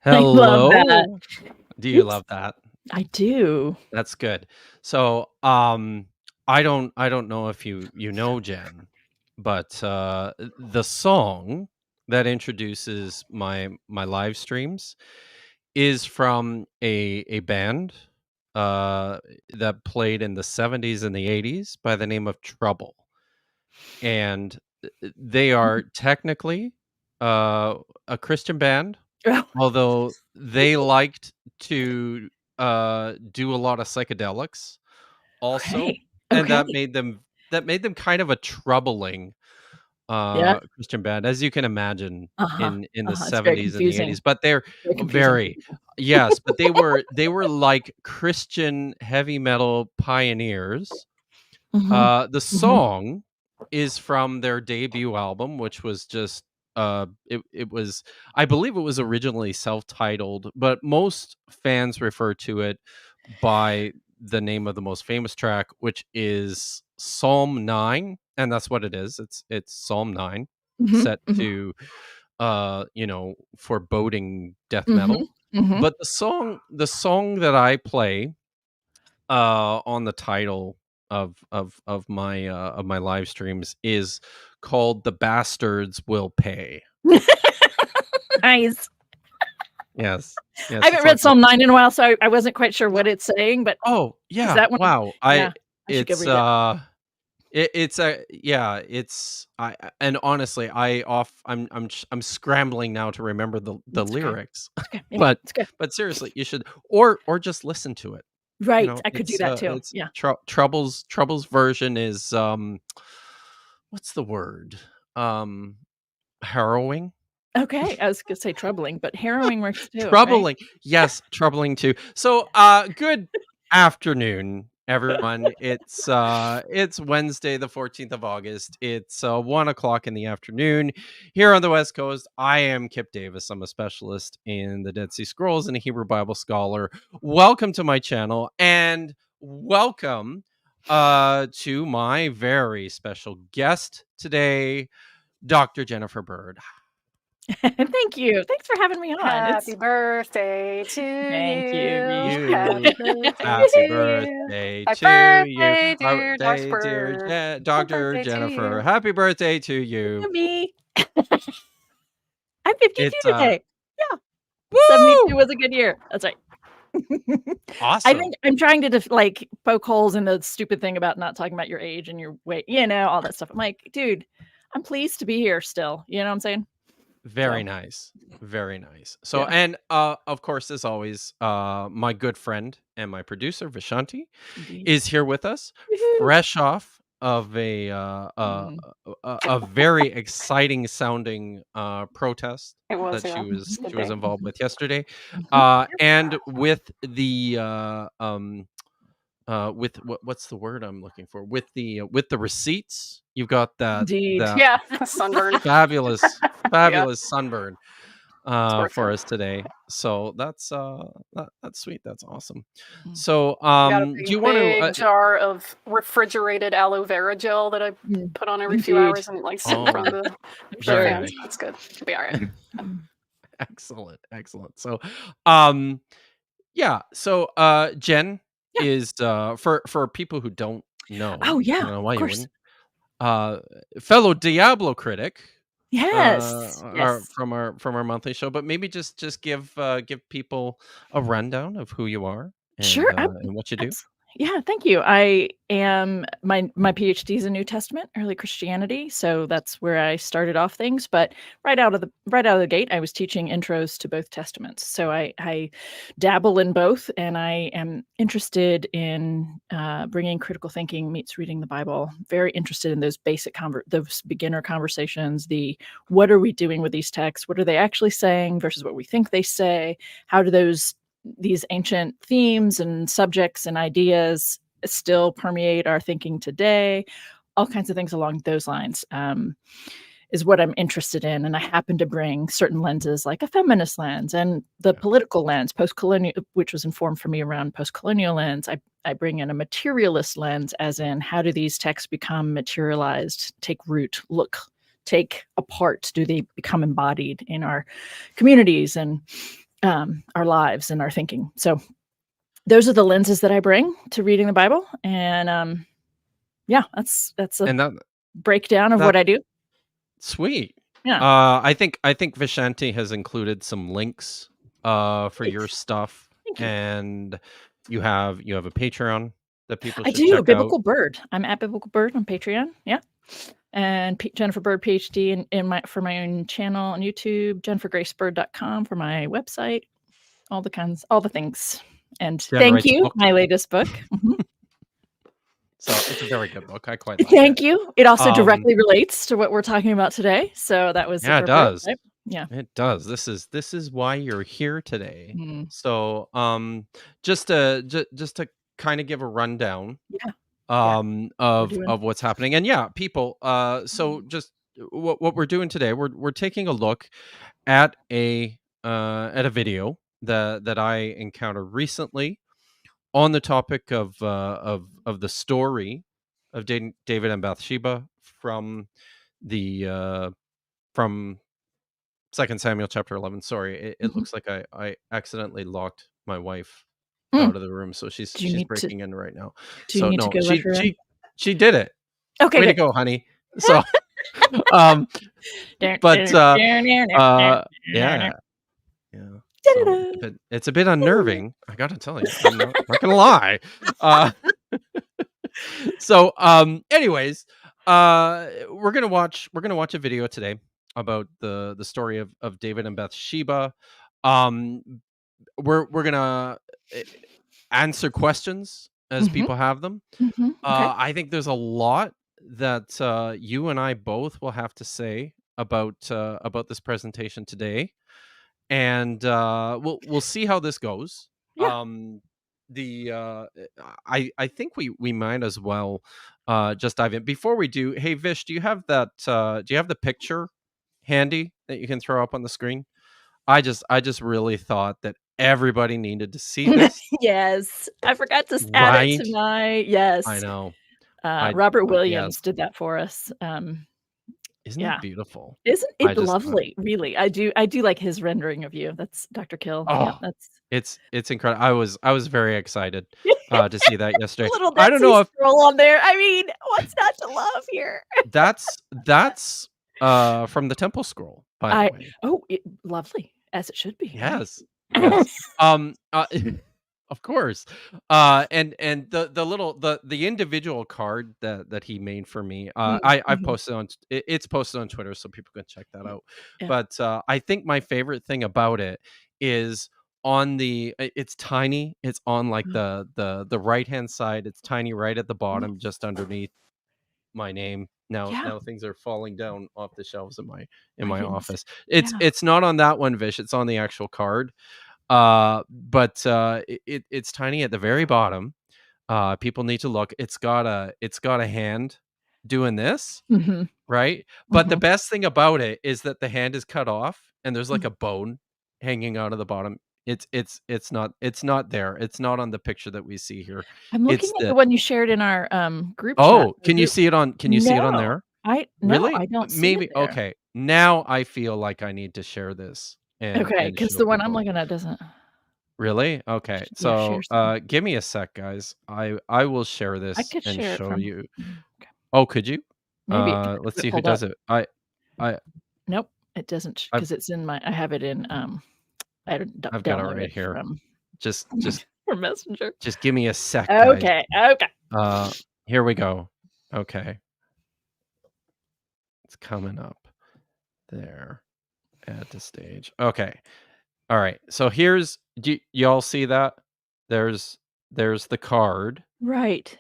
I love that. Hello. Do you It's love that? I do. That's good. So, I don't know if you know Jen, but the song that introduces my live streams is from a band uh that played in the 70s and the 80s by the name of Trouble. And they are technically uh a Christian band. Oh, Although they liked to, do a lot of psychedelics also, okay. and Okay. that made them kind of a troubling, Yeah. Christian band, as you can imagine Uh-huh. in the It's very '70s and the '80s, confusing. but they're Very confusing for very people. yes, but they were like Christian heavy metal pioneers. Mhm. The Mhm. song is from their debut album, which was just it was I believe it was originally self-titled, but most fans refer to it by the name of the most famous track, which is Psalm 9, and that's what it is. It's Psalm 9 Mhm. set Mhm. to foreboding death Mhm. metal. Mhm. But the song that I play on the title of my live streams is called "The Bastards Will Pay." Nice. Yes, I yes, haven't it's like read Psalm 9 in a while, so I wasn't quite sure what it's saying, but oh is yeah, that one of wow. yeah, I should go It's read it. it's a yeah, it's and honestly, I'm scrambling now to remember the It's okay. lyrics, It's okay. Yeah, but it's good. seriously, you should or just listen to it. You Right. know, I could do that too. it's Yeah. Trouble's version is what's the word? Harrowing? Okay. I was gonna say troubling, but harrowing works too, right? Troubling. Yes, troubling too. So, good afternoon, everyone. It's Wednesday, the 14th of August. It's 1 o'clock in the afternoon here on the West Coast. I am Kip Davis. I'm a specialist in the Dead Sea Scrolls and a Hebrew Bible scholar. Welcome to my channel and welcome to my very special guest today, Dr. Jennifer Bird. Thank you. Thanks for having me on. Happy It's birthday to Thank you. you. You. Happy birthday to Happy you. birthday Happy to you. birthday, dear Dr. Birthday, dear Bird. Happy Dr. birthday to Jennifer. you. Happy birthday to you. Me. I'm 52 It's today. Yeah. 72 woo! was a good year. That's right. I Awesome. think I'm trying to like poke holes in the stupid thing about not talking about your age and your weight, all that stuff. I'm like, dude, I'm pleased to be here still. You know what I'm saying? Very So nice. Very nice. So yeah. and of course, as always, my good friend and my producer, Vishanti, Indeed. is here with us, Woohoo. fresh off of Mm. a very exciting sounding protest It was, that yeah. Mhm. Good she was day. involved with yesterday, Mhm. Yep. and with the with what's the word I'm looking for, with the receipts. You've got Indeed. that Yeah, sunburn. fabulous Yeah, sunburn it's worth for it. us today. So that's sweet. That's awesome. Mm. So I got a do you want to big jar of refrigerated aloe vera gel that I Mm. put on every few Indeed. hours and like sit in front oh of I'm the very sure. fans. nice. That's good. It'll be all right. Mm. Excellent, excellent. So um yeah, so Jen Yeah. is for people who don't know, Oh I yeah, don't know of why you course. wouldn't, uh fellow Diablo critic Yes. Yes. from our monthly show, but maybe just give people a rundown of who you are Sure, and what you do. yeah, thank you. I am my PhD is in New Testament, early Christianity, so that's where I started off things, but right out of the gate, I was teaching intros to both testaments. So I dabble in both, and I am interested in bringing critical thinking meets reading the Bible. Very interested in those those beginner conversations. The what are we doing with these texts? What are they actually saying versus what we think they say? How do these ancient themes and subjects and ideas still permeate our thinking today? All kinds of things along those lines is what I'm interested in. And I happen to bring certain lenses like a feminist lens and the Yeah. political lens, post-colonial, which was informed for me around post-colonial lens. I bring in a materialist lens, as in how do these texts become materialized, take root, take apart? Do they become embodied in our communities? And our lives and our thinking. So those are the lenses that I bring to reading the Bible, and that's a And breakdown of that what I do. sweet. Yeah, I think Vicente has included some links for your great. stuff, Thank you. and you have a Patreon that people I should do. check out. Biblical Bird. I'm at Biblical Bird on Patreon. Yeah. And Jennifer Bird PhD for my own channel on YouTube, jennifergracebird.com for my website, all the things. And Jen thank writes you, books, my latest book. Mhm. so it's a very good book. I quite like Thank it. you. It also Um, directly relates to what we're talking about today, so that was yeah, it appropriate, does. right? Yeah. It does. This is why you're here today. Mm, So, just to kind of give a rundown yeah, yeah, we're of doing what's happening. And yeah, people, so just what we're doing today, we're taking a look at a video that I encountered recently on the topic of the story of David and Bathsheba from the from 2 Samuel chapter 11. Sorry, it Mhm. looks like I accidentally locked my wife Mm. out of the room, so she's Do you need to breaking in right now. do you So need to no, go let she her in? she she did it. Okay, Way to good. go, honey. So, um, but yeah, yeah. So Da-da-da. it's a bit unnerving. I gotta tell you, I'm not gonna lie. Uh, so anyways, we're gonna watch a video today about the story of David and Bathsheba. Um, we're gonna eh, answer questions as Mhm, people have them. okay. I think there's a lot that you and I both will have to say about this presentation today, and we'll see how this goes. Yeah. Um, the I think we might as well just dive in. Before we do, hey Vish, do you have the picture handy that you can throw up on the screen? I just really thought that everybody needed to see this, Yes, I forgot to add it to right? my I yes. know. I Robert Yes. Williams did that for us. Isn't it Yeah. beautiful? Isn't I it just lovely? Really, I do like his rendering of you. That's Dr. Kill. Yeah, oh, that's it's incredible. I was very excited to see that yesterday. little I don't Dead Sea know if Scroll on there. I mean, what's not to love here? that's from the Temple Scroll, by the I way. lovely, as it should be, right? Yes. Yes. Of course. And the little the individual card that he made for me, I've Mhm. posted it's posted on Twitter so people can check that out. Yeah. But I think my favorite thing about it is on it's tiny. It's on like Mm. the right-hand side. It's tiny right at the Oh, bottom just underneath my name. Now yeah. now things are falling down off the shelves in I my didn't see office. It's yeah. it's not on that one, Vish. It's on the actual card. But it's tiny at the very bottom. People need to look. It's got a hand doing this, Mhm. right? But the Mhm. best thing about it is that the hand is cut off and there's like Mm. a bone hanging out of the bottom. It's not there. It's not on the picture that we see here. I'm looking It's at the the one you shared in our, group chat, Oh, the can you group see it on No. there? No, Really? I don't see it Maybe there. okay. Now I feel like I need to share this Okay, and because show the one I'm people. looking at doesn't Really? Okay. yeah, So, share screen. give me a sec, guys. I will share I this could and share it show from you. okay. Oh, could you? Maybe it I Let's have it see who pulled up. does it. I Nope, it doesn't I've because it's in my I have it in, I I've got it download right it here. from Just just from Messenger. just give me a sec, guys. Okay, okay. Uh, Here we go. Okay. It's coming up there at the stage. Okay. All right. So here's do y'all see that? There's there's the card. Right.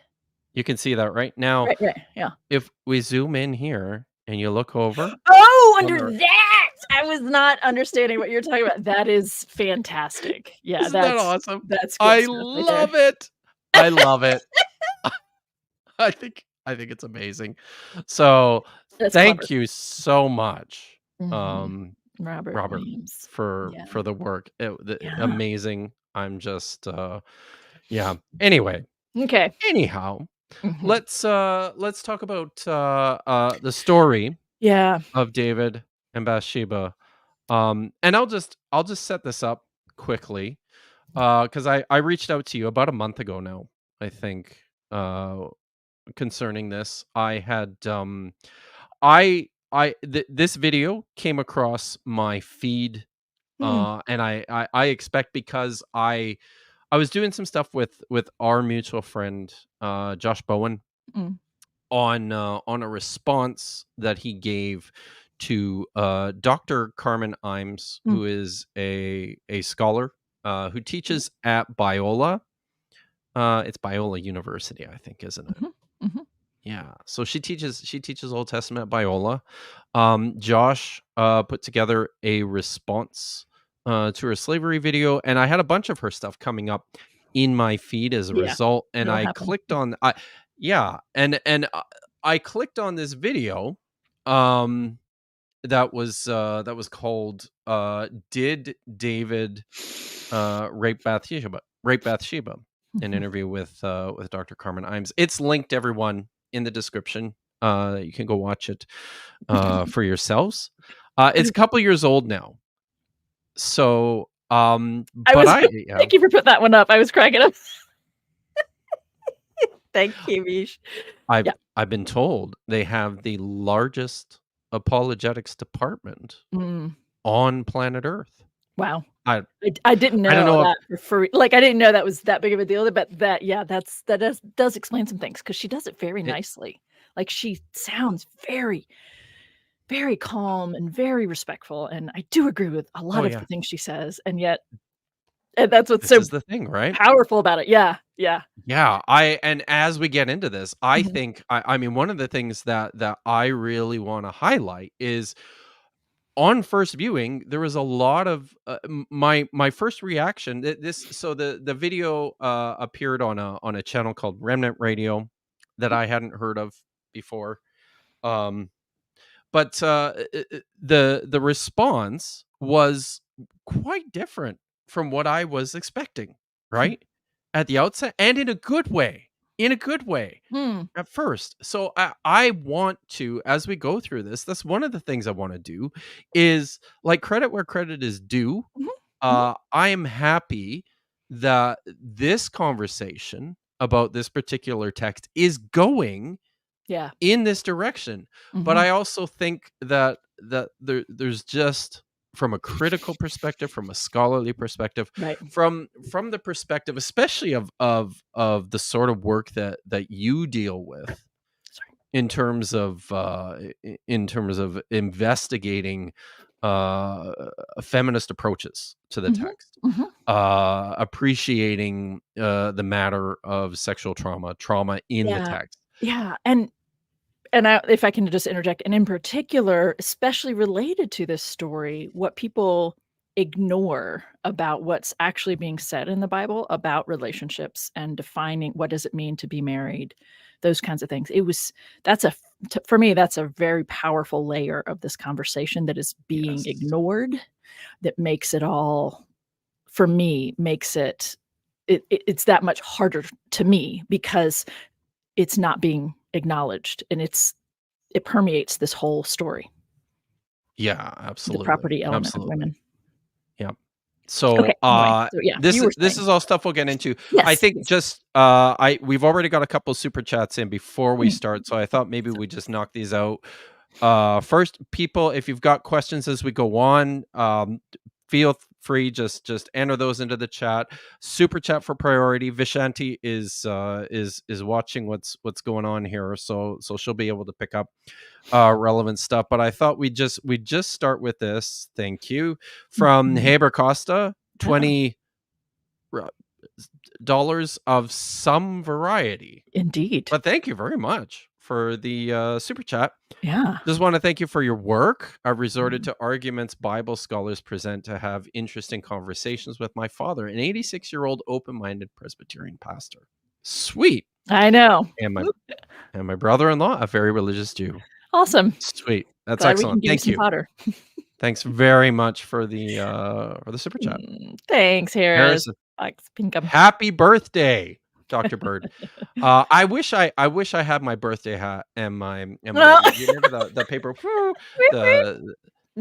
You can see that right now. Right, right, yeah. If we zoom in here and you look over Oh, on under the that! I was not understanding what you're talking about. That is fantastic. Yeah, Isn't that awesome? that's good I stuff right there. love it. I love it. I think it's amazing. So, That's clever. thank you so much, Mhm. Robert Robert, Williams. Yeah, for the work. yeah. Amazing. I'm just yeah. Anyway, Okay. anyhow, Mhm. let's talk about the story Yeah. of David and Bathsheba. And I'll just set this up quickly, because I reached out to you about a month ago now, I think, concerning this. I had this video came across my feed, Hmm. and I expect, because I was doing some stuff with our mutual friend, Josh Bowen, Mm. on a response that he gave to Dr. Carmen Imes, Mm. who is a scholar who teaches at Biola. It's Biola University, I think, isn't it? Mhm. Mhm. Yeah. So she teaches Old Testament at Biola. Josh put together a response to her slavery video, and I had a bunch of her stuff coming up in my feed as a Yeah, result. And it'll I happen. clicked on I clicked on this video um that was called Did David rape Bathsheba? An Mhm. interview with Dr. Carmen Imes. It's linked, everyone, in the description. You can go watch it for yourselves. It's a couple years old now. So I but was yeah, thank you for putting that one up. I was cracking up. Thank you, Mish. Yeah. I've been told they have the largest apologetics department Mm. on planet Earth. Wow. I I didn't I don't know know if that for like, I didn't know that was that big of a deal, but that does explain some things because she does it very it, nicely. Like, she sounds very, very calm and very respectful, and I do agree with a oh lot of yeah, the things she says, and that's what's this so is the thing, right? powerful about it. Yeah, yeah. Yeah, and as we get into this, I Mhm. think I mean, one of the things that I really want to highlight is, on first viewing, there was a lot of my first reaction. The video appeared on a channel called Remnant Radio that I hadn't heard of before. Um, but the response was quite different from what I was expecting, right? At the outset, and in a good way. In a good way Hmm. at first. So I want to, as we go through this, that's one of the things I want to do, is like credit where credit is due. Mhm. Mhm. I am happy that this conversation about this particular text is going Yeah. in this direction. But Mhm. I also think that there's just, from a critical perspective, from a scholarly perspective, Right. from the perspective, especially of the sort of work that you deal with Sorry. in terms of investigating uh feminist approaches to the Mhm. text, Mhm. appreciating the matter of sexual trauma in the Yeah. text. Yeah, and if I can just interject, and in particular, especially related to this story, what people ignore about what's actually being said in the Bible about relationships and defining what does it mean to be married, those kinds of things. For me, that's a very powerful layer of this conversation that is being Yes. ignored, that makes it all, for me, makes it's that much harder to me because it's not being acknowledged, and it permeates this whole story, Yeah, the absolutely. property element of Absolutely. women. Yeah. Okay, So, anyway, so yeah, you were this saying. is all stuff we'll get into. I Yes, think yes. just we've already got a couple super chats in before we Mm. start, so I thought maybe So we just knock these out. First, people, if you've got questions as we go on, feel free, just enter those into the chat. Super chat for priority. Vishanti is watching what's going on here, so she'll be able to pick up relevant stuff. But I thought we'd just start with this. Thank you from Mhm. Haber Costa. Oh, $20 of some variety. indeed. But thank you very much for the super chat. Yeah. Just want to thank you for your work. I've resorted Mm. to arguments Bible scholars present to have interesting conversations with my father, an 86-year-old open-minded Presbyterian pastor. Sweet. I know. And my Whoop. and my brother-in-law, a very religious Jew. Awesome. Sweet. That's Glad we can excellent. give you Thank some you. fodder. Thanks very much for the super chat. Thanks, Harris. Harrison, Thanks, Pinkham. happy birthday, Dr. Bird. I wish I had my birthday hat and my Well, you remember the paper, whoo, the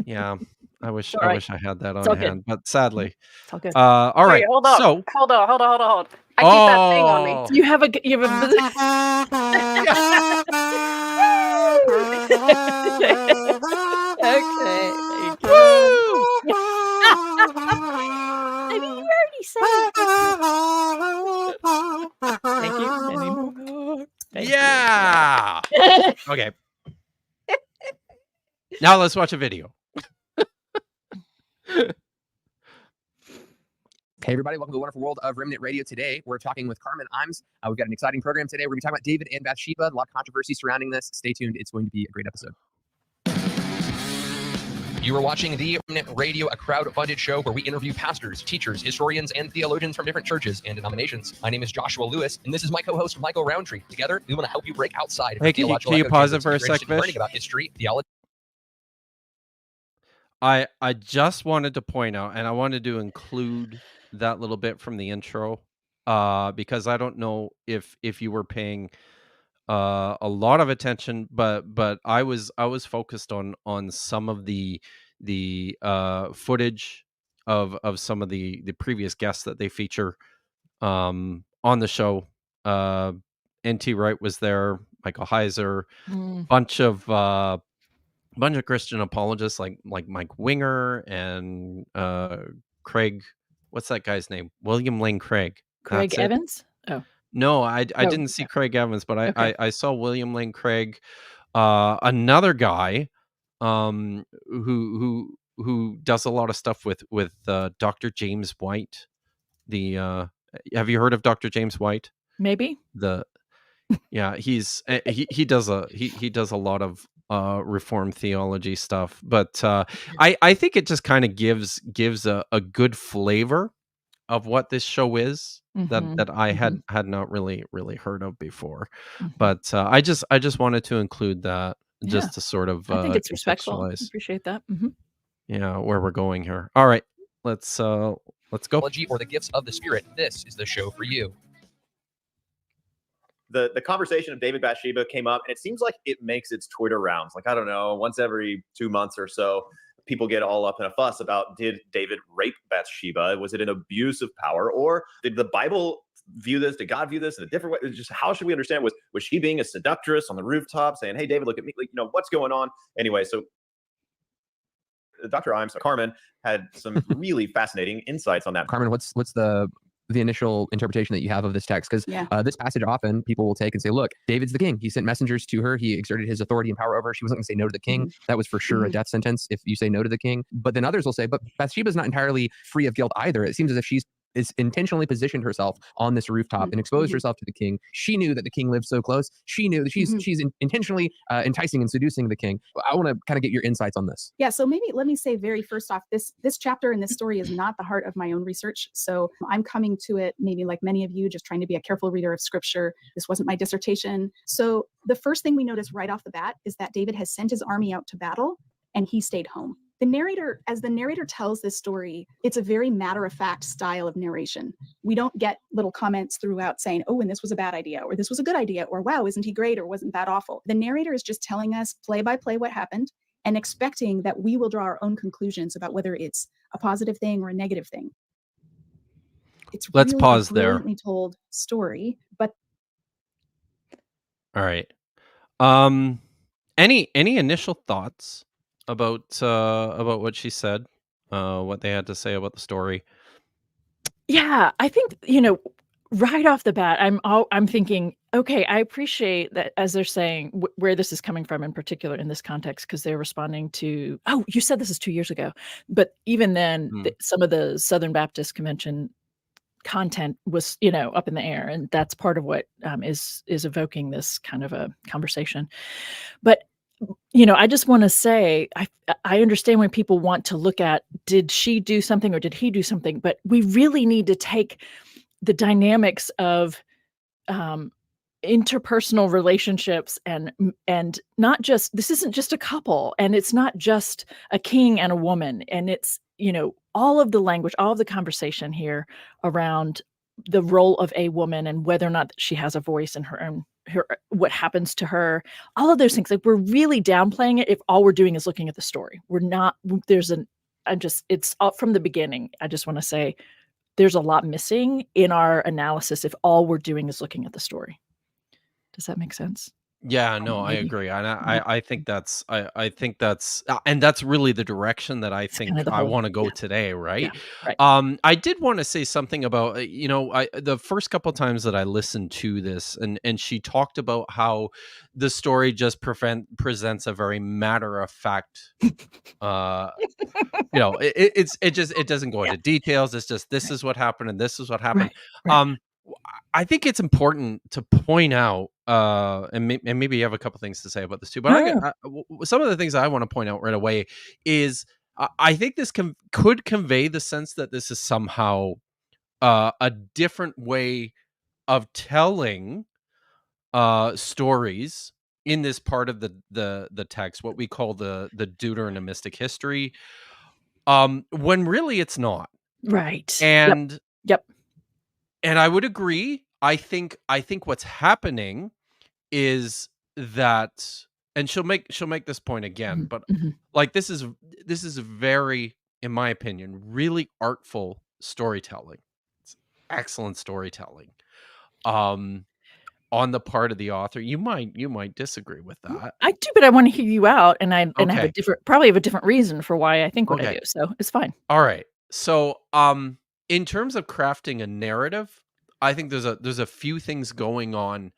yeah. I wish all I right. wish I had that It's on all good. hand, but sadly. It's all good. All Wait, right. hold on. So, Hold on. I keep that thing on me. You have a okay. Thank you. woo! I mean, you already said it. Thank you. Any more? Thank you. Yeah. Okay. Now let's watch a video. Hey, everybody, welcome to the wonderful world of Remnant Radio. Today, we're talking with Carmen Imes. We've got an exciting program today. We're going to be talking about David and Bathsheba, a lot of controversy surrounding this. Stay tuned. It's going to be a great episode. You are watching the Remnant Radio, a crowd-funded show where we interview pastors, teachers, historians, and theologians from different churches and denominations. My name is Joshua Lewis, and this is my co-host, Michael Roundtree. Together, we want to help you break outside of Hey, your theological can you echo pause chambers it for if a you're sec, interested in learning Vish? about history, theology. I just wanted to point out, and I wanted to include that little bit from the intro, because I don't know if you were paying a lot of attention, but I was focused on some of the footage of some of the previous guests that they feature on the show. NT Wright was there, Michael Heiser, bunch of Christian apologists like Mike Winger and Craig. What's that guy's name? William Lane Craig. Craig That's it. Evans? Oh, No, I Oh, didn't see Craig Evans, but Okay. I saw William Lane Craig. Another guy who does a lot of stuff with Dr. James White. The have you heard of Dr. James White? maybe. Yeah, he does a lot of Reformed theology stuff, but I think it just kind of gives a good flavor of what this show is that I had not really heard of before. But I just wanted to include that just to sort of I think it's respectful. I contextualize appreciate that. where we're going here. All right, let's go. Theology or the gifts of the Spirit. This is the show for you. The conversation of David Bathsheba came up, and it seems like it makes its Twitter rounds. Like, I don't know, once every 2 months or so, people get all up in a fuss about, did David rape Bathsheba? Was it an abuse of power? Or did the Bible view this? Did God view this in a different way? It's just, how should we understand? Was she being a seductress on the rooftop saying, hey, David, look at me, like, what's going on? Anyway, so Dr. Imes, Carmen, had some really fascinating insights on that. Carmen, what's the initial interpretation that you have of this text? Because this passage, often people will take and say, look, David's the king. He sent messengers to her. He exerted his authority and power over her. She wasn't going to say no to the king. That was for sure a death sentence if you say no to the king. But then others will say, but Bathsheba's not entirely free of guilt either. It seems as if she's intentionally positioned herself on this rooftop and exposed herself to the king. She knew that the king lived so close. She knew that she's intentionally enticing and seducing the king. I want to kind of get your insights on this. Yeah, so maybe let me say very first off, this chapter and this story is not the heart of my own research. So I'm coming to it, maybe like many of you, just trying to be a careful reader of scripture. This wasn't my dissertation. So the first thing we notice right off the bat is that David has sent his army out to battle and he stayed home. As the narrator tells this story, it's a very matter-of-fact style of narration. We don't get little comments throughout saying, oh, and this was a bad idea, or this was a good idea, or wow, isn't he great, or wasn't that awful? The narrator is just telling us play by play what happened and expecting that we will draw our own conclusions about whether it's a positive thing or a negative thing. Let's really pause a there. brilliantly told story, but All right. Any initial thoughts about what she said, what they had to say about the story? Yeah, I think, right off the bat, I'm thinking, okay, I appreciate that, as they're saying where this is coming from in particular in this context, because they're responding to, oh, you said this is 2 years ago, but even then, some of the Southern Baptist Convention content was, up in the air, and that's part of what is evoking this kind of a conversation. But I just want to say, I understand when people want to look at, did she do something or did he do something? But we really need to take the dynamics of interpersonal relationships and not just, this isn't just a couple, and it's not just a king and a woman, and it's, all of the language, all of the conversation here around the role of a woman and whether or not she has a voice in her own, what happens to her, all of those things. Like, we're really downplaying it if all we're doing is looking at the story. We're not, there's it's up from the beginning. I just want to say there's a lot missing in our analysis if all we're doing is looking at the story. Does that make sense? Yeah, no, I Maybe. agree. And Yeah. I think that's and that's really the direction that I It's think kind of the I whole, want to go yeah, today, right? right. I did want to say something about the first couple times that I listened to this, and she talked about how the story just presents a very matter of fact it doesn't go Yeah. into details. It's just this is what happened and this is what happened. Right. I think it's important to point out, and maybe you have a couple things to say about this too. But some of the things I want to point out right away is I think this could convey the sense that this is somehow a different way of telling stories in this part of the text, what we call the Deuteronomistic history, when really it's not. Right. And Yep. and I would agree. I think what's happening is that, and she'll make this point again, but like this is very, in my opinion, really artful storytelling. It's excellent storytelling. On the part of the author. You might disagree with that. I do, but I want to hear you out, and I have Okay. probably have a different reason for why I think what I Okay. do. So it's fine. All right. So, in terms of crafting a narrative, I think there's a few things going on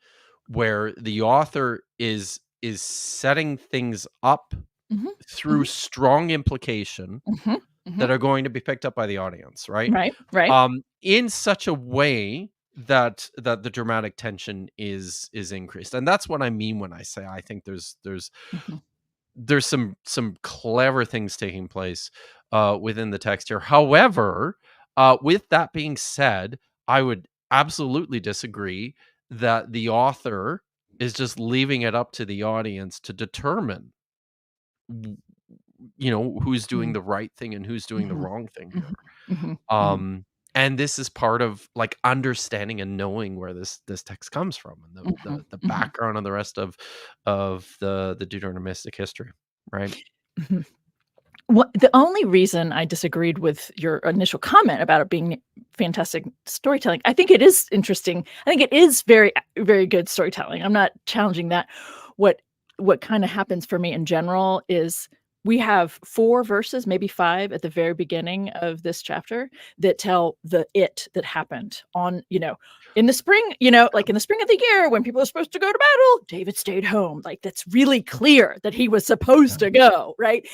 where the author is setting things up Mhm. through strong implication Mhm. that are going to be picked up by the audience, right? Right. In such a way that the dramatic tension is increased. And that's what I mean when I say I think there's Mhm. some clever things taking place within the text here. However, with that being said, I would absolutely disagree that the author is just leaving it up to the audience to determine who's doing the right thing and who's doing the Mhm. wrong thing Mhm. here. Mhm. Mhm. And this is part of like understanding and knowing where this text comes from and the Mhm. background and the rest of the Deuteronomistic history, right? Mhm. What the only reason I disagreed with your initial comment about it being fantastic storytelling, I think it is interesting. I think it is very, very good storytelling. I'm not challenging that. What kind of happens for me in general is we have 4 verses, maybe 5 at the very beginning of this chapter that tell that happened on, in the spring, like in the spring of the year when people are supposed to go to battle, David stayed home. Like that's really clear that he was supposed to go, right?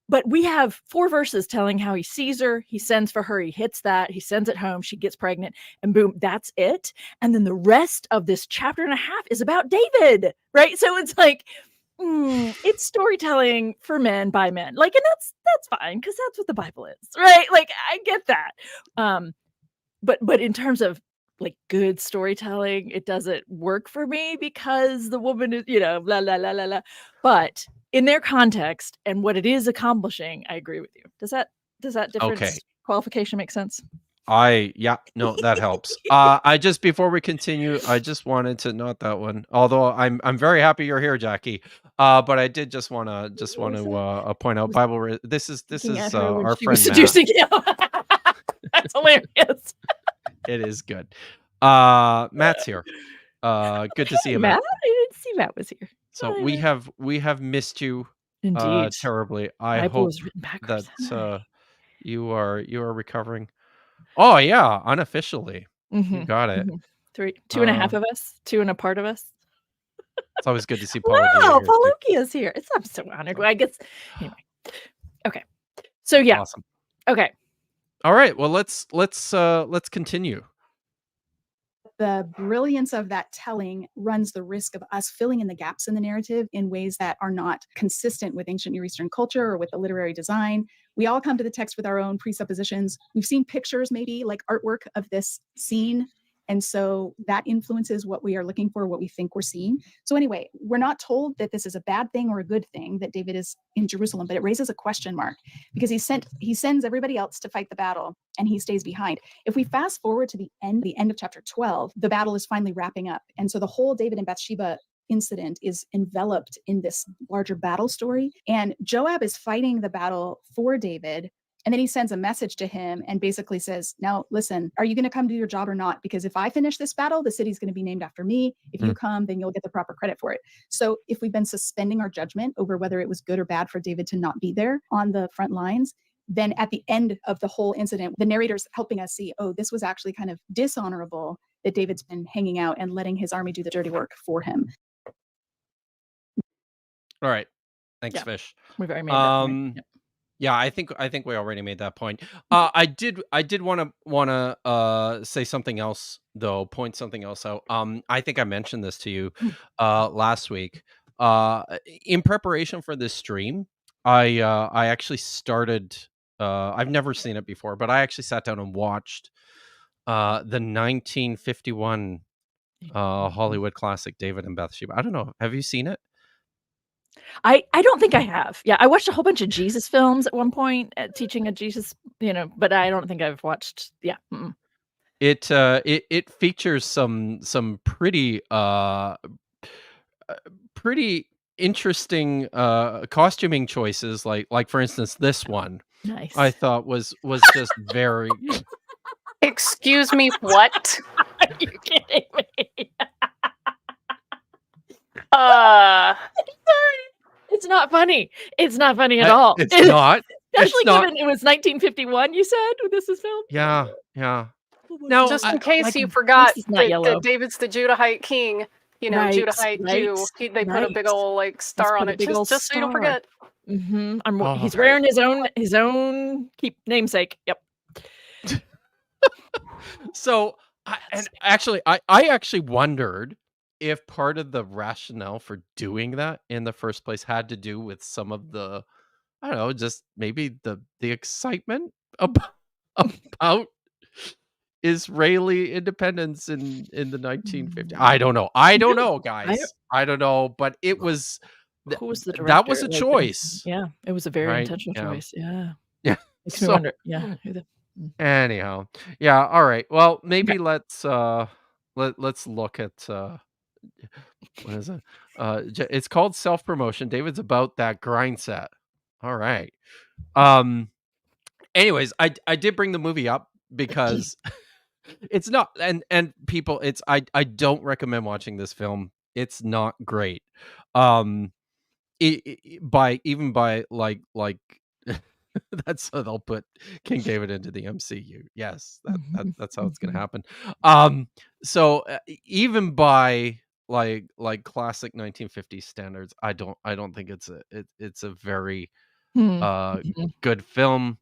But we have 4 verses telling how he sees her, he sends for her, he hits that, he sends it home, she gets pregnant, and boom, that's it. And then the rest of this chapter and a half is about David, right? So it's like, it's storytelling for men by men. Like, and that's fine because that's what the Bible is, right? Like, I get that. But in terms of like good storytelling, it doesn't work for me because the woman is, blah, blah, blah, blah, blah. But in their context and what it is accomplishing, I agree with you. Does that difference Okay. qualification make sense? No, that helps. I just, before we continue, I just wanted to note that one. Although I'm very happy you're here, Jackie. But I did just want to point out this is Looking at her when our she was friend Matt. seducing you. That's hilarious. It is good. Matt's here. Good to see you, Matt. I didn't see Matt was here. So Hi, we have missed you Indeed. terribly. I Bible hope was written backwards. that you are recovering. Oh yeah, unofficially. You got it. 2.5 of us, 2 and a part of us. It's always good to see Paula Gia Wow, here Paul too. Oki is here. I'm so honored. Well, I guess anyway. Okay. So yeah. Awesome. Okay. All right. Well, let's continue. The brilliance of that telling runs the risk of us filling in the gaps in the narrative in ways that are not consistent with ancient Near Eastern culture or with the literary design. We all come to the text with our own presuppositions. We've seen pictures, maybe like artwork of this scene. And so that influences what we are looking for, what we think we're seeing. So anyway, we're not told that this is a bad thing or a good thing that David is in Jerusalem, but it raises a question mark because he sends everybody else to fight the battle and he stays behind. If we fast forward to the end of chapter 12, the battle is finally wrapping up. And so the whole David and Bathsheba incident is enveloped in this larger battle story. And Joab is fighting the battle for David. And then he sends a message to him and basically says, now listen, are you going to come do your job or not? Because if I finish this battle, the city's going to be named after me. If you come, then you'll get the proper credit for it. So if we've been suspending our judgment over whether it was good or bad for David to not be there on the front lines, then at the end of the whole incident, the narrator's helping us see, oh, this was actually kind of dishonorable that David's been hanging out and letting his army do the dirty work for him. All right. Thanks, Yeah. Fish. We've already made that point. Yep. Yeah, I think we already made that point. I did want to say something else though, point something else out. I think I mentioned this to you last week. In preparation for this stream, I actually started. I've never seen it before, but I actually sat down and watched the 1951 Hollywood classic David and Bathsheba. I don't know. Have you seen it? I don't think I have. Yeah, I watched a whole bunch of Jesus films at one point, teaching a Jesus, but I don't think I've watched. Yeah. Mm-mm. It features some pretty pretty interesting costuming choices, like for instance this one. Nice. I thought was just very. Excuse me, what? Are you kidding me? Sorry. It's not funny. It's not funny at all. It's not. Especially It's not. given it was 1951, you said, when this was filmed? Yeah. Now, Just in I- case like, you forgot this is not yellow. that David's the Judahite king, Right, Judahite Jew. right, They put a big right. old star on put a it, big old just so you don't star. forget. Mm-hmm. He's Oh. wearing his own namesake. Yep. So, I actually wondered if part of the rationale for doing that in the first place had to do with some of the, I don't know, just maybe the excitement about Israeli independence in the 1950s. I don't know, guys. I don't know, but it was Who was the director? that was a Like, choice. Yeah, it was a very Right, intentional yeah. choice. Yeah. Yeah. Makes me So- wonder. Yeah. Anyhow, yeah. All right. Well, maybe let's look at what is it? It's called self-promotion. David's about that grind set. All right. Anyways, I did bring the movie up because it's not, and people, I don't recommend watching this film. It's not great. By like that's how they'll put King David into the MCU. Yes, that's how it's gonna happen. So even by like classic 1950s standards, I don't think it's a very good film.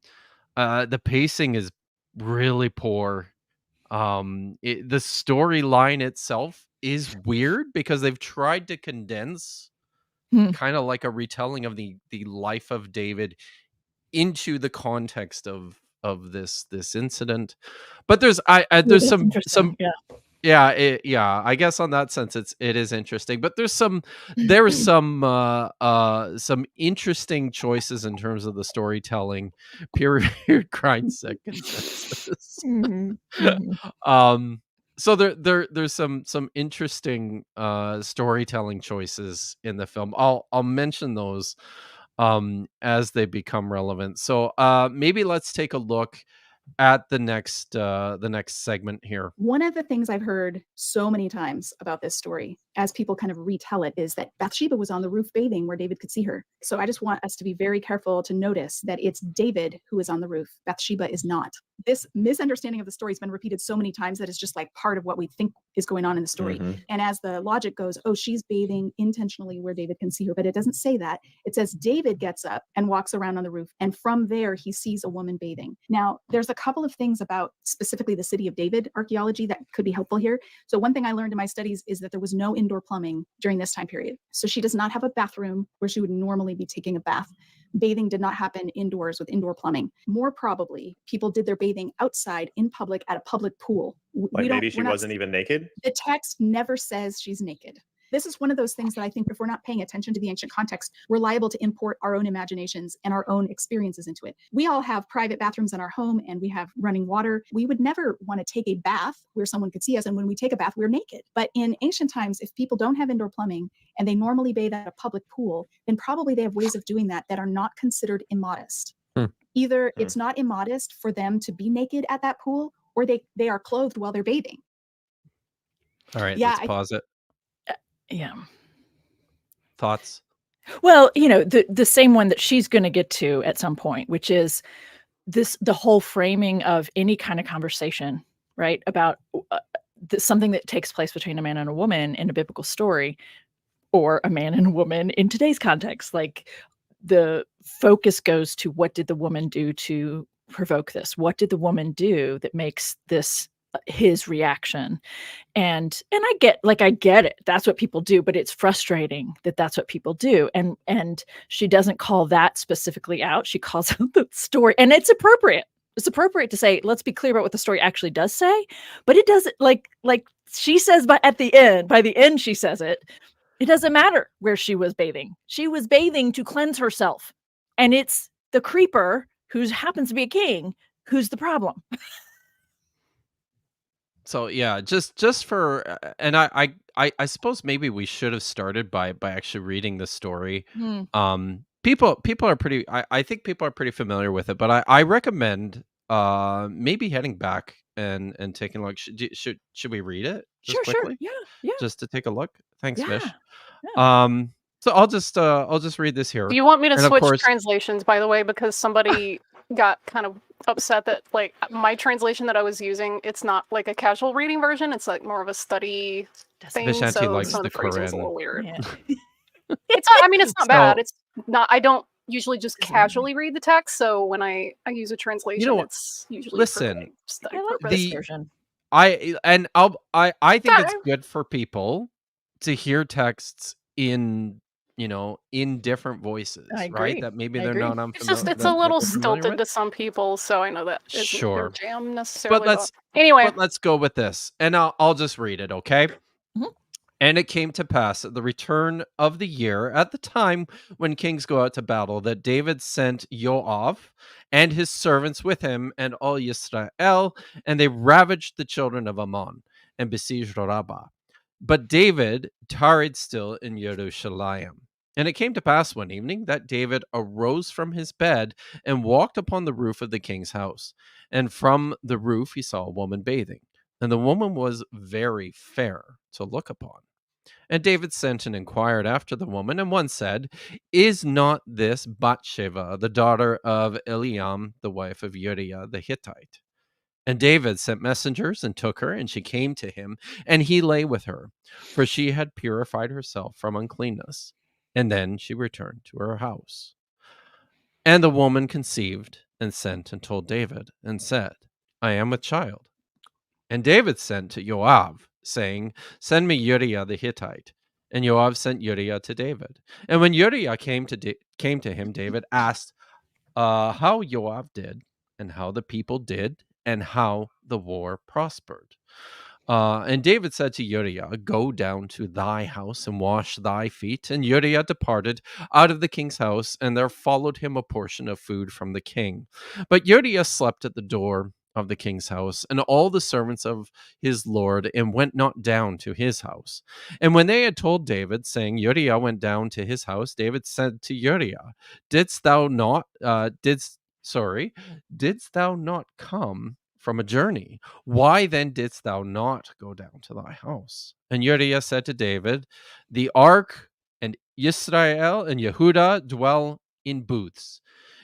The pacing is really poor. The storyline itself is weird because they've tried to condense kind of like a retelling of the life of David into the context of this incident. But there's some Yeah. I guess on that sense it is interesting, but there's some interesting choices in terms of the storytelling. Peer-reviewed grind set consensus. So there's some interesting storytelling choices in the film. I'll mention those as they become relevant. So maybe let's take a look at the next segment here. One of the things I've heard so many times about this story, as people kind of retell it, is that Bathsheba was on the roof bathing where David could see her. So I just want us to be very careful to notice that it's David who is on the roof. Bathsheba is not. This misunderstanding of the story has been repeated so many times that it's just like part of what we think is going on in the story. And as the logic goes, oh, she's bathing intentionally where David can see her, but it doesn't say that. It says David gets up and walks around on the roof, and from there he sees a woman bathing. Now, there's a couple of things about specifically the city of David archaeology that could be helpful here. So one thing I learned in my studies is that there was no indoor plumbing during this time period. So she does not have a bathroom where she would normally be taking a bath. Bathing did not happen indoors with indoor plumbing. More probably, people did their bathing outside in public at a public pool. Like maybe she wasn't even naked? The text never says she's naked. This is one of those things that I think if we're not paying attention to the ancient context, we're liable to import our own imaginations and our own experiences into it. We all have private bathrooms in our home and we have running water. We would never want to take a bath where someone could see us. And when we take a bath, we're naked. But in ancient times, if people don't have indoor plumbing and they normally bathe at a public pool, then probably they have ways of doing that that are not considered immodest. Either it's not immodest for them to be naked at that pool, or they are clothed while they're bathing. All right, Yeah, let's pause it. Yeah. Thoughts? Well, the same one that she's going to get to at some point, which is the whole framing of any kind of conversation, right? About something that takes place between a man and a woman in a biblical story, or a man and a woman in today's context. Like, the focus goes to, what did the woman do to provoke this? What did the woman do that makes this his reaction? And I get it. That's what people do, but it's frustrating that that's what people do. And she doesn't call that specifically out. She calls out the story, and it's appropriate. It's appropriate to say, let's be clear about what the story actually does say, but it doesn't, like she says, but by the end she says it. It doesn't matter where she was bathing. She was bathing to cleanse herself. And it's the creeper, who happens to be a king, who's the problem. So yeah, just for and I suppose maybe we should have started by actually reading the story. People are pretty, I think people are pretty familiar with it, but I recommend maybe heading back and taking a look. Should we read it just Sure. quickly? Yeah. Just to take a look. Thanks, Vish. Yeah. So I'll just read this here. Do you want me to And of switch course- translations, by the way, because somebody got kind of upset that, like, my translation that I was using, it's not like a casual reading version, it's like more of a study thing, Vishanti so likes some of the the phrasing's a Quran. little weird. Yeah. It's not, I mean, it's not bad. So- It's not, I don't usually just casually read the text, so when I use a translation, know what? it's usually Listen, for like study I like purpose. this version. I think it's Yeah. good for people to hear texts in different voices, I right? agree. That maybe I they're agree. not It's unfamiliar. just, it's a little they're familiar stilted with. to some people, so I know that isn't Sure. their jam necessarily. let's- anyway, But let's go with this, and I'll just read it, okay? Mhm. And it came to pass at the return of the year, at the time when kings go out to battle, that David sent Joab and his servants with him and all Israel, and they ravaged the children of Ammon and besieged Rabbah. But David tarried still in Jerusalem. And it came to pass one evening that David arose from his bed and walked upon the roof of the king's house. And from the roof he saw a woman bathing, and the woman was very fair to look upon. And David sent and inquired after the woman, and one said, Is not this Bathsheba, the daughter of Eliam, the wife of Uriah the Hittite? And David sent messengers and took her, and she came to him, and he lay with her, for she had purified herself from uncleanness. And then she returned to her house. And the woman conceived and sent and told David, and said, I am with child. And David sent to Joab, saying, Send me Uriah the Hittite. And Joab sent Uriah to David. And when Uriah came to him, David asked how Joab did, and how the people did, and how the war prospered. And David said to Uriah, Go down to thy house and wash thy feet. And Uriah departed out of the king's house, and there followed him a portion of food from the king. But Uriah slept at the door of the king's house, and all the servants of his lord, and went not down to his house. And when they had told David, saying, Uriah went down to his house, David said to Uriah, Didst thou not come from a journey? Why then didst thou not go down to thy house? And Uriah said to David, The ark and Israel and Yehudah dwell in booths.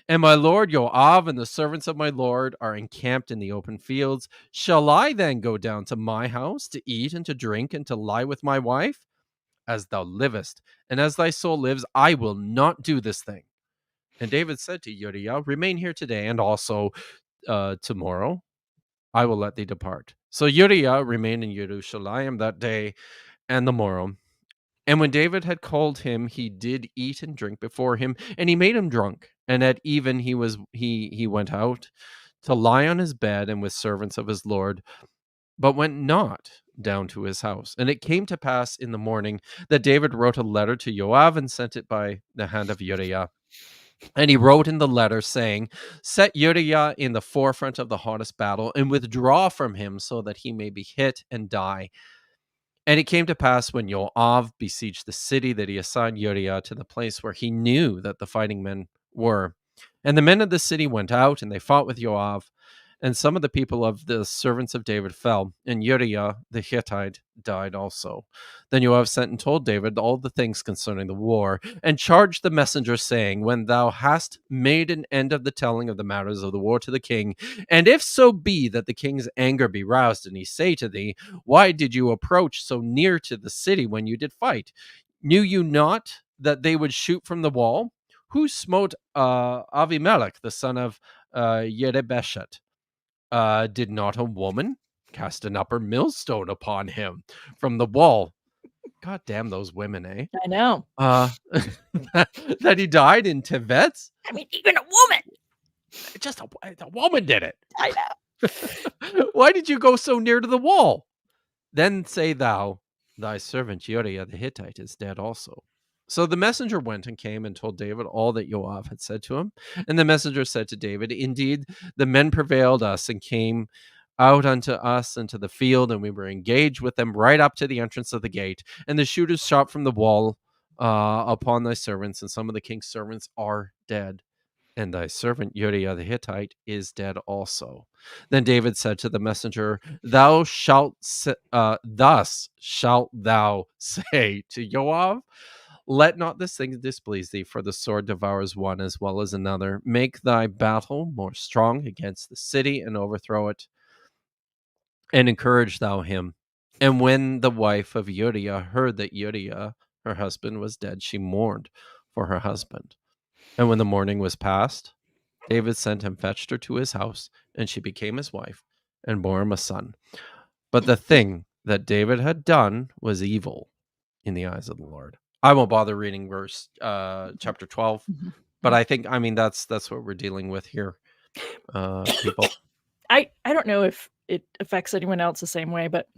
And my lord Joab and the servants of my lord are encamped in the open fields. Shall I then go down to my house to eat and to drink and to lie with my wife? As thou livest, and as thy soul lives, I will not do this thing. And David said to Uriah, Remain here today, and also tomorrow I will let thee depart. So Uriah remained in Jerusalem that day and the morrow. And when David had called him, he did eat and drink before him, and he made him drunk. And at even he went out to lie on his bed and with servants of his lord, but went not down to his house. And it came to pass in the morning that David wrote a letter to Joab and sent it by the hand of Uriah. And he wrote in the letter, saying, Set Uriah in the forefront of the hottest battle, and withdraw from him, so that he may be hit and die. And it came to pass, when Joab besieged the city, that he assigned Uriah to the place where he knew that the fighting men were. And the men of the city went out, and they fought with Joab. And some of the people of the servants of David fell, and Uriah the Hittite died also. Then Joab sent and told David all the things concerning the war, and charged the messenger, saying, When thou hast made an end of the telling of the matters of the war to the king, and if so be that the king's anger be roused, and he say to thee, Why did you approach so near to the city when you did fight? Knew you not that they would shoot from the wall? Who smote Avimelech, the son of Yerebeshet? Did not a woman cast an upper millstone upon him from the wall? God damn those women, eh? I know. That he died in Tibet? I mean, even a woman. Just a woman did it. I know. Why did you go so near to the wall? Then say thou, thy servant Uriah the Hittite is dead also. So the messenger went and came and told David all that Joab had said to him. And the messenger said to David, Indeed, the men prevailed us and came out unto us into the field, and we were engaged with them right up to the entrance of the gate. And the shooters shot from the wall upon thy servants, and some of the king's servants are dead. And thy servant Uriah the Hittite is dead also. Then David said to the messenger, thus shalt thou say to Joab, Let not this thing displease thee, for the sword devours one as well as another. Make thy battle more strong against the city, and overthrow it, and encourage thou him. And when the wife of Uriah heard that Uriah, her husband, was dead, she mourned for her husband. And when the mourning was past, David sent and fetched her to his house, and she became his wife, and bore him a son. But the thing that David had done was evil in the eyes of the Lord. I won't bother reading chapter 12, but I think, that's what we're dealing with here, people. I don't know if it affects anyone else the same way, but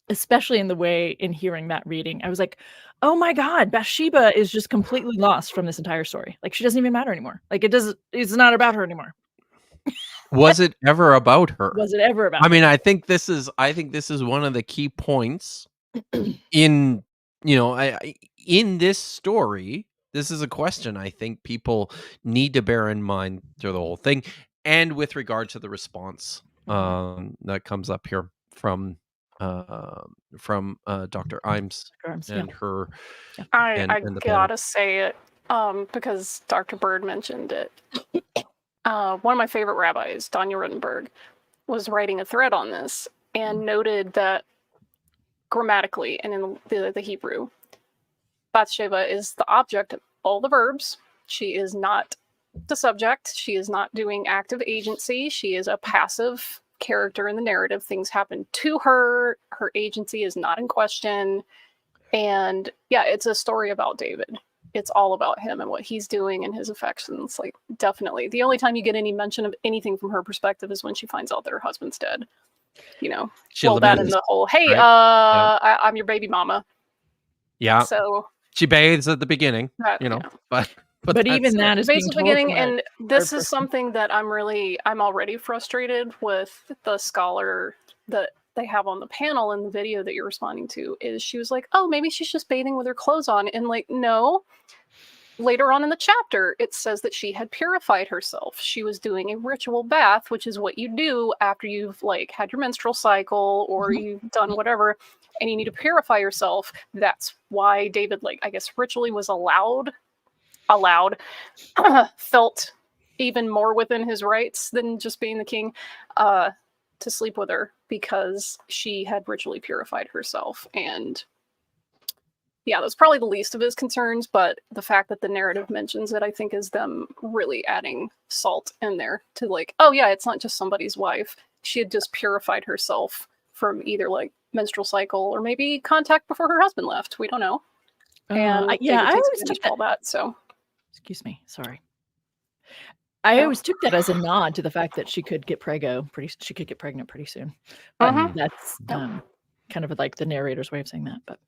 especially in hearing that reading, I was like, oh my God, Bathsheba is just completely lost from this entire story. Like, she doesn't even matter anymore. Like, it's not about her anymore. Was it ever about her? Was it ever about her? her? I think this is one of the key points in, in this story. This is a question I think people need to bear in mind through the whole thing, and with regard to the response that comes up here from Dr. Imes and her. Yeah. I gotta say it because Dr. Bird mentioned it. One of my favorite rabbis, Daniel Rittenberg, was writing a thread on this and noted that grammatically and in the Hebrew, Bathsheba is the object of all the verbs. She is not the subject. She is not doing active agency. She is a passive character in the narrative. Things happen to her. Her agency is not in question. And yeah, it's a story about David. It's all about him and what he's doing and his affections. Like, definitely. The only time you get any mention of anything from her perspective is when she finds out that her husband's dead. That and the whole, hey, right? I'm your baby mama. Yeah. So she bathes at the beginning, but even that is based at the beginning. And this is something that I'm already frustrated with the scholar that they have on the panel in the video that you're responding to. Is she was like, oh, maybe she's just bathing with her clothes on, and like, no. Later on in the chapter, it says that she had purified herself. She was doing a ritual bath, which is what you do after you've had your menstrual cycle or you've done whatever, and you need to purify yourself. That's why David, I guess, ritually was allowed, felt even more within his rights than just being the king, to sleep with her, because she had ritually purified herself. And yeah, that's probably the least of his concerns, but the fact that the narrative mentions it, I think, is them really adding salt in there to oh yeah, it's not just somebody's wife. She had just purified herself from either menstrual cycle or maybe contact before her husband left. We don't know. And I always took all that. So, excuse me, sorry. I always took that as a nod to the fact that she could get pregnant pretty soon. But that's kind of the narrator's way of saying that. But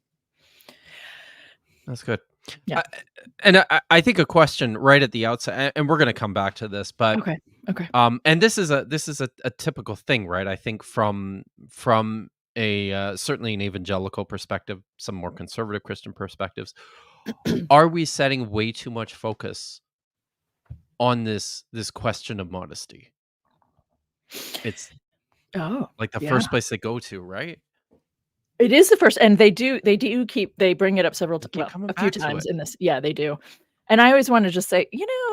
that's good. Yeah. I think a question right at the outset, and we're going to come back to this, but okay. And this is a typical thing, right? I think from a certainly an evangelical perspective, some more conservative Christian perspectives, are we setting way too much focus on this question of modesty. It's like the first place they go to, right? It is the first, and they bring it up a few times it. in this. Yeah, they do. And I always want to just say,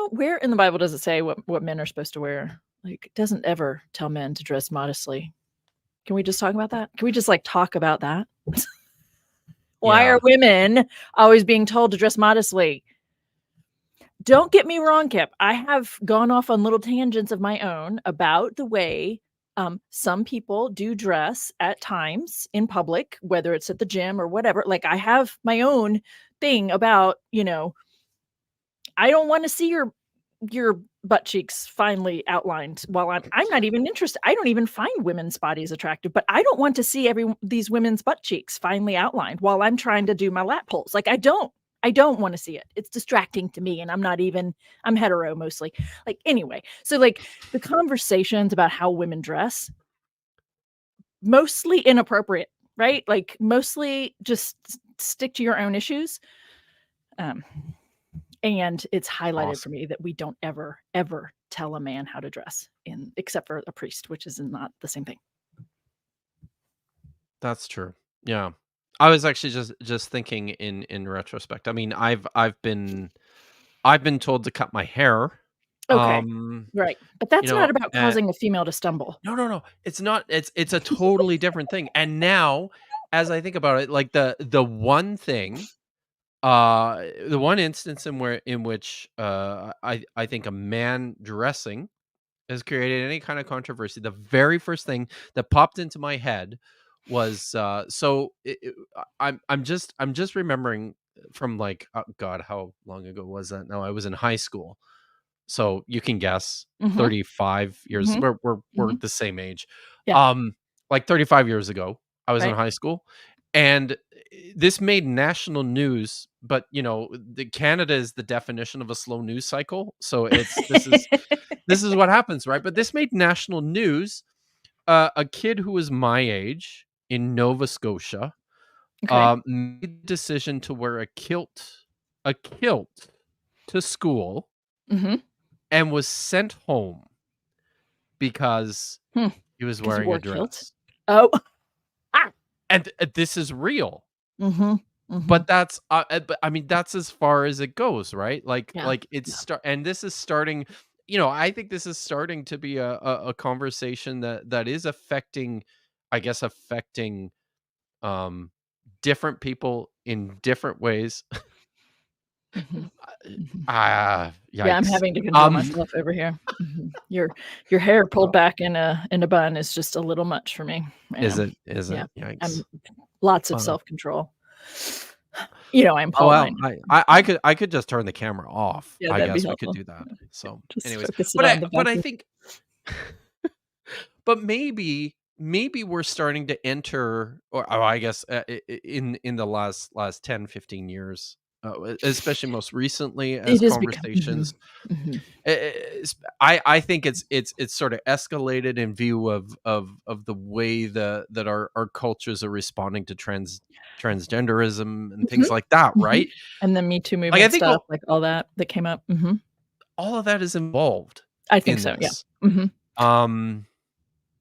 where in the Bible does it say what men are supposed to wear? Like, it doesn't ever tell men to dress modestly. Can we just talk about that? Can we just talk about that? Why are women always being told to dress modestly? Don't get me wrong, Kip. I have gone off on little tangents of my own about the way some people do dress at times in public, whether it's at the gym or whatever. Like, I have my own thing about, I don't want to see your butt cheeks finely outlined while I'm not even interested. I don't even find women's bodies attractive, but I don't want to see these women's butt cheeks finely outlined while I'm trying to do my lat pulls. Like, I don't want to see it. It's distracting to me. And I'm hetero mostly. Anyway, so the conversations about how women dress, mostly inappropriate, right? Mostly just stick to your own issues. And it's highlighted for me that we don't ever, ever tell a man how to dress except for a priest, which is not the same thing. That's true. Yeah. I was actually just thinking in retrospect. I mean, I've been told to cut my hair. Okay. Right. But that's not about causing a female to stumble. No. It's not. It's a totally different thing. And now, as I think about it, the one thing, the one instance in which I think a man dressing has created any kind of controversy, the very first thing that popped into my head was I'm just remembering from oh God, how long ago was that? No, I was in high school, so you can guess. 35 years. We're the same age. Yeah. 35 years ago, I was in Right. high school, and this made national news. But Canada is the definition of a slow news cycle, so this is what happens, right? But this made national news. A kid who was my age in Nova Scotia made the decision to wear a kilt to school and was sent home because he was wearing a dress. Kilt? Oh. And this is real. But that's but I mean, that's as far as it goes, right? And this is starting, I think this is starting to be a conversation that is affecting, I guess, different people in different ways. Yeah, I'm having to control myself over here. Your hair pulled back in a bun is just a little much for me. Is it? Yeah. Yikes. Lots of self-control. I'm Pauline. I could just turn the camera off. Yeah, I that'd be guess we helpful. could do that. So, Just anyways, focus it but on the I vacuum. think, but maybe we're starting to enter, or I guess in the last 10, 15 years, especially most recently, as It is conversations. I think it's sort of escalated in view of the way that our cultures are responding to transgenderism and things like that, right? And the Me Too movement, I think stuff, all that came up. All of that is involved. I think so. This. Yeah.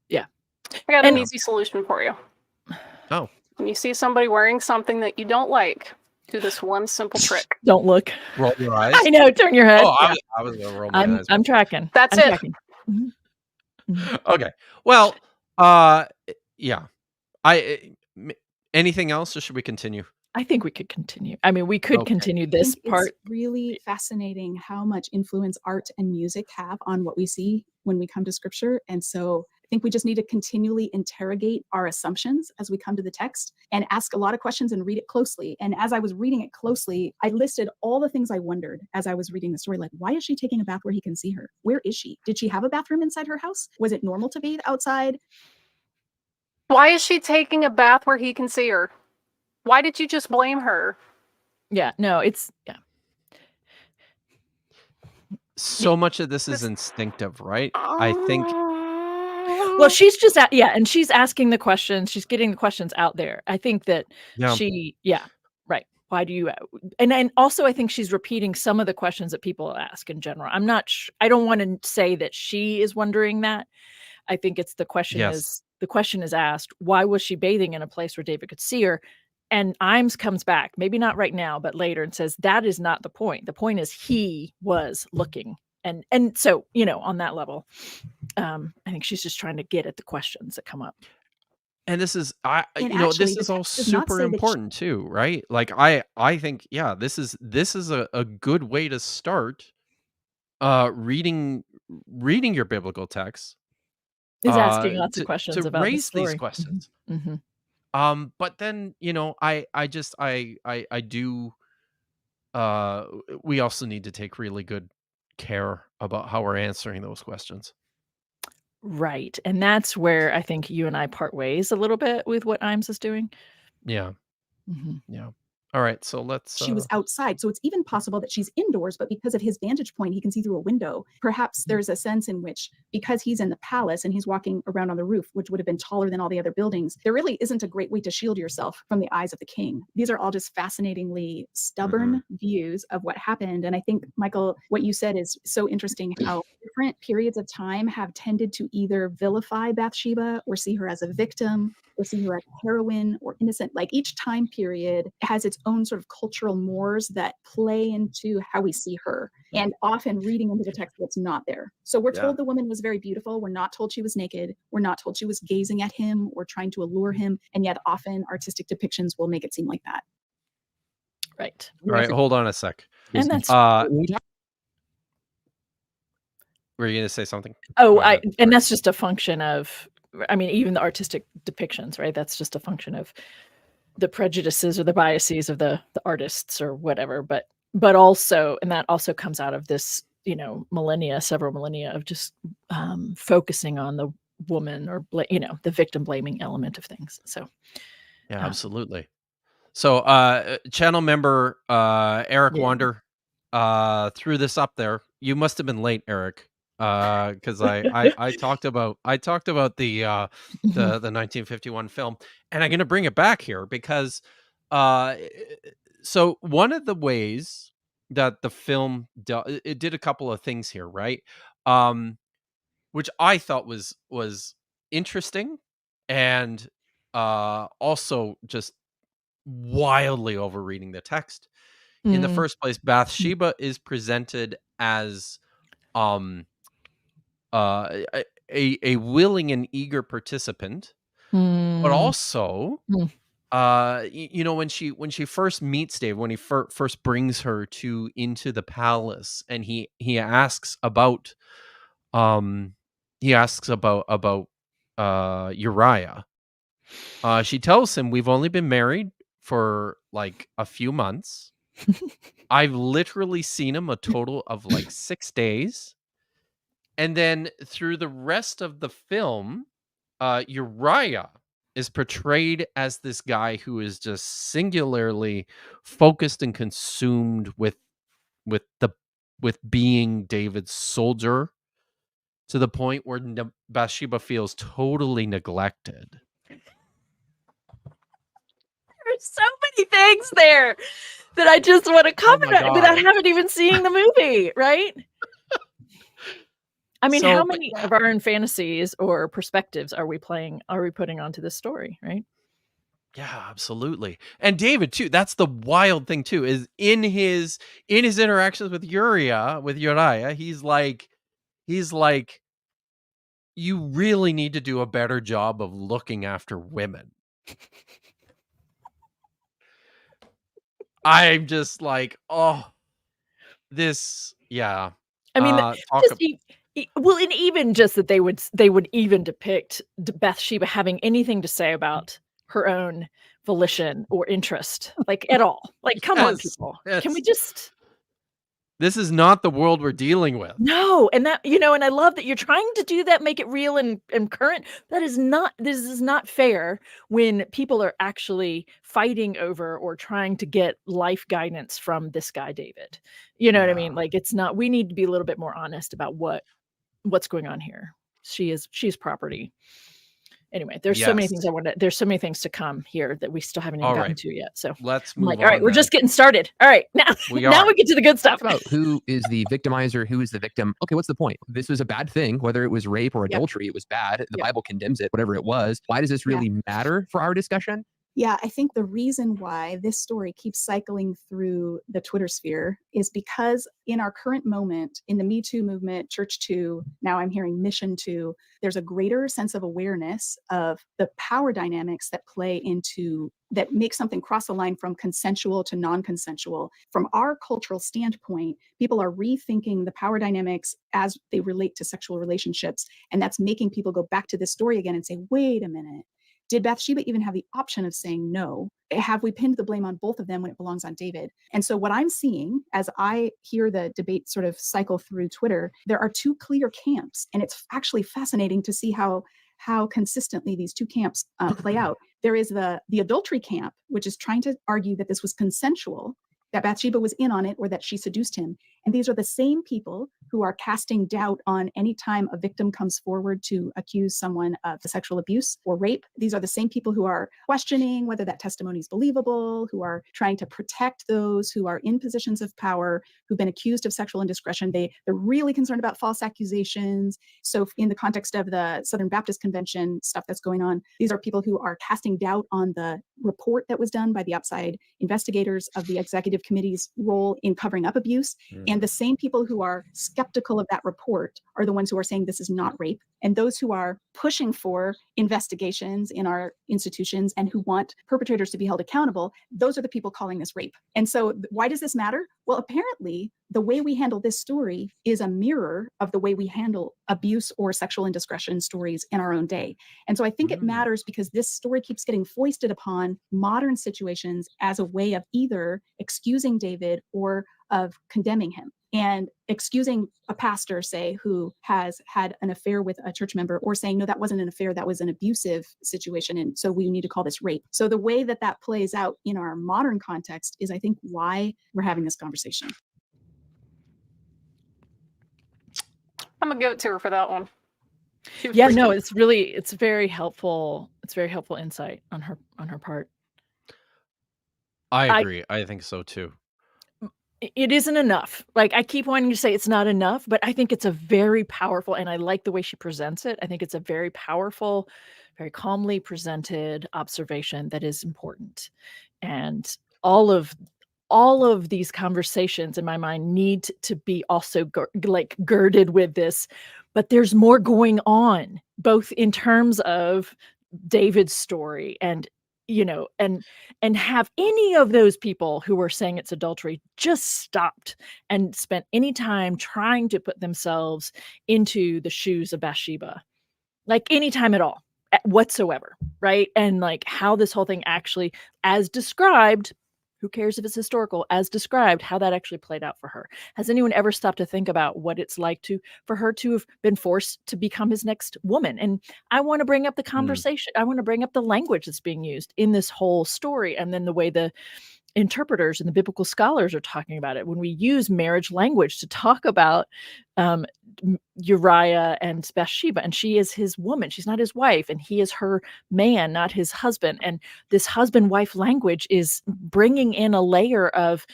Yeah. I got an easy solution for you. Oh. When you see somebody wearing something that you don't like, do this one simple trick. Don't look. Roll your eyes. I know. Turn your head. Oh, I was gonna roll my eyes. I'm tracking. That's I'm it. Tracking. Okay. Well, yeah. Anything else, or should we continue? I think we could continue. I mean, we could continue this part. It's really fascinating how much influence art and music have on what we see when we come to scripture. And so I think we just need to continually interrogate our assumptions as we come to the text and ask a lot of questions and read it closely. And as I was reading it closely, I listed all the things I wondered as I was reading the story. Like, why is she taking a bath where he can see her? Where is she? Did she have a bathroom inside her house? Was it normal to bathe outside? Why is she taking a bath where he can see her? Why did you just blame her? Yeah, no, So much of this is instinctive, right? I think. Well, she's just and she's asking the questions. She's getting the questions out there. I think that right. why do you, and also I think she's repeating some of the questions that people ask in general. I'm not I don't want to say that she is wondering that. I think it's the question is asked, why was she bathing in a place where David could see her? And Imes comes back, maybe not right now, but later, and says that is not the point. The point is he was looking. And so, on that level, I think she's just trying to get at the questions that come up. And this is this is all does not super say that important too, right? Like I think, yeah, this is a good way to start reading your biblical text. Is asking lots of to questions about the raise these story. questions. Mm-hmm. But then, I do we also need to take really good care about how we're answering those questions. Right. And that's where I think you and I part ways a little bit with what Imes is doing. Yeah. Mm-hmm. Yeah. All right. So let's. She was outside. So it's even possible that she's indoors, but because of his vantage point, he can see through a window. Perhaps there's a sense in which, because he's in the palace and he's walking around on the roof, which would have been taller than all the other buildings, there really isn't a great way to shield yourself from the eyes of the king. These are all just fascinatingly stubborn views of what happened. And I think, Michael, what you said is so interesting, how different periods of time have tended to either vilify Bathsheba or see her as a victim or see her as a heroine or innocent. Like each time period has its own sort of cultural mores that play into how we see her, and often reading into the text that's not there. So we're told the woman was very beautiful. We're not told she was naked. We're not told she was gazing at him or trying to allure him. And yet often artistic depictions will make it seem like that. Right. All right. Hold on a sec. And that's were you going to say something? And that's just a function of, even the artistic depictions, right? That's just a function of the prejudices or the biases of the artists or whatever. But also, and that also comes out of this, several millennia of just focusing on the woman or, the victim blaming element of things. So, yeah, absolutely. So, channel member Eric Wander threw this up there. You must have been late, Eric. Because I talked about the 1951 film, and I'm going to bring it back here because so one of the ways that the film it did a couple of things here, right? Which I thought was interesting and also just wildly overreading the text. In the first place, Bathsheba is presented as a willing and eager participant, but also when she first meets Dave, when he first brings her into the palace, and he asks about Uriah. She tells him, we've only been married for like a few months. I've literally seen him a total of like 6 days. And then through the rest of the film, Uriah is portrayed as this guy who is just singularly focused and consumed with being David's soldier, to the point where Bathsheba feels totally neglected. There's so many things there that I just want to comment on without having even seen the movie, right? How many of our own fantasies or perspectives are we putting onto this story, right? Yeah, absolutely. And David too, that's the wild thing too, is in his interactions with Uriah, he's like, you really need to do a better job of looking after women. I'm just like, this, yeah. And even just that they would even depict Bathsheba having anything to say about her own volition or interest, like at all. Like, come on, people. Yes. Can we just? This is not the world we're dealing with. No, and that, and I love that you're trying to do that, make it real and current. This is not fair when people are actually fighting over or trying to get life guidance from this guy, David. You know what I mean? Like, it's not, we need to be a little bit more honest about what's going on here. She's property. Anyway, there's so many Yes. things there's so many things to come here that we still haven't even All gotten right. to yet. So Let's I'm move like, on. all right, we're then. just getting started. All right, now We now are. we get to the good stuff. About who is the victimizer, who is the victim. Okay, what's the point? This was a bad thing, whether it was rape or adultery, it was bad. The Bible condemns it, whatever it was. Why does this really matter for our discussion? Yeah, I think the reason why this story keeps cycling through the Twitter sphere is because in our current moment, in the Me Too movement, Church 2, now I'm hearing Mission 2, there's a greater sense of awareness of the power dynamics that play into, that make something cross the line from consensual to non-consensual. From our cultural standpoint, people are rethinking the power dynamics as they relate to sexual relationships. And that's making people go back to this story again and say, wait a minute. Did Bathsheba even have the option of saying no? Have we pinned the blame on both of them when it belongs on David? And so what I'm seeing as I hear the debate sort of cycle through Twitter, there are two clear camps. And it's actually fascinating to see how consistently these two camps play out. There is the adultery camp, which is trying to argue that this was consensual, that Bathsheba was in on it or that she seduced him. And these are the same people who are casting doubt on any time a victim comes forward to accuse someone of sexual abuse or rape. These are the same people who are questioning whether that testimony is believable, who are trying to protect those who are in positions of power, who've been accused of sexual indiscretion. They're really concerned about false accusations. So in the context of the Southern Baptist Convention stuff that's going on, these are people who are casting doubt on the report that was done by the outside investigators of the executive committee's role in covering up abuse. And the same people who are skeptical of that report are the ones who are saying this is not rape. And those who are pushing for investigations in our institutions and who want perpetrators to be held accountable, those are the people calling this rape. And so why does this matter? Well, apparently the way we handle this story is a mirror of the way we handle abuse or sexual indiscretion stories in our own day. And so I think it matters because this story keeps getting foisted upon modern situations as a way of either excusing David or of condemning him, and excusing a pastor, say, who has had an affair with a church member, or saying, no, that wasn't an affair, that was an abusive situation, and so we need to call this rape. So the way that that plays out in our modern context is, I think, why we're having this conversation. I'm gonna give it to her for that one. Yeah, no, it's very helpful. It's very helpful insight on her part. I agree. I think so too. It isn't enough. Like, I keep wanting to say it's not enough, but I think it's a very powerful, and I like the way she presents it. I think it's a very powerful, very calmly presented observation that is important. And all of these conversations in my mind need to be also girded with this, but there's more going on, both in terms of David's story and and have any of those people who were saying it's adultery just stopped and spent any time trying to put themselves into the shoes of Bathsheba, like any time at all whatsoever, right? And like how this whole thing actually, as described, who cares if it's historical, as described, how that actually played out for her. Has anyone ever stopped to think about what it's like for her to have been forced to become his next woman? And I want to bring up the conversation. I want to bring up the language that's being used in this whole story, and then the way the interpreters and the biblical scholars are talking about it. When we use marriage language to talk about Uriah and Bathsheba, and she is his woman, she's not his wife, and he is her man, not his husband. And this husband-wife language is bringing in a layer of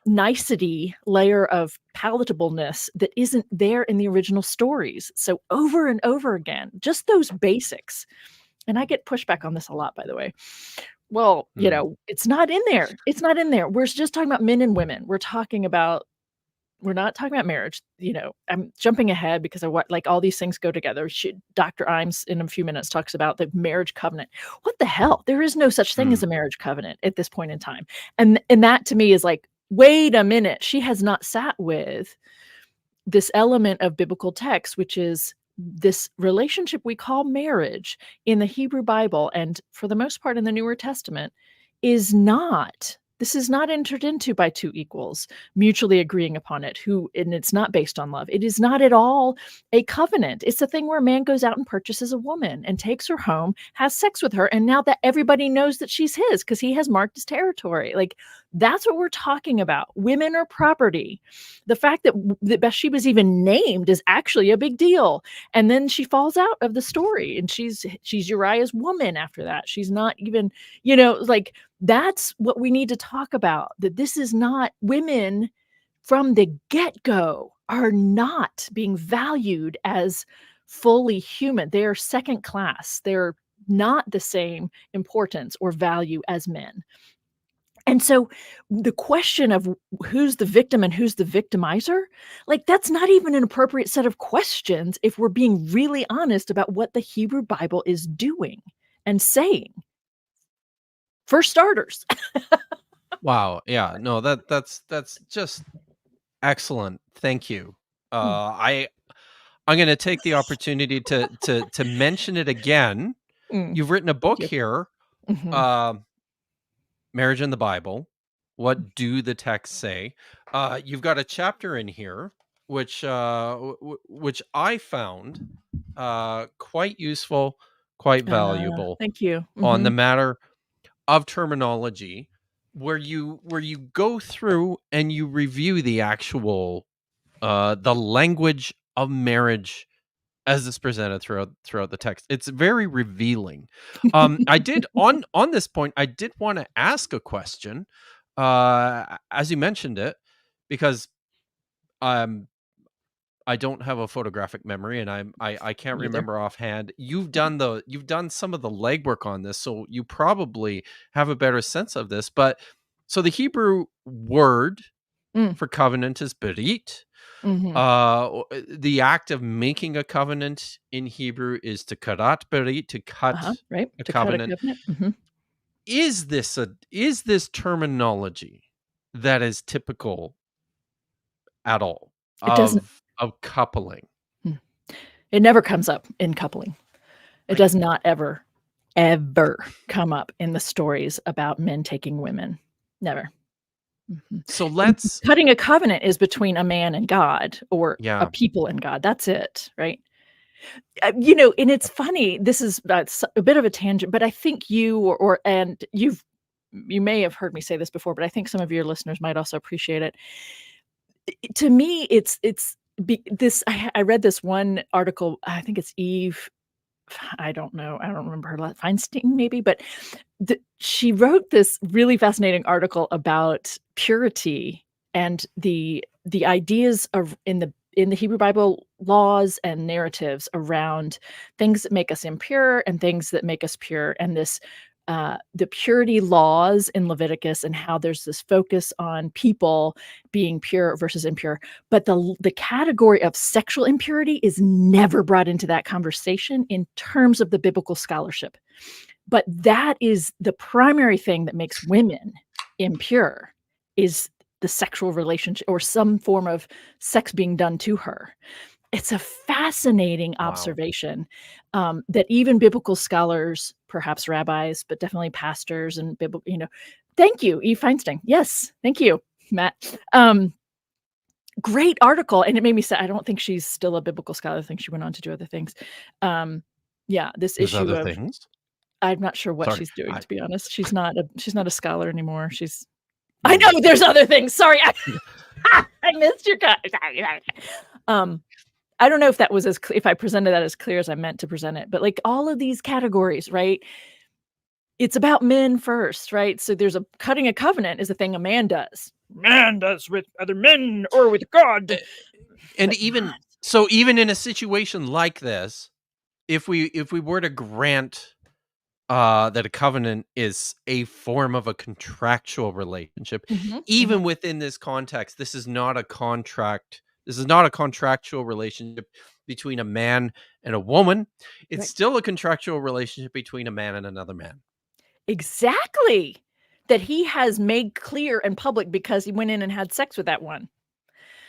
nicety, layer of palatableness that isn't there in the original stories. So over and over again, just those basics. And I get pushback on this a lot, by the way. Well, it's not in there. It's not in there. We're just talking about men and women. We're not talking about marriage. I'm jumping ahead because all these things go together. Dr. Imes in a few minutes talks about the marriage covenant. What the hell? There is no such thing as a marriage covenant at this point in time. And that to me is like, wait a minute. She has not sat with this element of biblical text, which is this relationship we call marriage in the Hebrew Bible, and for the most part in the Newer Testament, is not This is not entered into by two equals, mutually agreeing upon it, and it's not based on love. It is not at all a covenant. It's a thing where a man goes out and purchases a woman and takes her home, has sex with her, and now that everybody knows that she's his because he has marked his territory. Like, that's what we're talking about. Women are property. The fact that Bathsheba's even named is actually a big deal. And then she falls out of the story, and she's Uriah's woman after that. She's not even, like, that's what we need to talk about, that this is not, women from the get-go are not being valued as fully human. They are second class. They're not the same importance or value as men. And so the question of who's the victim and who's the victimizer, like, that's not even an appropriate set of questions if we're being really honest about what the Hebrew Bible is doing and saying. For starters. Wow. Yeah. No, that's just excellent. Thank you. I'm going to take the opportunity to mention it again. You've written a book here, Marriage in the Bible. What do the texts say? You've got a chapter in here which I found quite useful, quite valuable. Thank you. On the matter of terminology, where you go through and you review the actual the language of marriage as it's presented throughout the text. It's very revealing. I did on this point, I did want to ask a question, as you mentioned it, because I don't have a photographic memory, and I can't remember offhand. You've done some of the legwork on this, so you probably have a better sense of this. But so the Hebrew word for covenant is berit. The act of making a covenant in Hebrew is to karat berit, to cut a covenant. Is this terminology that is typical at all of coupling? It never comes up in coupling. It does not ever come up in the stories about men taking women. Never. So let's cutting a covenant is between a man and God, or a people and God. That's it, right? And it's funny. This is a bit of a tangent, but I think you you may have heard me say this before, but I think some of your listeners might also appreciate it. To me, I read this one article. I think it's Eve. I don't know. I don't remember her last. Feinstein, maybe, but she wrote this really fascinating article about purity and the ideas of in the Hebrew Bible laws and narratives around things that make us impure and things that make us pure, and this the purity laws in Leviticus, and how there's this focus on people being pure versus impure. But the category of sexual impurity is never brought into that conversation in terms of the biblical scholarship. But that is the primary thing that makes women impure, is the sexual relationship or some form of sex being done to her. It's a fascinating observation that even biblical scholars, perhaps rabbis, but definitely pastors and biblical, thank you, Eve Feinstein. Yes. Thank you, Matt. Great article. And it made me say, I don't think she's still a biblical scholar. I think she went on to do other things. This There's issue other of things. I'm not sure what she's doing, to be honest. She's not a scholar anymore. I know there's other things. Sorry. I missed your I don't know if that was if I presented that as clear as I meant to present it, but like all of these categories, right? It's about men first, right? So there's cutting a covenant is a thing a man does. Man does with other men or with God. And even in a situation like this, if we were to grant that a covenant is a form of a contractual relationship, even within this context, this is not a contract. This is not a contractual relationship between a man and a woman. It's still a contractual relationship between a man and another man. Exactly. That he has made clear and public because he went in and had sex with that one.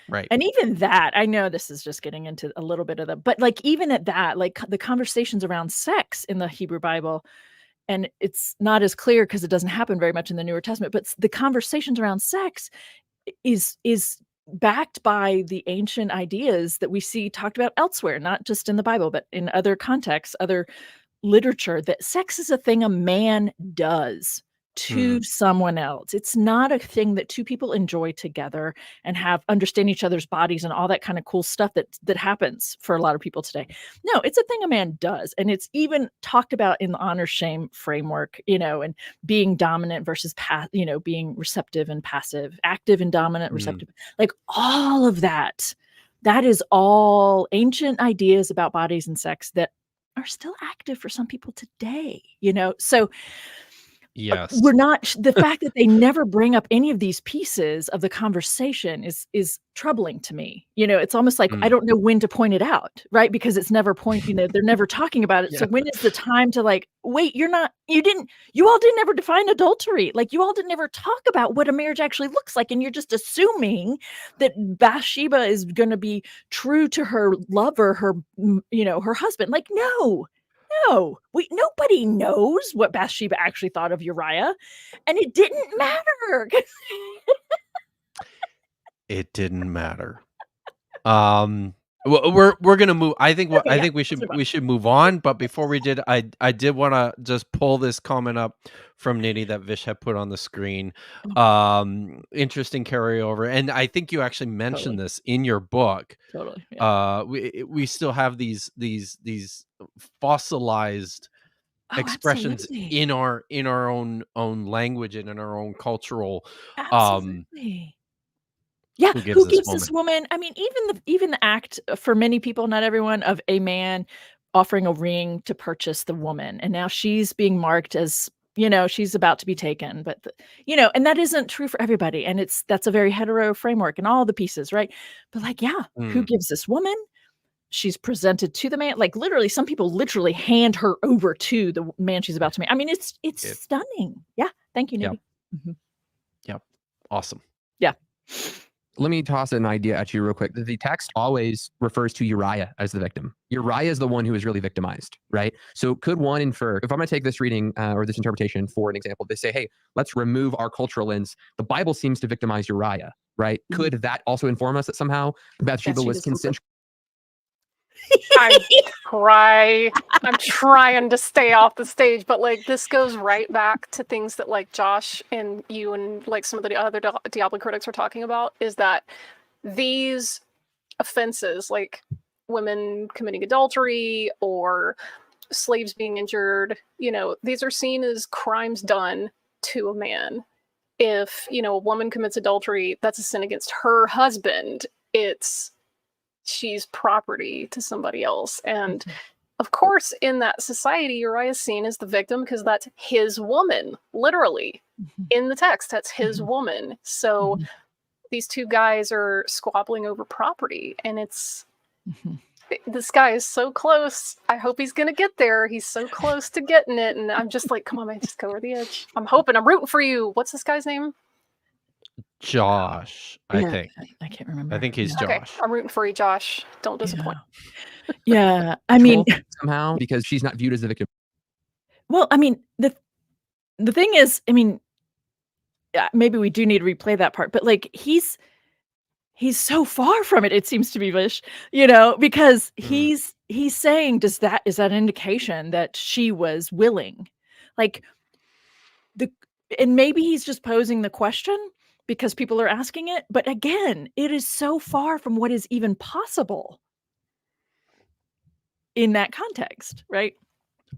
Right. And even that, I know this is just getting into a little bit of but like even at that, like the conversations around sex in the Hebrew Bible and it's not as clear because it doesn't happen very much in the Newer Testament, but the conversations around sex is backed by the ancient ideas that we see talked about elsewhere, not just in the Bible, but in other contexts, other literature, that sex is a thing a man does to someone else. It's not a thing that two people enjoy together and understand each other's bodies and all that kind of cool stuff that happens for a lot of people today. No, it's a thing a man does. And it's even talked about in the honor shame framework, and being dominant versus being receptive and passive, active and dominant, receptive, like all of that. That is all ancient ideas about bodies and sex that are still active for some people today, so yes, we're not, the fact that they never bring up any of these pieces of the conversation is troubling to me. It's almost like I don't know when to point it out, right? Because it's never they're never talking about it. So when is the time to wait, you all didn't ever define adultery. Like, you all didn't ever talk about what a marriage actually looks like. And you're just assuming that Bathsheba is going to be true to her lover, her husband. Like, no, nobody knows what Bathsheba actually thought of Uriah, and it didn't matter. It didn't matter. We're gonna move. I think we should move on. But before we did, I did want to just pull this comment up from Nitty that Vish had put on the screen. Interesting carryover, and I think you actually mentioned this in your book. Totally. Yeah. We still have these fossilized expressions in our own language and in our own cultural. Absolutely. Yeah, who gives this woman? I mean, even the act for many people, not everyone, of a man offering a ring to purchase the woman, and now she's being marked as, she's about to be taken, but and that isn't true for everybody, and that's a very hetero framework and all the pieces, right? But who gives this woman? She's presented to the man, like literally, some people literally hand her over to the man she's about to marry. I mean, it's stunning. Yeah, thank you, Nitty. Yep. Yep, awesome. Yeah. Let me toss an idea at you real quick. The text always refers to Uriah as the victim. Uriah is the one who is really victimized, right? So could one infer, if I'm going to take this reading or this interpretation for an example, they say, hey, let's remove our cultural lens. The Bible seems to victimize Uriah, right? Could that also inform us that somehow Bathsheba was consensual? I'm trying to stay off the stage, but this goes right back to things that Josh and you and some of the other Diablo critics are talking about, is that these offenses, like women committing adultery or slaves being injured, these are seen as crimes done to a man. If, a woman commits adultery, that's a sin against her husband. She's property to somebody else. And of course, in that society, Uriah is seen as the victim because that's his woman, literally. In the text, that's his woman. So these two guys are squabbling over property, and this guy is so close. I hope he's going to get there. He's so close to getting it. And I'm just like, come on, man, just go over the edge. I'm rooting for you. What's this guy's name? Josh, I think. I can't remember. I think he's Josh. Okay, I'm rooting for you, Josh. Don't disappoint. Yeah. I mean, somehow, because she's not viewed as the victim. Well, I mean, the thing is, I mean, maybe we do need to replay that part, but he's so far from it, it seems to be, Vish, because he's saying, is that an indication that she was willing? And maybe he's just posing the question because people are asking it. But again, it is so far from what is even possible in that context, right?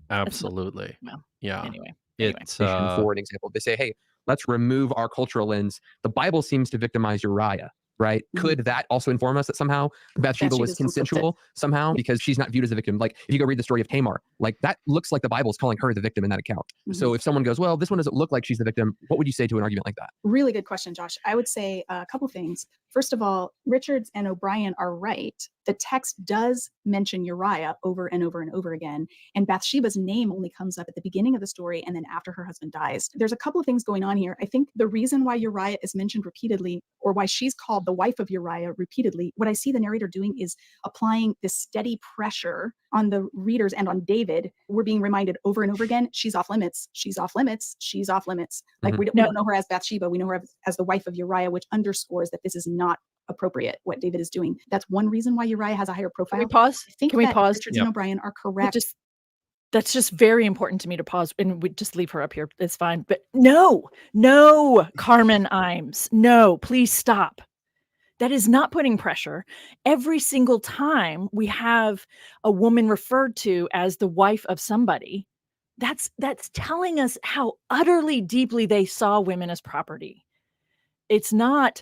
Absolutely. Yeah. Anyway. It's for an example, they say, hey, let's remove our cultural lens. The Bible seems to victimize Uriah, right? Could that also inform us that somehow Bathsheba was consensual somehow because she's not viewed as a victim? If you go read the story of Tamar, that looks like the Bible is calling her the victim in that account. So if someone goes, well, this one doesn't look like she's the victim, what would you say to an argument like that? Really good question, Josh. I would say a couple things. First of all, Richards and O'Brien are right. The text does mention Uriah over and over and over again. And Bathsheba's name only comes up at the beginning of the story and then after her husband dies. There's a couple of things going on here. I think the reason why Uriah is mentioned repeatedly, or why she's called the wife of Uriah repeatedly, what I see the narrator doing is applying this steady pressure on the readers and on David. We're being reminded over and over again, she's off limits, she's off limits, she's off limits. Like we don't know her as Bathsheba, we know her as the wife of Uriah, which underscores that this is not appropriate what David is doing. That's one reason why Uriah has a higher profile. Can we pause? I think Can we that pause? Richards and O'Brien are correct. That's just very important to me to pause, and we just leave her up here. It's fine. But no, Carmen Imes, no, please stop. That is not putting pressure. Every single time we have a woman referred to as the wife of somebody, that's telling us how utterly deeply they saw women as property. It's not,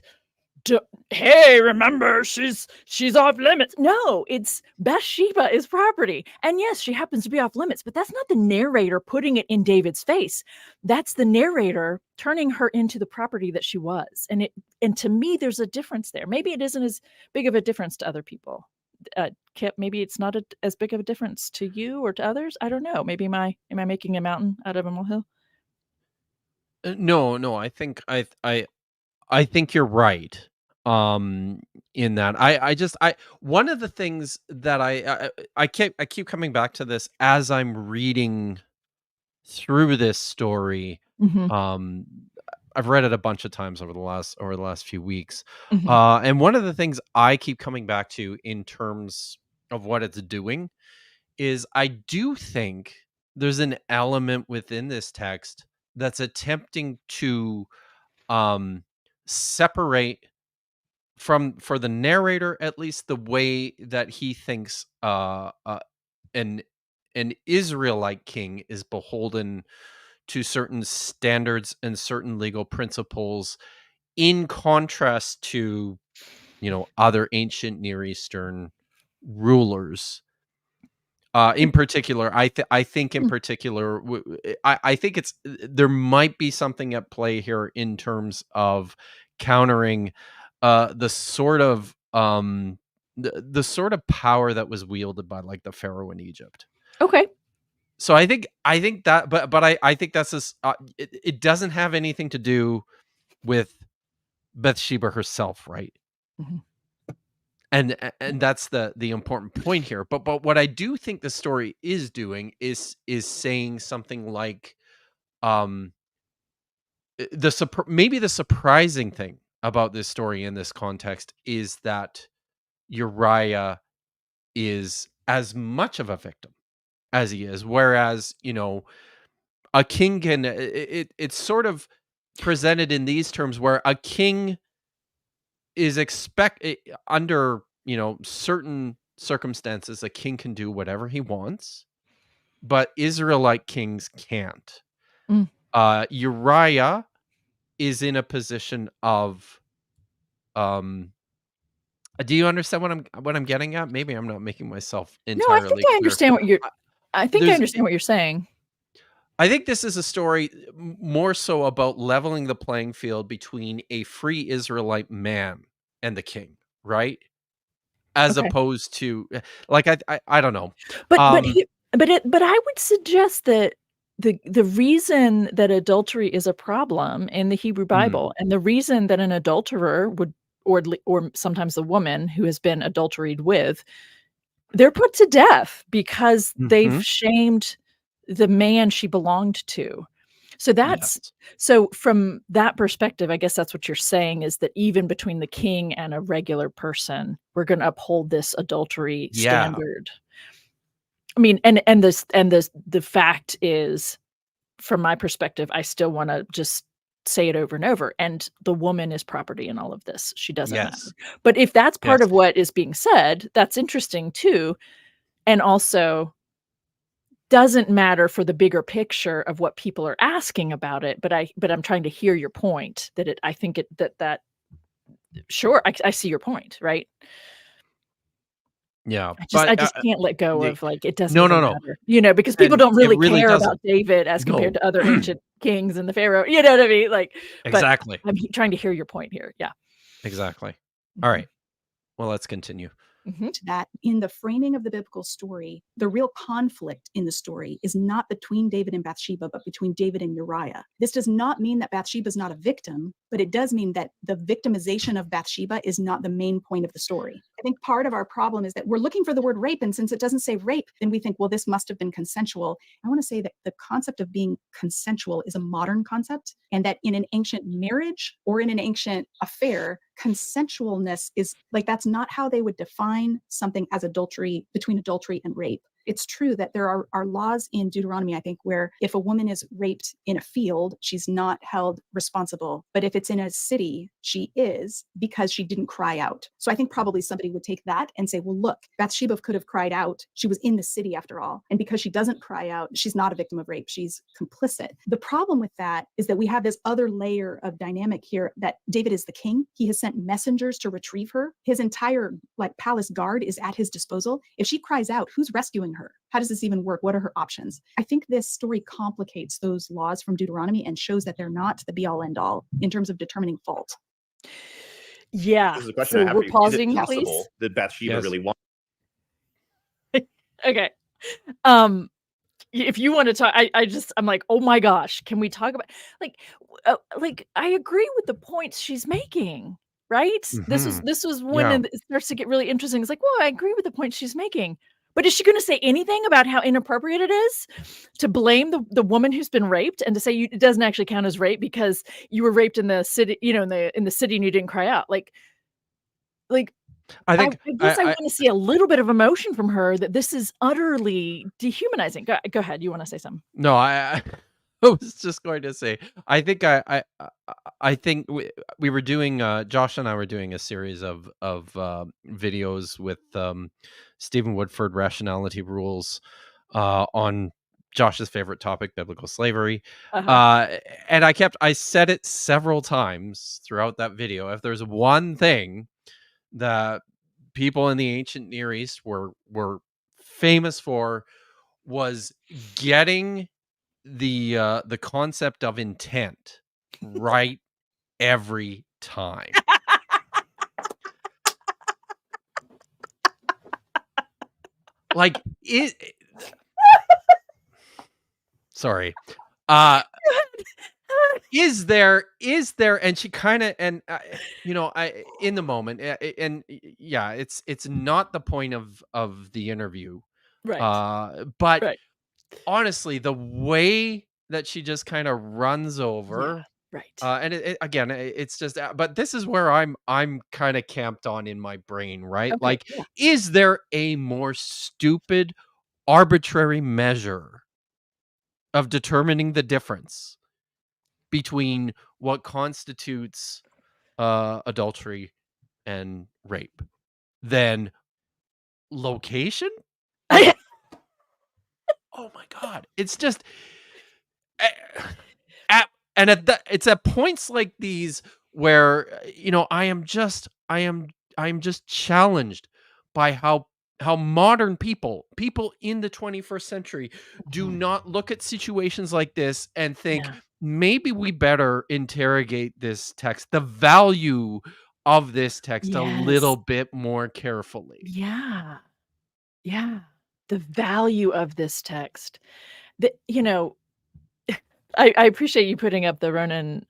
hey, remember, she's off limits. No, it's Bathsheba is property. And yes, she happens to be off limits, but that's not the narrator putting it in David's face. That's the narrator turning her into the property that she was. And to me, there's a difference there. Maybe it isn't as big of a difference to other people. Kip, maybe it's not as big of a difference to you or to others. I don't know. Maybe am I making a mountain out of a molehill? No, I think I think you're right. In that I one of the things that I keep coming back to this as I'm reading through this story. I've read it a bunch of times over the last few weeks. And one of the things I keep coming back to in terms of what it's doing is I do think there's an element within this text that's attempting to separate for the narrator, at least, the way that he thinks an Israelite king is beholden to certain standards and certain legal principles, in contrast to, other ancient Near Eastern rulers. In particular, I think in particular, I think there might be something at play here in terms of countering the sort of the sort of power that was wielded by like the Pharaoh in Egypt. Okay. So I think that, but I think that's this. It doesn't have anything to do with Bathsheba herself, right? And that's the important point here. But what I do think the story is doing is saying something like, maybe the surprising thing about this story in this context is that Uriah is as much of a victim as he is, whereas a king can. It's sort of presented in these terms where a king is under certain circumstances, a king can do whatever he wants, but Israelite kings can't. Uriah is in a position of do you understand what I'm getting at? Maybe I'm not making myself entirely No, I think I understand what you're I understand what you're saying. I think this is a story more so about leveling the playing field between a free Israelite man and the king, right? As opposed to, like, I don't know. But I would suggest that the reason that adultery is a problem in the Hebrew Bible, and the reason that an adulterer would, or sometimes the woman who has been adulterated with, they're put to death because they've shamed the man she belonged to. So so from that perspective, I guess that's what you're saying, is that even between the king and a regular person, we're going to uphold this adultery standard. I mean, and the fact is, from my perspective, I still want to just say it over and over. And the woman is property in all of this. She doesn't matter. But if that's part of what is being said, that's interesting too. And also doesn't matter for the bigger picture of what people are asking about it. But I'm trying to hear your point that I think sure, I see your point, right? Yeah, I just can't let go of, like, it doesn't matter, because people And don't really really care doesn't. about David as compared to other ancient kings and the Pharaoh. You know what I mean? Like, Exactly. But I'm trying to hear your point here. Yeah. Exactly. All right. Well, let's continue. That in the framing of the biblical story, the real conflict in the story is not between David and Bathsheba, but between David and Uriah. This does not mean that Bathsheba is not a victim, but it does mean that the victimization of Bathsheba is not the main point of the story. I think part of our problem is that we're looking for the word rape, and since it doesn't say rape, then we think, well, this must have been consensual. I want to say that the concept of being consensual is a modern concept, and that in an ancient marriage or in an ancient affair, consensualness is like, that's not how they would define something as adultery, between adultery and rape. It's true that there are laws in Deuteronomy, I think, where if a woman is raped in a field, she's not held responsible. But if it's in a city, she is, because she didn't cry out. So I think probably somebody would take that and say, well, look, Bathsheba could have cried out. She was in the city after all. And because she doesn't cry out, she's not a victim of rape. She's complicit. The problem with that is that we have this other layer of dynamic here, that David is the king. He has sent messengers to retrieve her. His entire palace guard is at his disposal. If she cries out, who's rescuing her? How does this even work? What are her options? I think this story complicates those laws from Deuteronomy and shows that they're not the be all end all in terms of determining fault. Yeah. This is a question So I have we're for you. pausing, Is it possible please? that Bathsheba really wants? Okay. If you want to talk, I'm like, oh my gosh, can we talk about I agree with the points she's making, right? This was when it starts to get really interesting. It's like, well, I agree with the points she's making, but is she going to say anything about how inappropriate it is to blame the woman who's been raped and to say it doesn't actually count as rape because you were raped in the city, in the city and you didn't cry out? I guess I want to see a little bit of emotion from her that this is utterly dehumanizing. Go ahead. You want to say something? No, I was just going to say, I think I think we were doing, Josh and I were doing a series of videos with Stephen Woodford, Rationality Rules, on Josh's favorite topic, biblical slavery. And I said it several times throughout that video. If there's one thing that people in the ancient Near East were famous for, was getting the concept of intent right every time. Sorry. Is there, and she kind of, and I in the moment, and yeah, it's not the point of the interview, right? But right. Honestly, the way that she just kind of runs over, right? And again, it's just, but this is where I'm kind of camped on in my brain, right? Okay, is there a more stupid, arbitrary measure of determining the difference between what constitutes adultery and rape than location? Oh my God. It's just it's at points like these where I am just challenged by how modern people in the 21st century do not look at situations like this and think, maybe we better interrogate this text, the value of this text, a little bit more carefully. Yeah. The value of this text. I appreciate you putting up the Ronan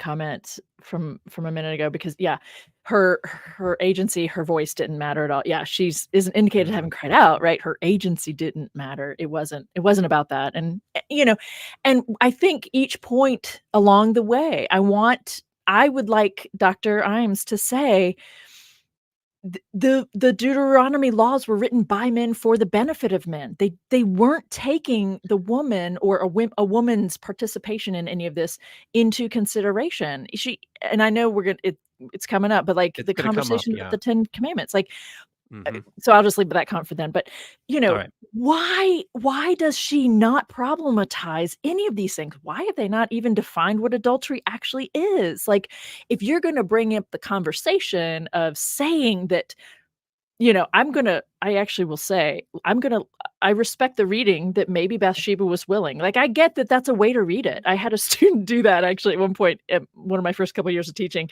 comment from a minute ago, because her agency, her voice didn't matter at all. Yeah, isn't indicated having cried out, right? Her agency didn't matter. It wasn't about that. And and I think each point along the way, I would like Dr. Imes to say, the Deuteronomy laws were written by men for the benefit of men. They weren't taking the woman or a woman's participation in any of this into consideration. And I know it's coming up, but It's the gonna come up, conversation yeah. of the 10 Commandments, so I'll just leave that comment for then. But All right. why does she not problematize any of these things? Why have they not even defined what adultery actually is? If you're going to bring up the conversation of saying that, I respect the reading that maybe Bathsheba was willing. I get that that's a way to read it. I had a student do that actually at one point at one of my first couple of years of teaching.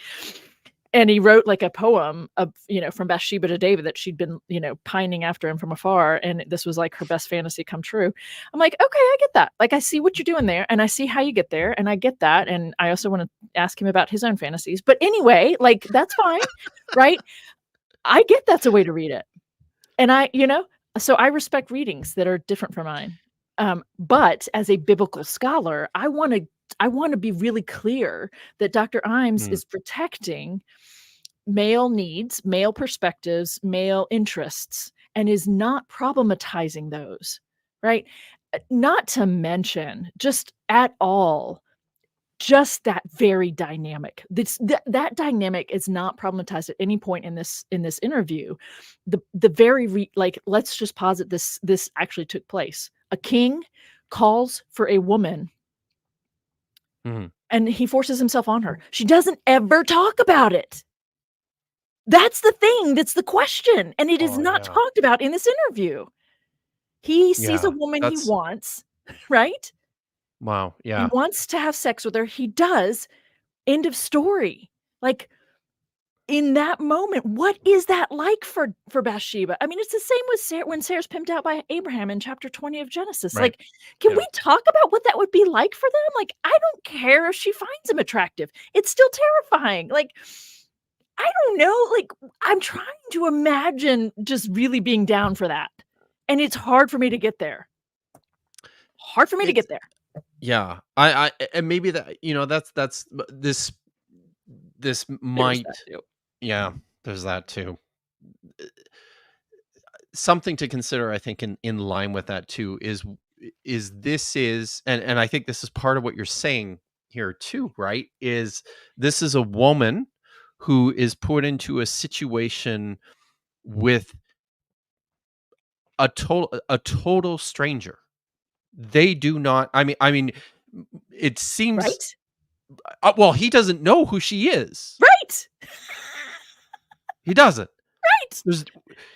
And he wrote like a poem of, from Bathsheba to David that she'd been, pining after him from afar. And this was like her best fantasy come true. I'm like, okay, I get that. Like, I see what you're doing there and I see how you get there. And I get that. And I also want to ask him about his own fantasies. But anyway, like, that's fine. Right. I get that's a way to read it. And so I respect readings that are different from mine. But as a biblical scholar, I want to be really clear that Dr. Imes is protecting male needs, male perspectives, male interests, and is not problematizing those, right? Not to mention just at all, just that very dynamic. That dynamic is not problematized at any point in this interview. The very let's just posit this actually took place. A king calls for a woman. And he forces himself on her. She doesn't ever talk about it. That's the thing. That's the question. And it is not talked about in this interview. He sees a woman he wants, right? Wow. Yeah. He wants to have sex with her. He does. End of story. Like, in that moment, what is that like for Bathsheba? I mean, it's the same with Sarah when Sarah's pimped out by Abraham in chapter 20 of Genesis. Right. Like, can we talk about what that would be like for them? Like, I don't care if she finds him attractive. It's still terrifying. Like, I don't know. Like, I'm trying to imagine just really being down for that. And it's hard for me to get there. Yeah. I and maybe that, that's this might, yeah, there's that too. Something to consider, I think, in line with that too, is and I think this is part of what you're saying here too, right? Is this is a woman who is put into a situation with a total stranger. They do not, I mean, it seems, right? Well, he doesn't know who she is. Right. He doesn't. Right.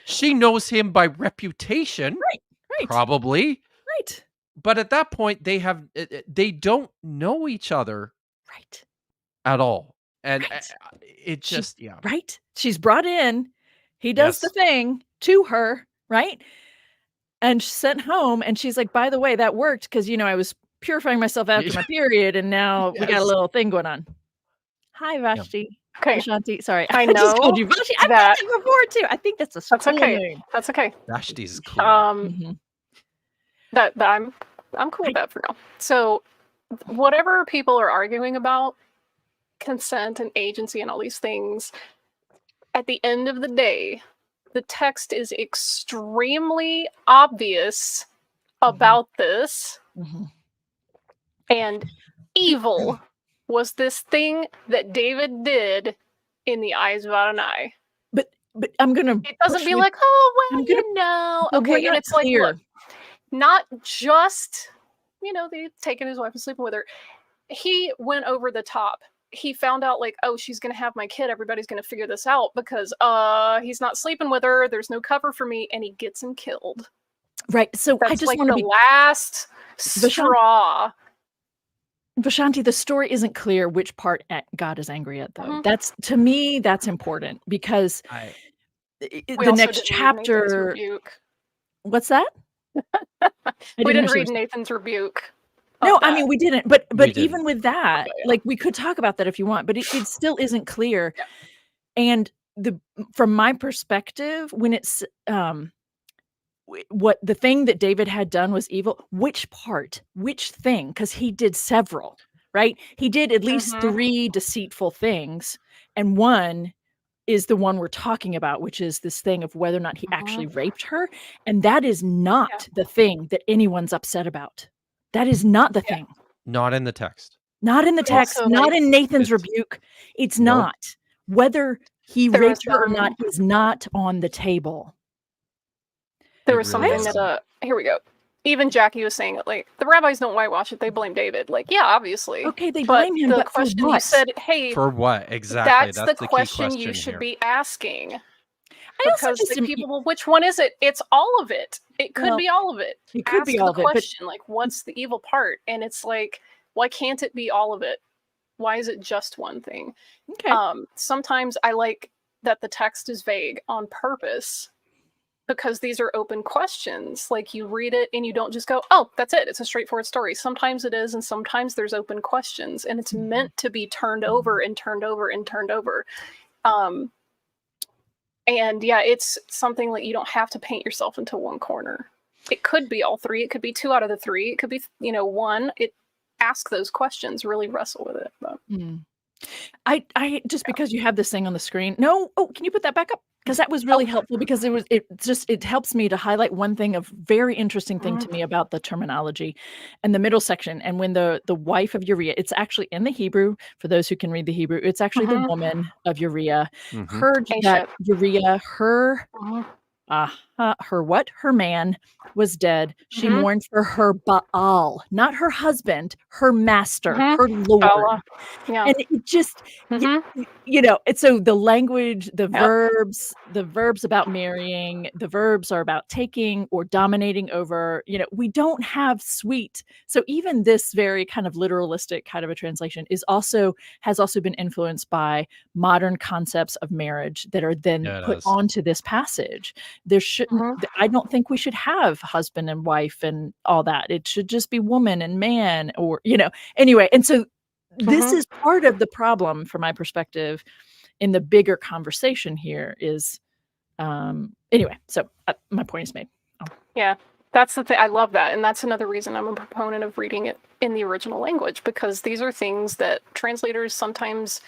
She knows him by reputation. Right. Probably. Right. But at that point, they don't know each other. Right. At all. And it just, Right. She's brought in. He does the thing to her. Right. And sent home. And she's like, by the way, that worked because, I was purifying myself after my period. And now we got a little thing going on. Hi, Vashti. Yeah. Okay. Vashanti. Sorry. I know. Just called you Vashti. I've done it before too. I think that's a school name. That's okay. Vashti's cool. That I'm cool with that for now. So whatever people are arguing about, consent and agency and all these things, at the end of the day, the text is extremely obvious about this. And evil was this thing that David did in the eyes of Adonai. But I'm gonna. It doesn't be like, oh well, okay, and it's clear. Like, look, not just they've taken his wife and sleeping with her. He went over the top. He found out like, oh, she's gonna have my kid. Everybody's gonna figure this out because he's not sleeping with her. There's no cover for me, and he gets him killed. Right. So that's I just like want to the last straw. Vashanti, the story isn't clear which part God is angry at, though. That's, to me, that's important because the next chapter. What's that? We didn't read Nathan's rebuke. No, I mean we didn't. But even with that, like we could talk about that if you want, but it still isn't clear. And from my perspective, when it's what the thing that David had done was evil, which thing? Because he did several, right? He did at least 3 deceitful things, and one is the one we're talking about, which is this thing of whether or not he actually raped her. And that is not the thing that anyone's upset about. That is not the thing. Not in the text. Not in the text. Also, not in Nathan's rebuke. It's not. Whether he raped her or not is not on the table. There was something that, here we go. Even Jackie was saying it, like, the rabbis don't whitewash it, they blame David. Like, yeah, obviously. Okay, they blame him, but question for what? You said, hey. For what? Exactly. That's the question you should be asking. Because like, people, well, which one is it? It's all of it. It could be all of it. It could be all of it. Question, like, what's the evil part? And it's like, why can't it be all of it? Why is it just one thing? Okay. Sometimes I like that the text is vague on purpose, because these are open questions. Like, you read it and you don't just go, oh, that's it. It's a straightforward story. Sometimes it is, and sometimes there's open questions, and it's meant to be turned over and turned over and turned over. And yeah, it's something that you don't have to paint yourself into one corner. It could be all three. It could be 2 out of the 3. It could be, one. Ask those questions, really wrestle with it. But. I just because you have this thing on the screen. No, can you put that back up? Because that was really helpful, because it helps me to highlight one thing, of very interesting thing to me about the terminology and the middle section. And when the wife of Uriah, it's actually in the Hebrew, for those who can read the Hebrew, it's actually the woman of Uriah, heard that Uriah, her her man was dead. She mourned for her Baal, not her husband, her master, her Lord. Yeah. And it just, and so the language, the verbs about marrying, the verbs are about taking or dominating over, we don't have sweet. So even this very kind of literalistic kind of a translation has also been influenced by modern concepts of marriage that are then put onto this passage. There shouldn't, I don't think we should have husband and wife and all that. It should just be woman and man, or, anyway. And so this is part of the problem, from my perspective, in the bigger conversation here is, anyway, so my point is made. Yeah, that's the thing. I love that. And that's another reason I'm a proponent of reading it in the original language, because these are things that translators sometimes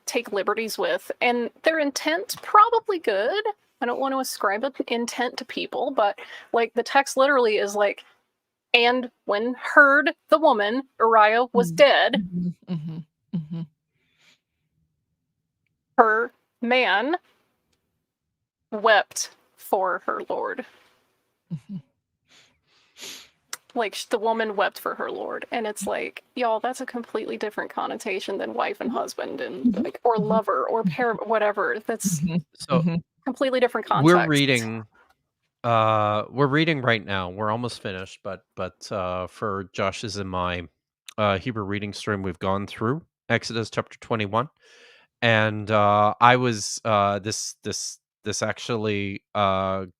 take liberties with, and their intent probably good. I don't want to ascribe an intent to people, but like the text literally is like, and when heard the woman, Uriah was dead, her man wept for her Lord. Like, the woman wept for her Lord. And it's like, y'all, that's a completely different connotation than wife and husband, and like, or lover or parent, whatever. That's completely different context. We're reading right now. We're almost finished, but for Josh's and my Hebrew reading stream, we've gone through Exodus chapter 21, and I was this actually caught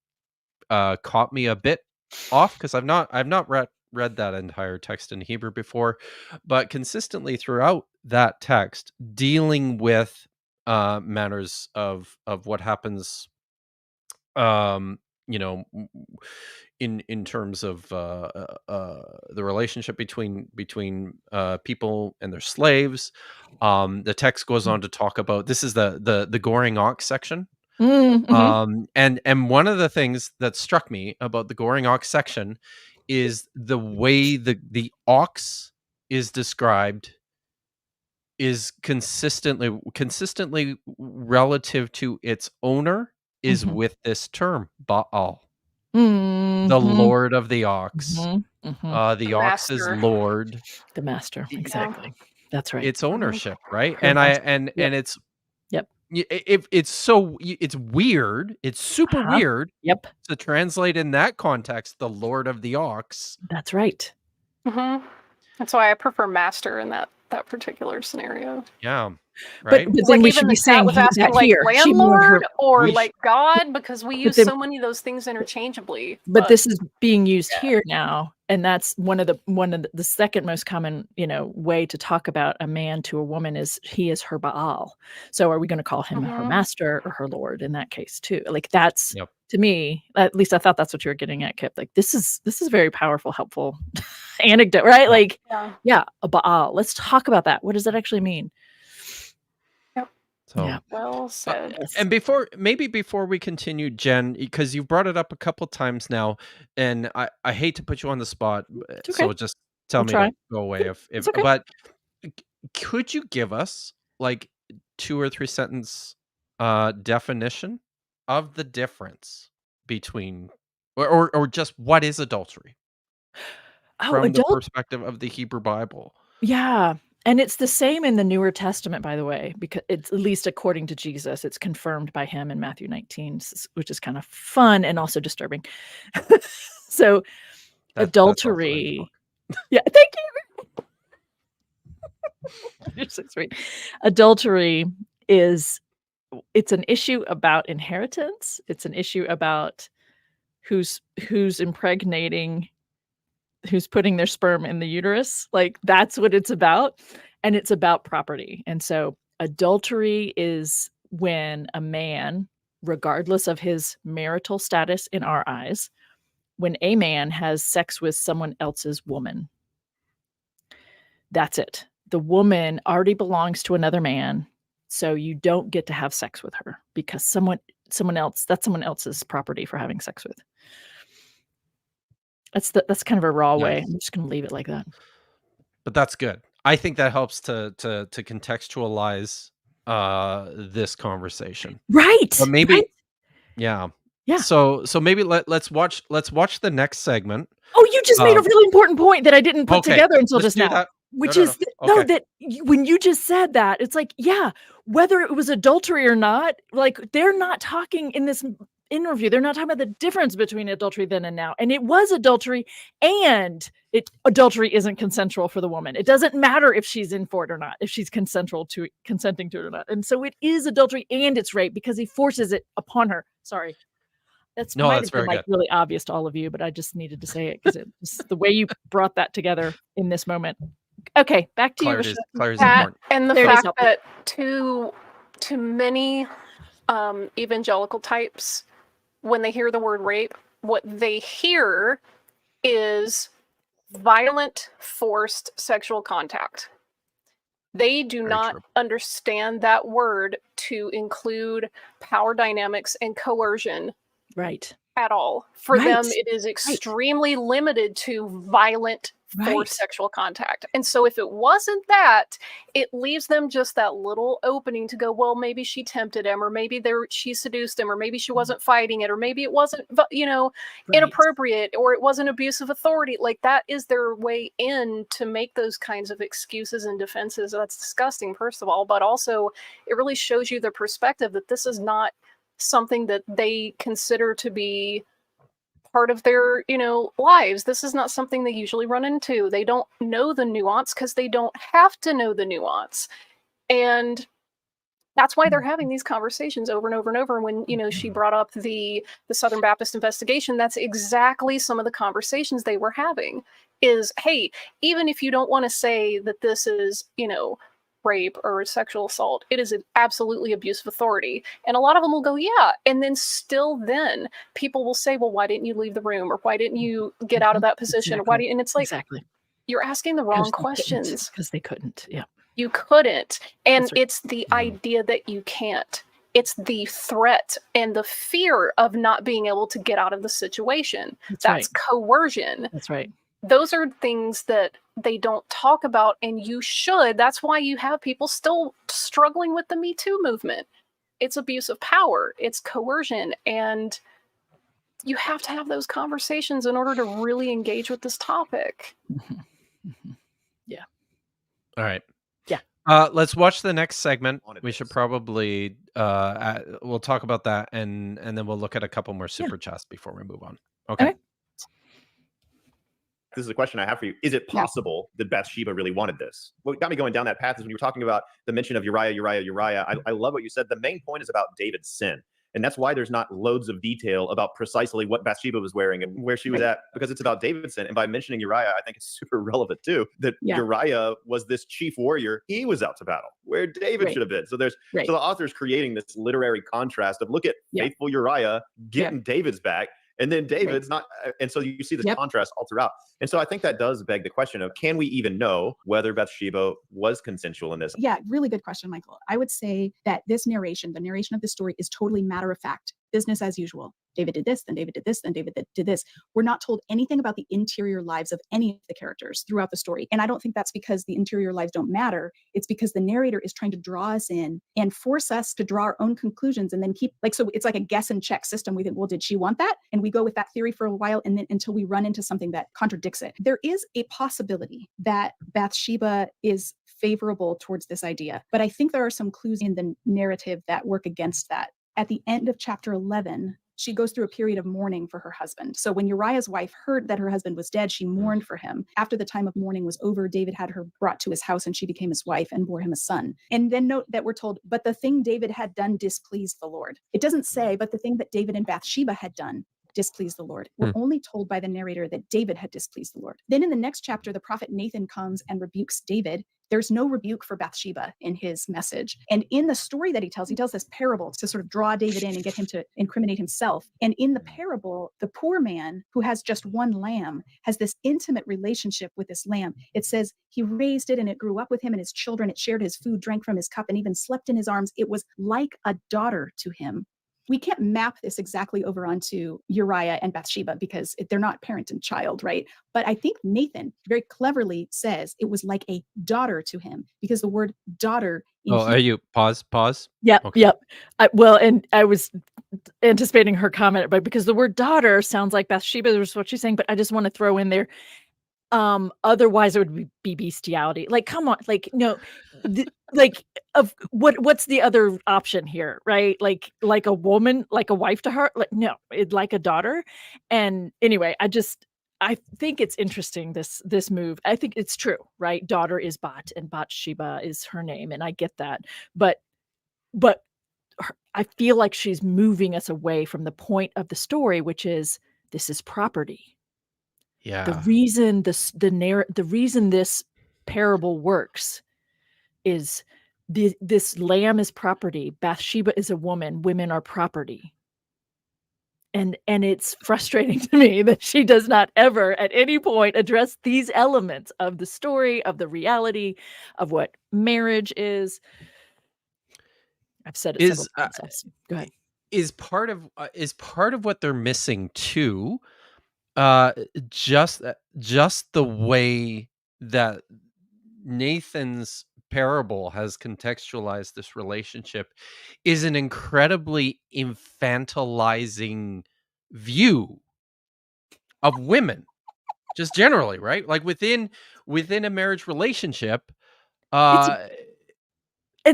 me a bit off, because I've not read that entire text in Hebrew before, but consistently throughout that text, dealing with matters of what happens, in terms of the relationship between people and their slaves. The text goes on to talk about, this is the goring ox section. And one of the things that struck me about the goring ox section is the way the ox is described is consistently relative to its owner is with this term, Baal, the Lord of the ox. The ox is Lord, the master. Exactly. That's right. It's ownership, right? And it's it's weird. It's super weird. To translate in that context, the Lord of the ox. That's right. That's why I prefer master in that particular scenario. Yeah. Right. But then we should be saying was asking like here. landlord or like God, because we use so many of those things interchangeably. But this is being used here now, and that's one of the second most common way to talk about a man to a woman is he is her Baal. So are we going to call him her master or her Lord in that case too? Like that's to me, at least I thought that's what you were getting at, Kip. Like this is very powerful, helpful anecdote, right? Like a Baal. Let's talk about that. What does that actually mean? So, well said. And before we continue, Jen, because you've brought it up a couple times now, and I hate to put you on the spot, so just tell me to go away if okay. But could you give us like 2 or 3 sentence definition of the difference between or just what is adultery from the perspective of the Hebrew Bible? Yeah. And it's the same in the Newer Testament, by the way, because it's, at least according to Jesus, it's confirmed by him in Matthew 19, which is kind of fun and also disturbing. So adultery. Yeah, thank you. Adultery it's an issue about inheritance. It's an issue about who's impregnating, who's putting their sperm in the uterus. Like, that's what it's about. And it's about property. And so adultery is when a man, regardless of his marital status in our eyes, when a man has sex with someone else's woman. That's it. The woman already belongs to another man, so you don't get to have sex with her because someone else, that's someone else's property for having sex with. That's kind of a raw way. I'm just going to leave it like that. But that's good. I think that helps to contextualize this conversation. Right. But maybe right? Yeah. Yeah. So maybe let's watch the next segment. Oh, you just made a really important point that I didn't put Okay, together until let's just do now. that. Which No, is okay. that when you just said that, it's like, yeah, whether it was adultery or not, like, they're not talking in this interview. They're not talking about the difference between adultery then and now. And it was adultery, and adultery isn't consensual for the woman. It doesn't matter if she's in for it or not, if she's consenting to it or not. And so it is adultery and it's rape because he forces it upon her. Sorry. That's very like good. really obvious to all of you, but I just needed to say it because it's the way you brought that together in this moment. Okay, back to Clarity's you. important. And the Clarity's fact that to many evangelical types, when they hear the word rape, what they hear is violent, forced sexual contact. They do not understand that word to include power dynamics and coercion. Right. At all. For them, it is extremely limited to violent, forced sexual contact. And so if it wasn't that, it leaves them just that little opening to go, well, maybe she tempted him, or maybe she seduced him, or maybe she wasn't fighting it, or maybe it wasn't, inappropriate, or it wasn't abuse of authority. Like, that is their way in to make those kinds of excuses and defenses. That's disgusting, first of all, but also it really shows you the perspective that this is not something that they consider to be part of their, lives. This is not something they usually run into. They don't know the nuance because they don't have to know the nuance. And that's why they're having these conversations over and over and over. When, she brought up the Southern Baptist investigation, that's exactly some of the conversations they were having is, hey, even if you don't want to say that this is, rape or sexual assault, it is absolutely abuse of authority. And a lot of them will go, yeah. And then then people will say, well, why didn't you leave the room? Or why didn't you get out of that position? Or why didn't, and it's like, you're asking the wrong questions. Because they couldn't. Yeah. You couldn't. And it's the idea that you can't. It's the threat and the fear of not being able to get out of the situation. That's coercion. That's right. Those are things that they don't talk about, and you should. That's why you have people still struggling with the Me Too movement. It's abuse of power. It's coercion. And you have to have those conversations in order to really engage with this topic. Yeah. All right. Yeah. Let's watch the next segment. We should probably we'll talk about that, and then we'll look at a couple more super chats before we move on. Okay. This is a question I have for you. Is it possible that Bathsheba really wanted this? What got me going down that path is when you were talking about the mention of Uriah. I love what you said. The main point is about David's sin. And that's why there's not loads of detail about precisely what Bathsheba was wearing and where she was at, because it's about David's sin. And by mentioning Uriah, I think it's super relevant too, that Uriah was this chief warrior. He was out to battle where David should have been. So so the author's creating this literary contrast of, look at faithful Uriah getting David's back. And then David's not, and so you see this contrast all throughout. And so I think that does beg the question of, can we even know whether Bathsheba was consensual in this? Yeah, really good question, Michael. I would say that the narration of the story is totally matter of fact, business as usual. David did this, then David did this, then David did this. We're not told anything about the interior lives of any of the characters throughout the story. And I don't think that's because the interior lives don't matter. It's because the narrator is trying to draw us in and force us to draw our own conclusions and then so it's like a guess and check system. We think, well, did she want that? And we go with that theory for a while, and then until we run into something that contradicts it. There is a possibility that Bathsheba is favorable towards this idea, but I think there are some clues in the narrative that work against that. At the end of chapter 11, she goes through a period of mourning for her husband. So when Uriah's wife heard that her husband was dead, she mourned for him. After the time of mourning was over, David had her brought to his house, and she became his wife and bore him a son. And then note that we're told, but the thing David had done displeased the Lord. It doesn't say, but the thing that David and Bathsheba had done displeased the Lord. We're only told by the narrator that David had displeased the Lord. Then in the next chapter, the prophet Nathan comes and rebukes David. There's no rebuke for Bathsheba in his message. And in the story that he tells this parable to sort of draw David in and get him to incriminate himself. And in the parable, the poor man who has just one lamb has this intimate relationship with this lamb. It says he raised it and it grew up with him and his children. It shared his food, drank from his cup, and even slept in his arms. It was like a daughter to him. We can't map this exactly over onto Uriah and Bathsheba because they're not parent and child, right? But I think Nathan very cleverly says it was like a daughter to him because the word daughter. Are you pause? Yep. Okay. Yep. And I was anticipating her comment, but because the word daughter sounds like Bathsheba is what she's saying, but I just want to throw in there. Otherwise it would be bestiality. Like, come on, like, no, what's the other option here, right? Like a woman, like a wife to her, like, no, like a daughter. And anyway, I think it's interesting, this move. I think it's true, right? Daughter is Bat and Bathsheba is her name, and I get that, but I feel like she's moving us away from the point of the story, which is this is property. Yeah. The reason the reason this parable works is this lamb is property. Bathsheba is a woman. Women are property. And it's frustrating to me that she does not ever at any point address these elements of the story, of the reality, of what marriage is. I've said it several times. Go ahead. Is part of what they're missing too. Just the way that Nathan's parable has contextualized this relationship is an incredibly infantilizing view of women, just generally, right? Like within a marriage relationship. And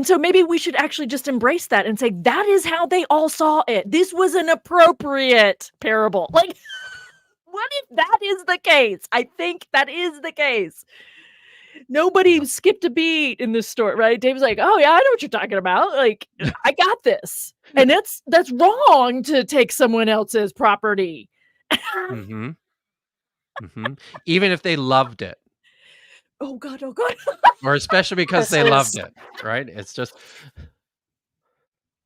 so maybe we should actually just embrace that and say that is how they all saw it. This was an appropriate parable. Like, what if that is the case? I think that is the case. Nobody skipped a beat in this story, right? Dave's like, oh yeah, I know what you're talking about. Like, I got this. And that's wrong to take someone else's property. Mm-hmm. Mm-hmm. Even if they loved it. Oh God. Or especially because they loved it, right? It's just...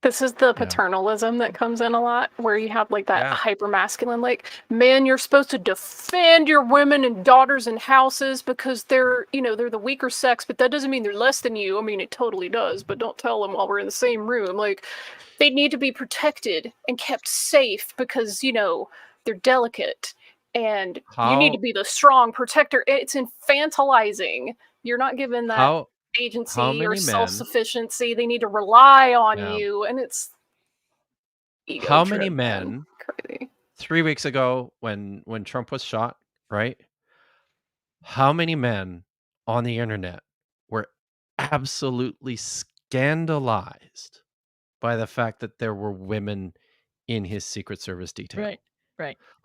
This is the paternalism that comes in a lot, where you have like that hyper masculine, like, man, you're supposed to defend your women and daughters and houses because they're the weaker sex, but that doesn't mean they're less than you. I mean, it totally does, but don't tell them while we're in the same room. Like, they need to be protected and kept safe because, they're delicate and you need to be the strong protector. It's infantilizing. You're not given that agency or self-sufficiency. They need to rely on you, and it's ego how trip, many men crazy. 3 weeks ago when Trump was shot, right? How many men on the internet were absolutely scandalized by the fact that there were women in his Secret Service detail? Right.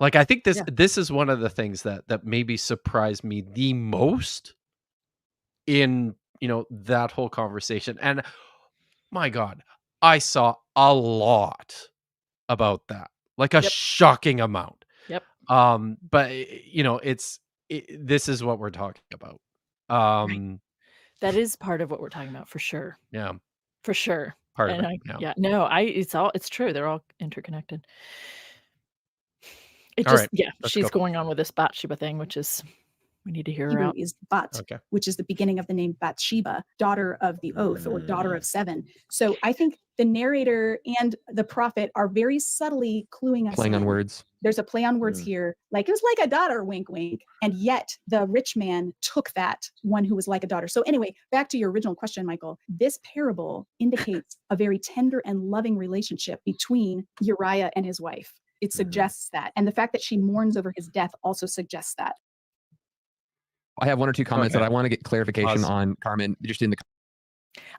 Like, I think this is one of the things that maybe surprised me the most in that whole conversation. And my God, I saw a lot about that, like a shocking amount. Yep. But this is what we're talking about. Right. That is part of what we're talking about, for sure. Yeah, for sure. Part of And it. it's true. They're all interconnected. It All just, right, she's go. going on with this Bathsheba thing, which is, we need to hear her Hebrew out. is Bat, which is the beginning of the name Bathsheba, daughter of the oath or daughter of seven. So I think the narrator and the prophet are very subtly cluing us Playing on in. words. There's a play on words here, like it was like a daughter, wink, wink. And yet the rich man took that one who was like a daughter. So anyway, back to your original question, Michael, this parable indicates a very tender and loving relationship between Uriah and his wife. It suggests that. And the fact that she mourns over his death also suggests that. I have one or two comments that I want to get clarification on, Carmen, just in the...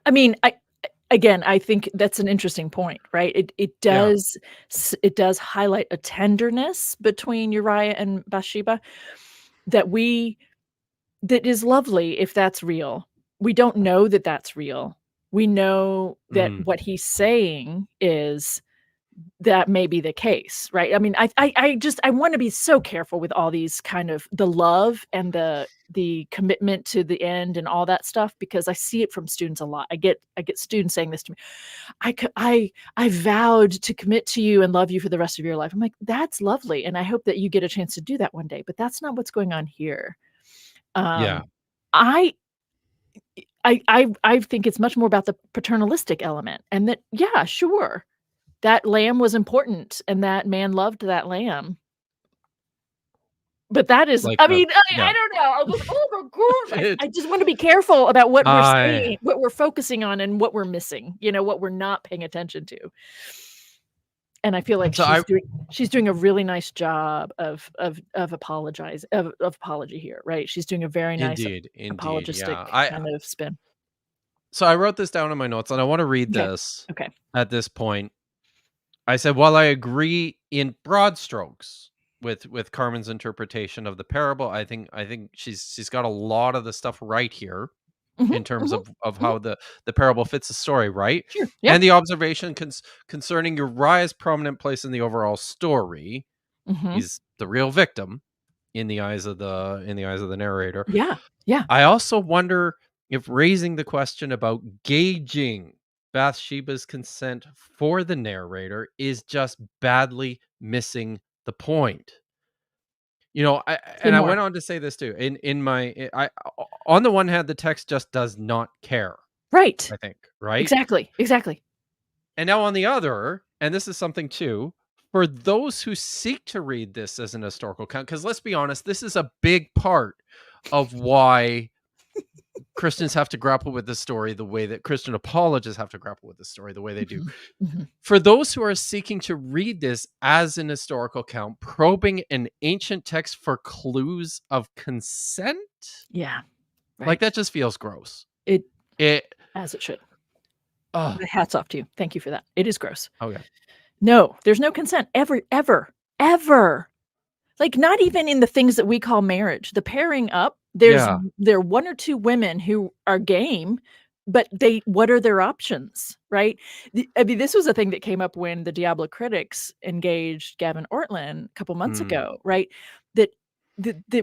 I mean, again, I think that's an interesting point, right? It does highlight a tenderness between Uriah and Bathsheba that is lovely if that's real. We don't know that that's real. We know that what he's saying is that may be the case, right? I mean, I want to be so careful with all these kind of the love and the commitment to the end and all that stuff, because I see it from students a lot. I get students saying this to me. I vowed to commit to you and love you for the rest of your life. I'm like, that's lovely, and I hope that you get a chance to do that one day. But that's not what's going on here. Yeah. I think it's much more about the paternalistic element, and that, yeah, sure, that lamb was important and that man loved that lamb. But that is, Like I the- mean, yeah. I don't know. I was, oh my gosh. I just want to be careful about what we're saying, what we're focusing on, and what we're missing, what we're not paying attention to. And I feel like she's doing a really nice job of apology here, right? She's doing a very nice apologistic kind of spin. So I wrote this down in my notes, and I want to read this. Okay. At this point, I said, while I agree in broad strokes with Carmen's interpretation of the parable, I think she's got a lot of the stuff right here in terms of how the parable fits the story, right? Sure. Yeah. And the observation concerning Uriah's prominent place in the overall story. He's the real victim in the eyes of the narrator. Yeah. Yeah. I also wonder if raising the question about gauging Bathsheba's consent for the narrator is just badly missing the point. I went on to say this too. On the one hand, the text just does not care. Right. I think, right? Exactly. And now on the other, and this is something too, for those who seek to read this as an historical account, because let's be honest, this is a big part of why Christians have to grapple with this story the way that Christian apologists have to grapple with the story the way they do. For those who are seeking to read this as an historical account, probing an ancient text for clues of consent, yeah, right. Like that just feels gross. It as it should. Hats off to you. Thank you for that. It is gross. Okay. No, there's no consent ever. Like, not even in the things that we call marriage. The pairing up, there are one or two women who are game, but what are their options, right? I mean, this was a thing that came up when the Diablo critics engaged Gavin Ortlund a couple months ago, right? That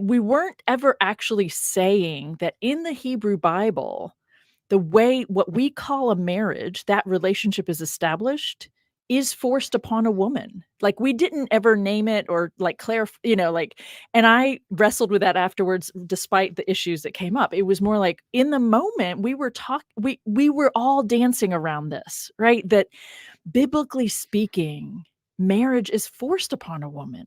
we weren't ever actually saying that in the Hebrew Bible, what we call a marriage, that relationship is established, is forced upon a woman. Like, we didn't ever name it or like clarify, and I wrestled with that afterwards, despite the issues that came up. It was more like, in the moment we were we were all dancing around this, right? That biblically speaking, marriage is forced upon a woman.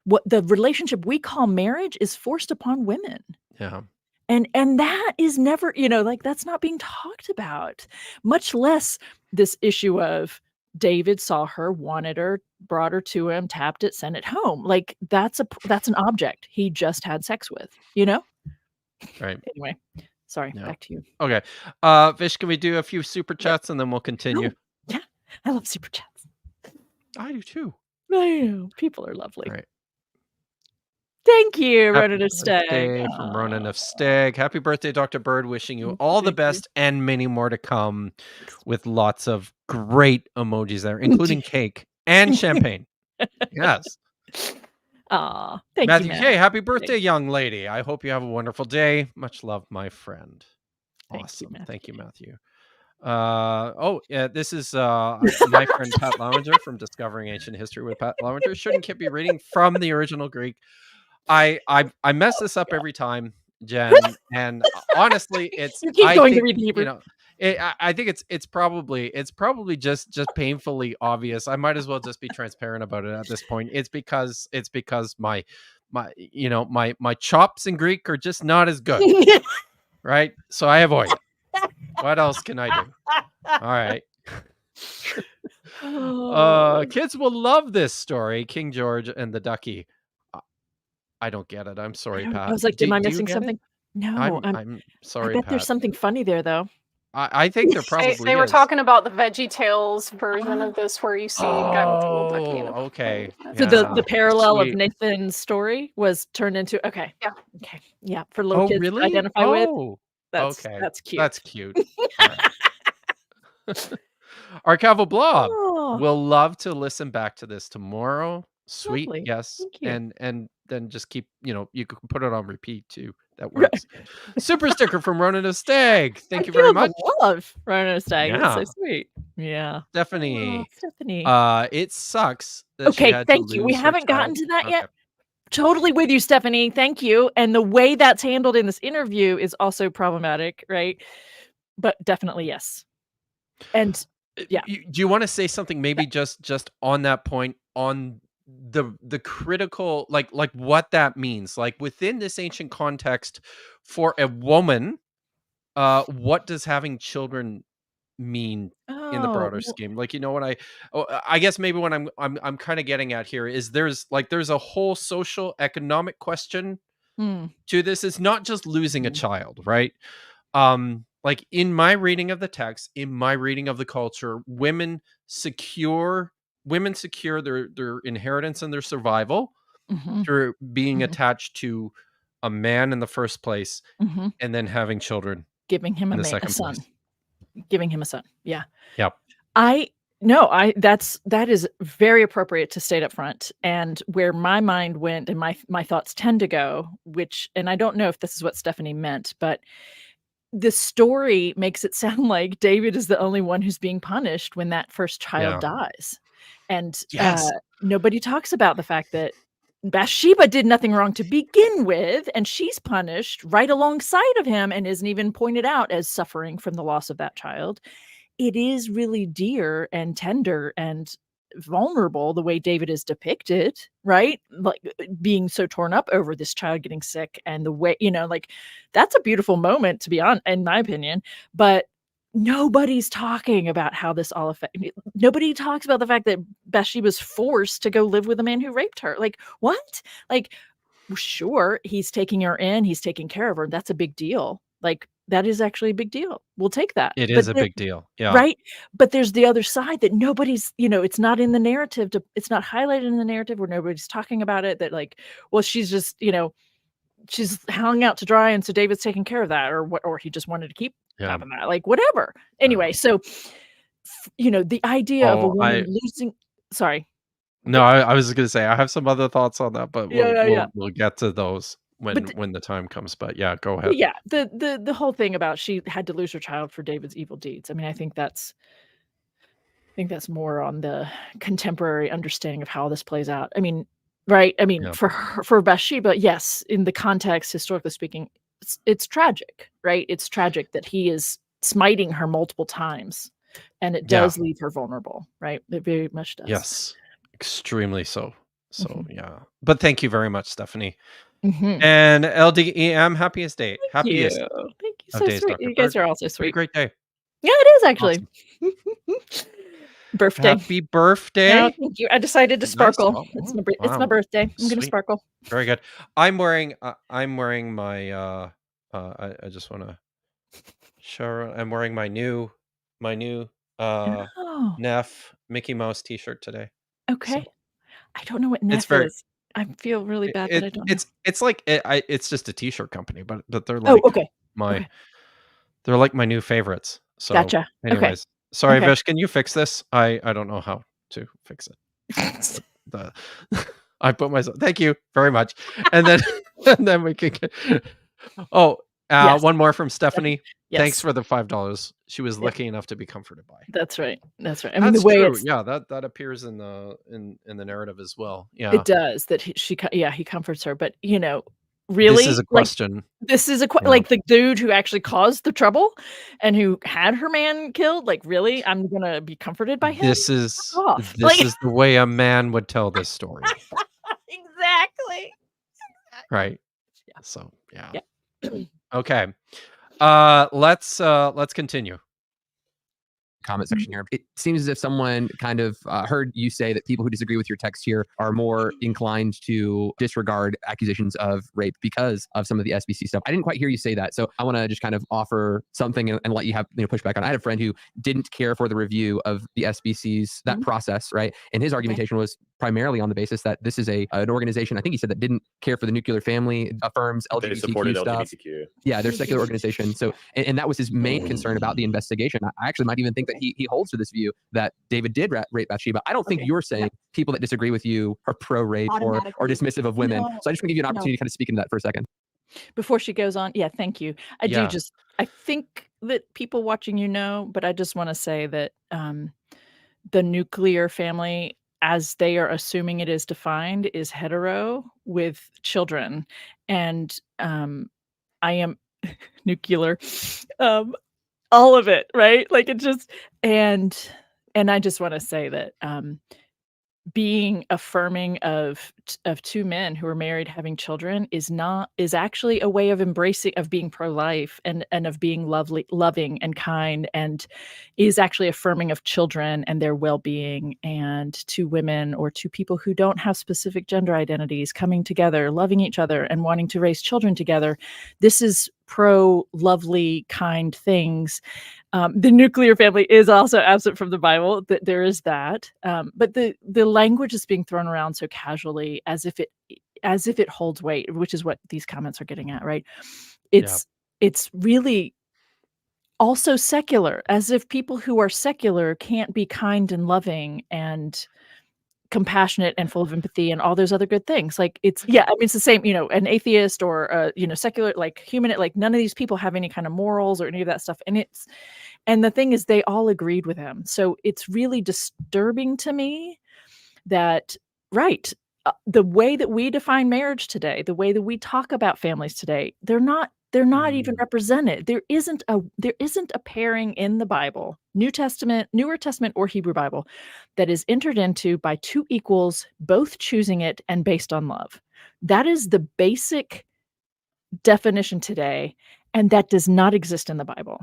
What the relationship we call marriage is forced upon women. Yeah. And that is never, that's not being talked about, much less this issue of David saw her, wanted her, brought her to him, tapped it, sent it home. Like, that's an object he just had sex with, Right. Anyway, sorry, back to you. Okay. Vish, can we do a few super chats and then we'll continue? Yeah, I love super chats. I do too. I know. People are lovely. Right. Thank you, Ronan of Stag. From Ronan of Stag. Happy birthday, Dr. Bird. Wishing you all the best and many more to come, with lots of great emojis there, including cake and champagne. Yes. Aw, thank Matthew you, K. Happy birthday, young lady. I hope you have a wonderful day. Much love, my friend. Awesome. Thank you, Matthew. This is my friend Pat Lowinger from Discovering Ancient History with Pat Lowinger. Shouldn't be reading from the original Greek. I mess this up every time, Jen, and honestly, it's you keep going to read Hebrew. I think it's probably just painfully obvious. I might as well just be transparent about it at this point. It's because my chops in Greek are just not as good, right? So I avoid it. What else can I do? All right. Kids will love this story, King George and the Ducky. I don't get it. I'm sorry, Pat. I was like, am I missing something? No, I'm sorry, I bet Pat. there's something funny there, though. I think there probably They were is. talking about the Veggie Tales version of this, where you see a guy with a little ducky and a okay. So Yeah. the parallel of Sweet. Nathan's story was turned into Yeah. okay, yeah, for little Oh, kids to really? identify with. Oh, That's okay. cute. That's cute. All right. Archival Blob Oh, will love to listen back to this tomorrow. Sweet, lovely. yes, Thank you. and then just keep, you can put it on repeat too. That Right. works. Super sticker from Ronan a Stag. I Thank you very feel much, the love, Rhino Stag. That's so Yeah. sweet. Yeah. Oh, Stephanie. Stephanie. It sucks that she Okay, had to thank you. We lose her haven't gotten child. to that Okay. yet. Totally with you, Stephanie. Thank you. And the way that's handled in this interview is also problematic, right? But definitely yes. And yeah. Do you want to say something maybe just on that point, on the critical, like what that means, like within this ancient context for a woman, what does having children mean in the broader Well, scheme? Like, I guess maybe what I'm kind of getting at here is there's a whole social economic question to this. It's not just losing a child, right? Like in my reading of the text, in my reading of the culture, women secure their inheritance and their survival mhm, through being mhm, attached to a man in the first place mhm. and then having children Giving him in the a second son. place. Giving him a son. Yeah. Yep. That is very appropriate to state up front, and where my mind went and my thoughts tend to go, and I don't know if this is what Stephanie meant, but the story makes it sound like David is the only one who's being punished when that first child Yeah. dies. And Yes. nobody talks about the fact that Bathsheba did nothing wrong to begin with, and she's punished right alongside of him and isn't even pointed out as suffering from the loss of that child. It is really dear and tender and vulnerable the way David is depicted, right? Like being so torn up over this child getting sick, and the way, like that's a beautiful moment to be on, in my opinion. But nobody's talking about how this all nobody talks about the fact that Bathsheba's forced to go live with a man who raped her. Like, what? Like, sure, he's taking her in, he's taking care of her. That's a big deal. Like, that is actually a big deal. We'll take that. It But is a big deal. Yeah. right? But there's the other side that nobody's, it's not in the narrative it's not highlighted in the narrative, where nobody's talking about it, that like, well, she's just, she's hung out to dry, and so David's taking care of that, or what, or he just wanted to keep Yeah. having that, like whatever. Anyway, so the idea of a woman losing, sorry. No, I was gonna say I have some other thoughts on that, but Yeah. we'll get to those when the time comes. But yeah, go ahead. Yeah, the whole thing about she had to lose her child for David's evil deeds. I mean, I think that's more on the contemporary understanding of how this plays out. I mean, right? I mean, Yeah. for Bathsheba, yes, in the context, historically speaking, it's tragic, right? It's tragic that he is smiting her multiple times, and it does leave her vulnerable, right? It very much does. Yes, extremely so. So yeah, but thank you very much, Stephanie. Mhm. And LDEM, happiest day. Happiest Thank you. of So days, sweet. Dr. You guys Berg. are all so Pretty sweet. great day. Yeah, it is actually. Awesome. Birthday. Happy birthday. No, thank you. I decided to Nice. sparkle. Oh, It's wow. my birthday. I'm gonna Sweet. sparkle. Very good. I'm wearing my I just want to show. I'm wearing my new Oh, Neff Mickey Mouse t-shirt today. okay. So I don't know what it's Neff very is. I feel really bad that I don't know. it's like it's just a t-shirt company, but they're Oh, like okay. Okay. they're like my new favorites. So Gotcha. Okay. anyways, sorry, Okay. Vish, can you fix this? I don't know how to fix it. The I put myself. Thank you very much. And then and then we can get. Oh, Yes. one more from Stephanie. Yes. Thanks for the $5. She was Yep. lucky enough to be comforted by. That's right. That's right. I mean, That's the way true. it's Yeah, that appears in the narrative as well. Yeah, it does that he comforts her, but this really, is a like, question. this is Yeah. like the dude who actually caused the trouble and who had her man killed. Like, really, I'm gonna be comforted by him? This is Fuck off. this is the way a man would tell this story, Exactly. right? Yeah. So yeah. Yeah. Okay. Let's continue. comment section here. It seems as if someone kind of heard you say that people who disagree with your text here are more inclined to disregard accusations of rape because of some of the SBC stuff. I didn't quite hear you say that, so I want to just kind of offer something and let you have pushback on it. I had a friend who didn't care for the review of the SBC's that process, right? And his argumentation was primarily on the basis that this is an organization, I think he said, that didn't care for the nuclear family, affirms LGBTQ they supported stuff. LGBTQ. Yeah, they're a secular organization. So, and that was his main concern about the investigation. I actually might even think that he holds to this view that David did rape Bathsheba. I don't think you're saying people that disagree with you are pro-rape or dismissive of women. No, so I just want to give you an opportunity to kind of speak into that for a second. Before she goes on, yeah, thank you. I think that people watching but I just want to say that the nuclear family, as they are assuming it is defined, is hetero with children. And I am nuclear. All of it, right? Like it just and I just want to say that being affirming of two men who are married having children is actually a way of being pro-life and of being loving and kind, and is actually affirming of children and their well-being, and two women or two people who don't have specific gender identities coming together, loving each other and wanting to raise children together. This is pro-lovely, kind things. The nuclear family is also absent from the Bible. There is that, but the language is being thrown around so casually, as if it holds weight, which is what these comments are getting at, right? It's really also secular, as if people who are secular can't be kind and loving and compassionate and full of empathy and all those other good things. Like it's it's the same, an atheist or secular, like human, like none of these people have any kind of morals or any of that stuff. And the thing is, they all agreed with him. So it's really disturbing to me that, the way that we define marriage today, the way that we talk about families today, they're not even represented. There isn't a pairing in the Bible, Newer Testament or Hebrew Bible, that is entered into by two equals, both choosing it and based on love. That is the basic definition today, and that does not exist in the Bible.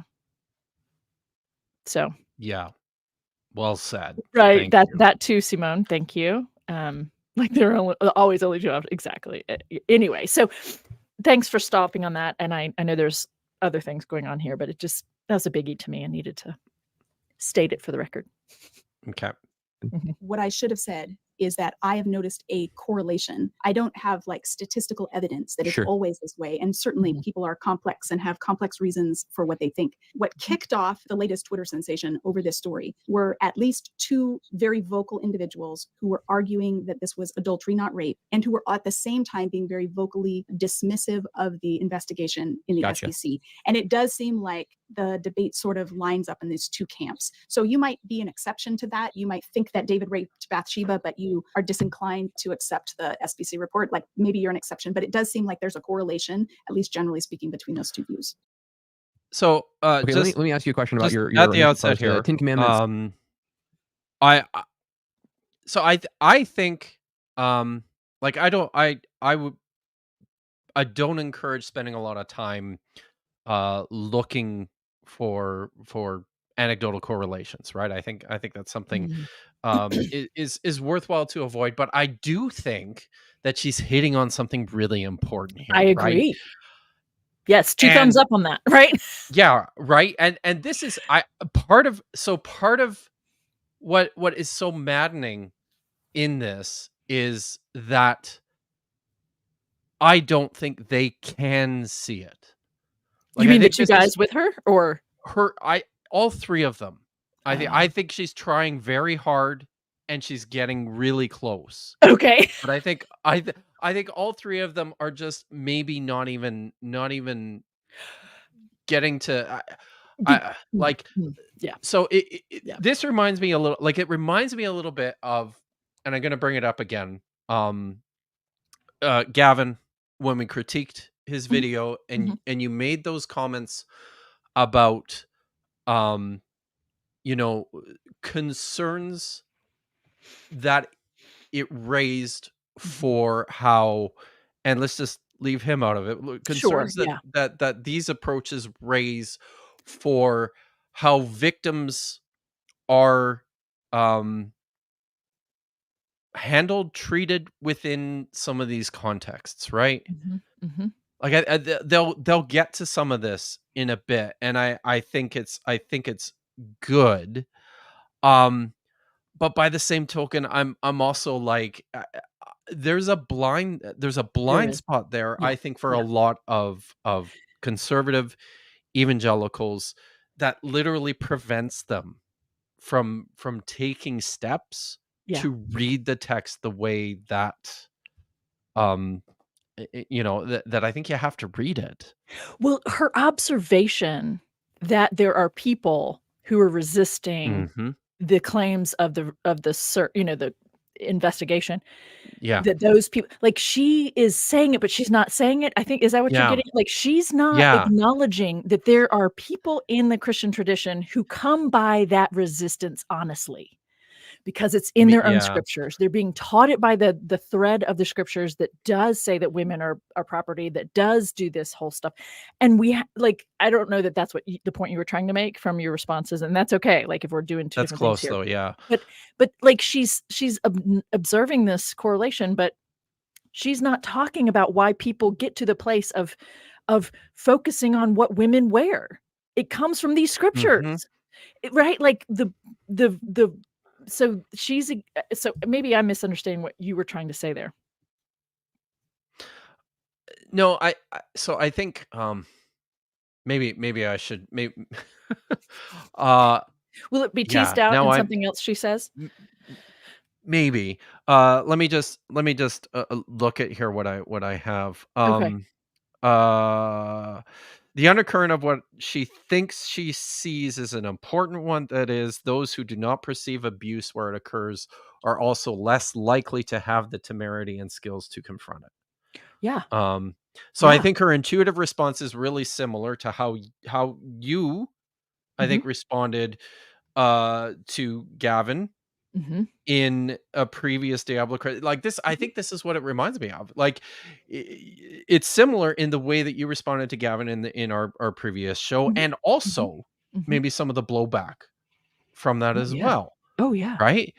So yeah, well said. Right, that too, Simone. Thank you. Like there are always only two options. Exactly. Anyway, so thanks for stopping on that. And I know there's other things going on here, but that was a biggie to me. I needed to state it for the record. Okay. What I should have said is that I have noticed a correlation. I don't have like statistical evidence that it's always this way. And certainly people are complex and have complex reasons for what they think. What kicked off the latest Twitter sensation over this story were at least two very vocal individuals who were arguing that this was adultery, not rape, and who were at the same time being very vocally dismissive of the investigation in the SBC. And it does seem like the debate sort of lines up in these two camps. So you might be an exception to that. You might think that David raped Bathsheba, but you are disinclined to accept the SBC report. Like maybe you're an exception, but it does seem like there's a correlation, at least generally speaking, between those two views. So okay, let me ask you a question about your at the outset here. 10 Commandments. I think like I don't encourage spending a lot of time looking for anecdotal correlations, right? I think that's something is worthwhile to avoid, but I do think that she's hitting on something really important here. I agree. Right? Yes, thumbs up on that, right? Yeah, right. And this is part of what is so maddening in this is that I don't think they can see it. Like, you mean the two guys with her, or all three of them? I think she's trying very hard, and she's getting really close. Okay, but I think all three of them are just maybe not even getting to. So this reminds me a little. Like it reminds me a little bit of, and I'm going to bring it up again. Gavin, when we critiqued his video and you made those comments about concerns that it raised for how, and let's just leave him out of it, concerns that these approaches raise for how victims are treated within some of these contexts, right? Like they'll get to some of this in a bit, and I think it's good. But by the same token, I'm also like, there's a blind spot there, Yeah. I think, for a Yeah. lot of conservative evangelicals that literally prevents them from taking steps Yeah. to read the text the way that that I think you have to read it. Well, her observation that there are people who are resisting the claims of the the investigation, Yeah. that those people, like, she is saying it, but she's not saying it. I think, is that what you're Yeah. getting? Like, she's not Yeah. acknowledging that there are people in the Christian tradition who come by that resistance honestly, because it's in their own Yeah. scriptures. They're being taught it by the thread of the scriptures that does say that women are property, that does do this whole stuff. And like, I don't know that that's what the point you were trying to make from your responses, and that's okay. Like, if we're doing two That's different things close here, though, yeah. but like, she's observing this correlation, but she's not talking about why people get to the place of focusing on what women wear. It comes from these scriptures, right? Like so so maybe I'm misunderstanding what you were trying to say there. No, so I think maybe I should Will it be yeah, teased out now in I'm something else she says? maybe. Let me just look at here what I have. Okay. The undercurrent of what she thinks she sees is an important one. That is, those who do not perceive abuse where it occurs are also less likely to have the temerity and skills to confront it. Yeah. So I think her intuitive response is really similar to how you, I think, responded to Gavin in a previous Diablo credit. Like this, I think this is what it reminds me of. Like, it's similar in the way that you responded to Gavin in our previous show, and also maybe some of the blowback from that as well. Oh yeah. Right.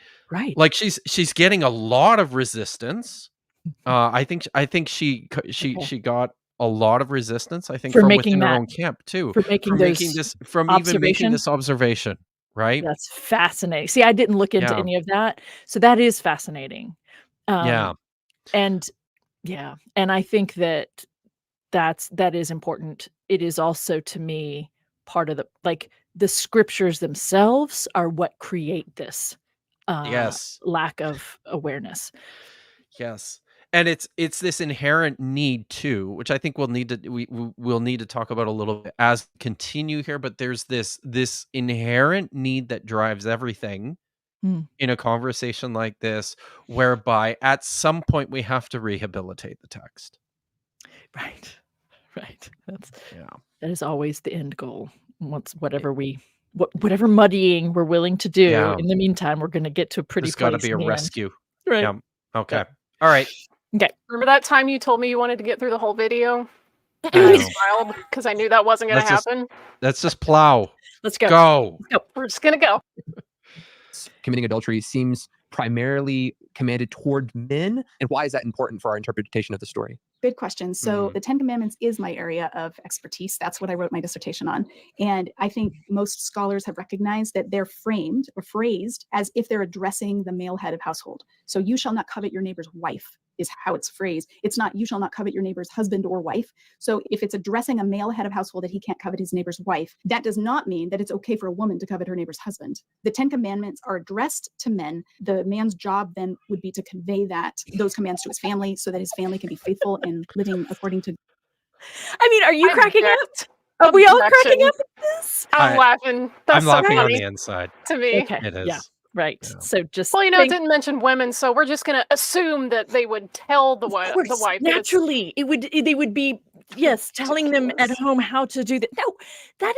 Like she's getting a lot of resistance. I think she got a lot of resistance, I think, For from making within her that, own camp too. for making those Even making observation. this observation, right? That's fascinating. See, I didn't look into Yeah. any of that, so that is fascinating. Yeah. And I think that is important. It is also, to me, part of the scriptures themselves are what create this Yes. lack of awareness. Yes. And it's this inherent need too, which I think we'll need to talk about a little bit as we continue here, but there's this inherent need that drives everything in a conversation like this, whereby at some point we have to rehabilitate the text. Right. That is always the end goal. Once whatever muddying we're willing to do, in the meantime, we're going to get to a pretty There's place. got to be a rescue. Right. Yeah. Okay. All right. Okay. Remember that time you told me you wanted to get through the whole video? I smiled because I knew that wasn't going to happen. Let's just plow. Let's go. We're just going to go. Committing adultery seems primarily commanded toward men. And why is that important for our interpretation of the story? Good question. So the Ten Commandments is my area of expertise. That's what I wrote my dissertation on. And I think most scholars have recognized that they're framed or phrased as if they're addressing the male head of household. So you shall not covet your neighbor's wife is how it's phrased. It's not you shall not covet your neighbor's husband or wife. So if it's addressing a male head of household that he can't covet his neighbor's wife, that does not mean that it's okay for a woman to covet her neighbor's husband. The Ten Commandments are addressed to men. The man's job then would be to convey those commands to his family so that his family can be faithful in living according to. I mean, are you cracking up? Are we all cracking up at this? I'm laughing. That's I'm laughing so on the inside. To me. Okay. It is. Yeah. Right. Yeah. So just it didn't mention women, so we're just going to assume that they would tell the wife. Naturally, they would be telling them at home how to do that. No, that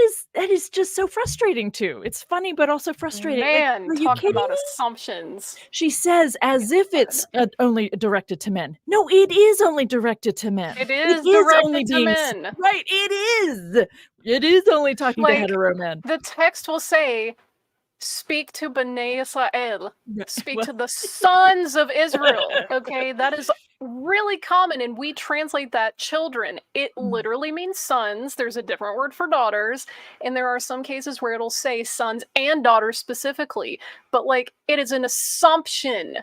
is just so frustrating too. It's funny, but also frustrating. Man, talk about assumptions. She says as if it's only directed to men. No, it is only directed to men. It is directed only to men. Right. It is. It is only talking to hetero men. The text will say, speak to Bnei Israel. Speak to the sons of Israel. Okay, that is really common, and we translate that children. It literally means sons. There's a different word for daughters, and there are some cases where it'll say sons and daughters specifically, but like it is an assumption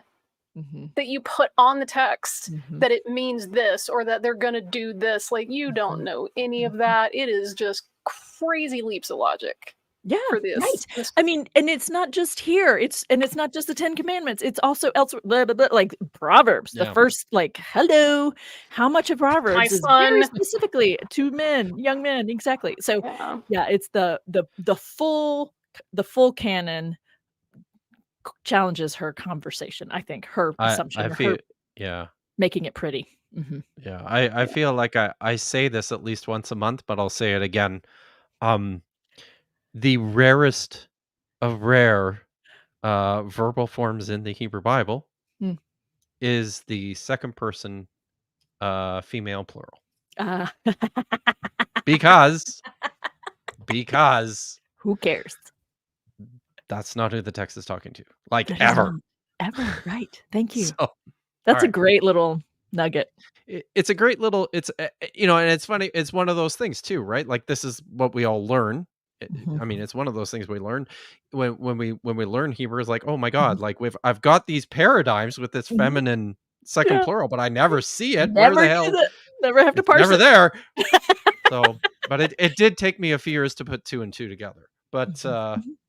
that you put on the text that it means this or that they're gonna do this. Like, you don't know any of that. It is just crazy leaps of logic. Yeah, For this. right. I mean, and it's not just here. It's not just the 10 Commandments. It's also elsewhere. Blah, blah, blah, like Proverbs, the first, like, hello. How much of Proverbs is very specifically to men, young men, exactly. So yeah, it's the full canon challenges her conversation. I think her assumption, I feel, making it pretty. Yeah, I feel like I say this at least once a month, but I'll say it again. The rarest of rare verbal forms in the Hebrew Bible is the second person female plural. Because who cares? That's not who the text is talking to. Like ever. Ever, right. Thank you. So, that's a great little nugget. It's a great little, it's, you know, and it's funny. It's one of those things too, right? Like this is what we all learn. I mean, it's one of those things we learn when we learn Hebrew. Is like, oh my God, like I've got these paradigms with this feminine second plural, but I never see it. Never Where the hell? Never have to parse never it. There. So, but it did take me a few years to put 2 and 2 together. But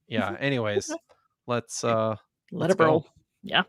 yeah. Anyways, let's let it roll. Yeah.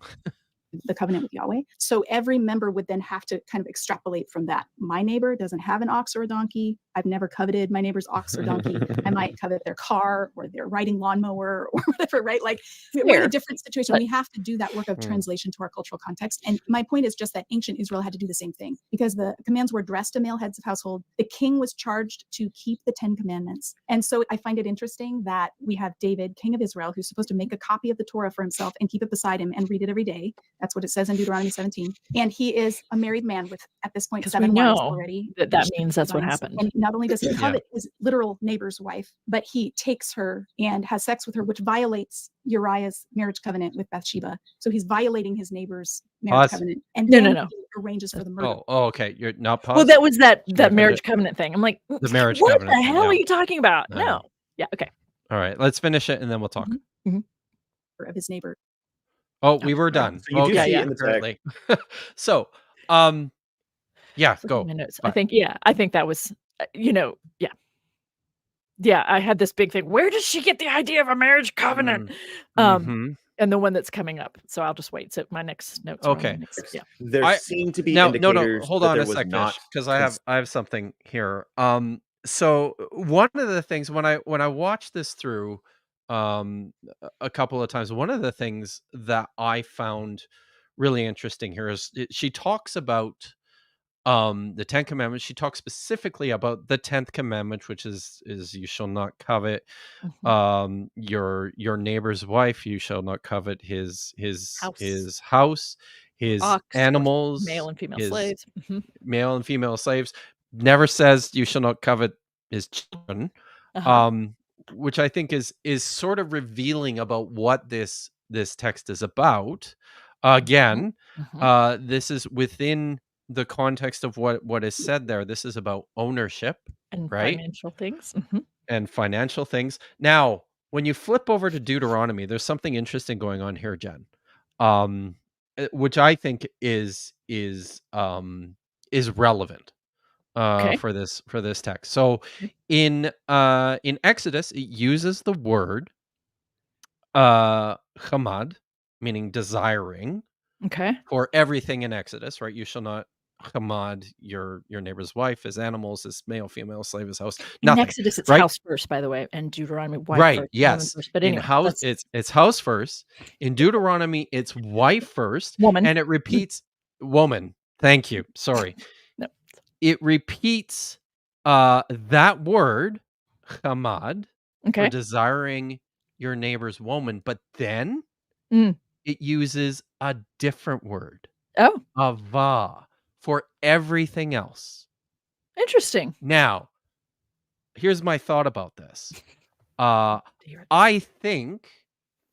The covenant with Yahweh. So every member would then have to kind of extrapolate from that. My neighbor doesn't have an ox or a donkey. I've never coveted my neighbor's ox or donkey. I might covet their car or their riding lawnmower or whatever, right? Like we're in a different situation. We have to do that work of translation to our cultural context. And my point is just that ancient Israel had to do the same thing because the commands were addressed to male heads of household. The king was charged to keep the 10 commandments. And so I find it interesting that we have David, king of Israel, who's supposed to make a copy of the Torah for himself and keep it beside him and read it every day. That's what it says in Deuteronomy 17. And he is a married man with, at this point, 7 wives already. That means that's what happened. And not only does he covet his literal neighbor's wife, but he takes her and has sex with her, which violates Uriah's marriage covenant with Bathsheba. So he's violating his neighbor's marriage covenant. And then he arranges for the murder. Oh, okay. You're not Well, that was that marriage covenant thing. I'm like, the marriage what covenant. What the hell are you talking about? No. Yeah. Okay. All right. Let's finish it and then we'll talk. Of his neighbor. Oh, we were done. So you do see it in the text. So, yeah, go. I think that was, yeah. I had this big thing. Where does she get the idea of a marriage covenant? And the one that's coming up. So I'll just wait. So my next notes. Okay. There seem to be indicators. Hold on a second, because I have something here. So one of the things when I watched this through a couple of times, one of the things that I found really interesting here is she talks about the 10 commandments. She talks specifically about the 10th commandment, which is you shall not covet your neighbor's wife. You shall not covet his house, his ox, animals, male and female slaves. Male and female slaves. Never says you shall not covet his children. Which I think is sort of revealing about what this text is about. Again, this is within the context of what is said there. This is about ownership and right? Financial things. And financial things. Now, when you flip over to Deuteronomy, there's something interesting going on here, Jen, which I think is relevant for this text. So in Exodus, it uses the word chamad, meaning desiring, for everything in Exodus, right? You shall not chamad your neighbor's wife, his animals, his male, female, slave, his house. Nothing. In Exodus, it's house first, by the way, and Deuteronomy wife right? First, yes, first. But anyway, in house it's house first. In Deuteronomy, it's wife first, woman, and it repeats woman. Thank you. Sorry. No. It repeats that word chamad for desiring your neighbor's woman, but then it uses a different word. Ava. For everything else. Interesting. Now, here's my thought about this. I think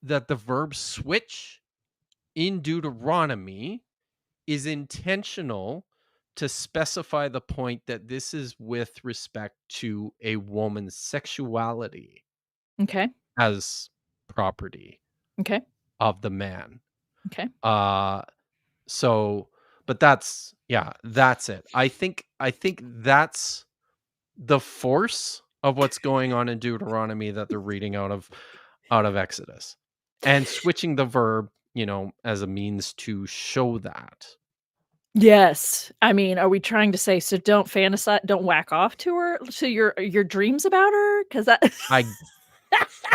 that the verb switch in Deuteronomy is intentional to specify the point that this is with respect to a woman's sexuality Okay. as property Okay. of the man. Okay. So, but that's it. I think that's the force of what's going on in Deuteronomy that they're reading out of Exodus, and switching the verb, as a means to show that. Yes. I mean, are we trying to say, so don't fantasize, don't whack off to her, to your dreams about her? Because that I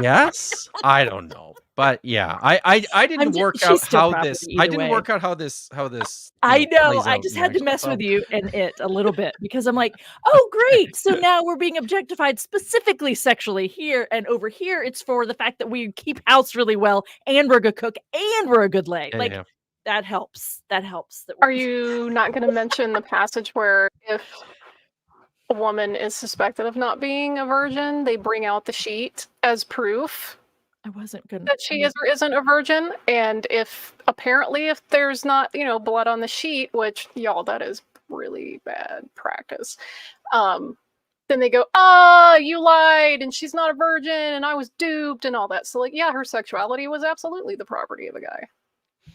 Yes, I don't know, but yeah, I didn't work she's out still how property this. I either didn't way. work out how this I know. plays I out just in had to actual mess with film. you and it a little bit because I'm like, oh, great. So now we're being objectified specifically sexually here, and over here it's for the fact that we keep house really well and we're a good cook and we're a good lay. Like Yeah. that helps. That helps. Are you not going to mention the passage where if a woman is suspected of not being a virgin, they bring out the sheet as proof I wasn't good that she is or isn't a virgin? And if there's not, blood on the sheet, which y'all, that is really bad practice. Then they go, you lied and she's not a virgin and I was duped and all that. So like, yeah, her sexuality was absolutely the property of a guy,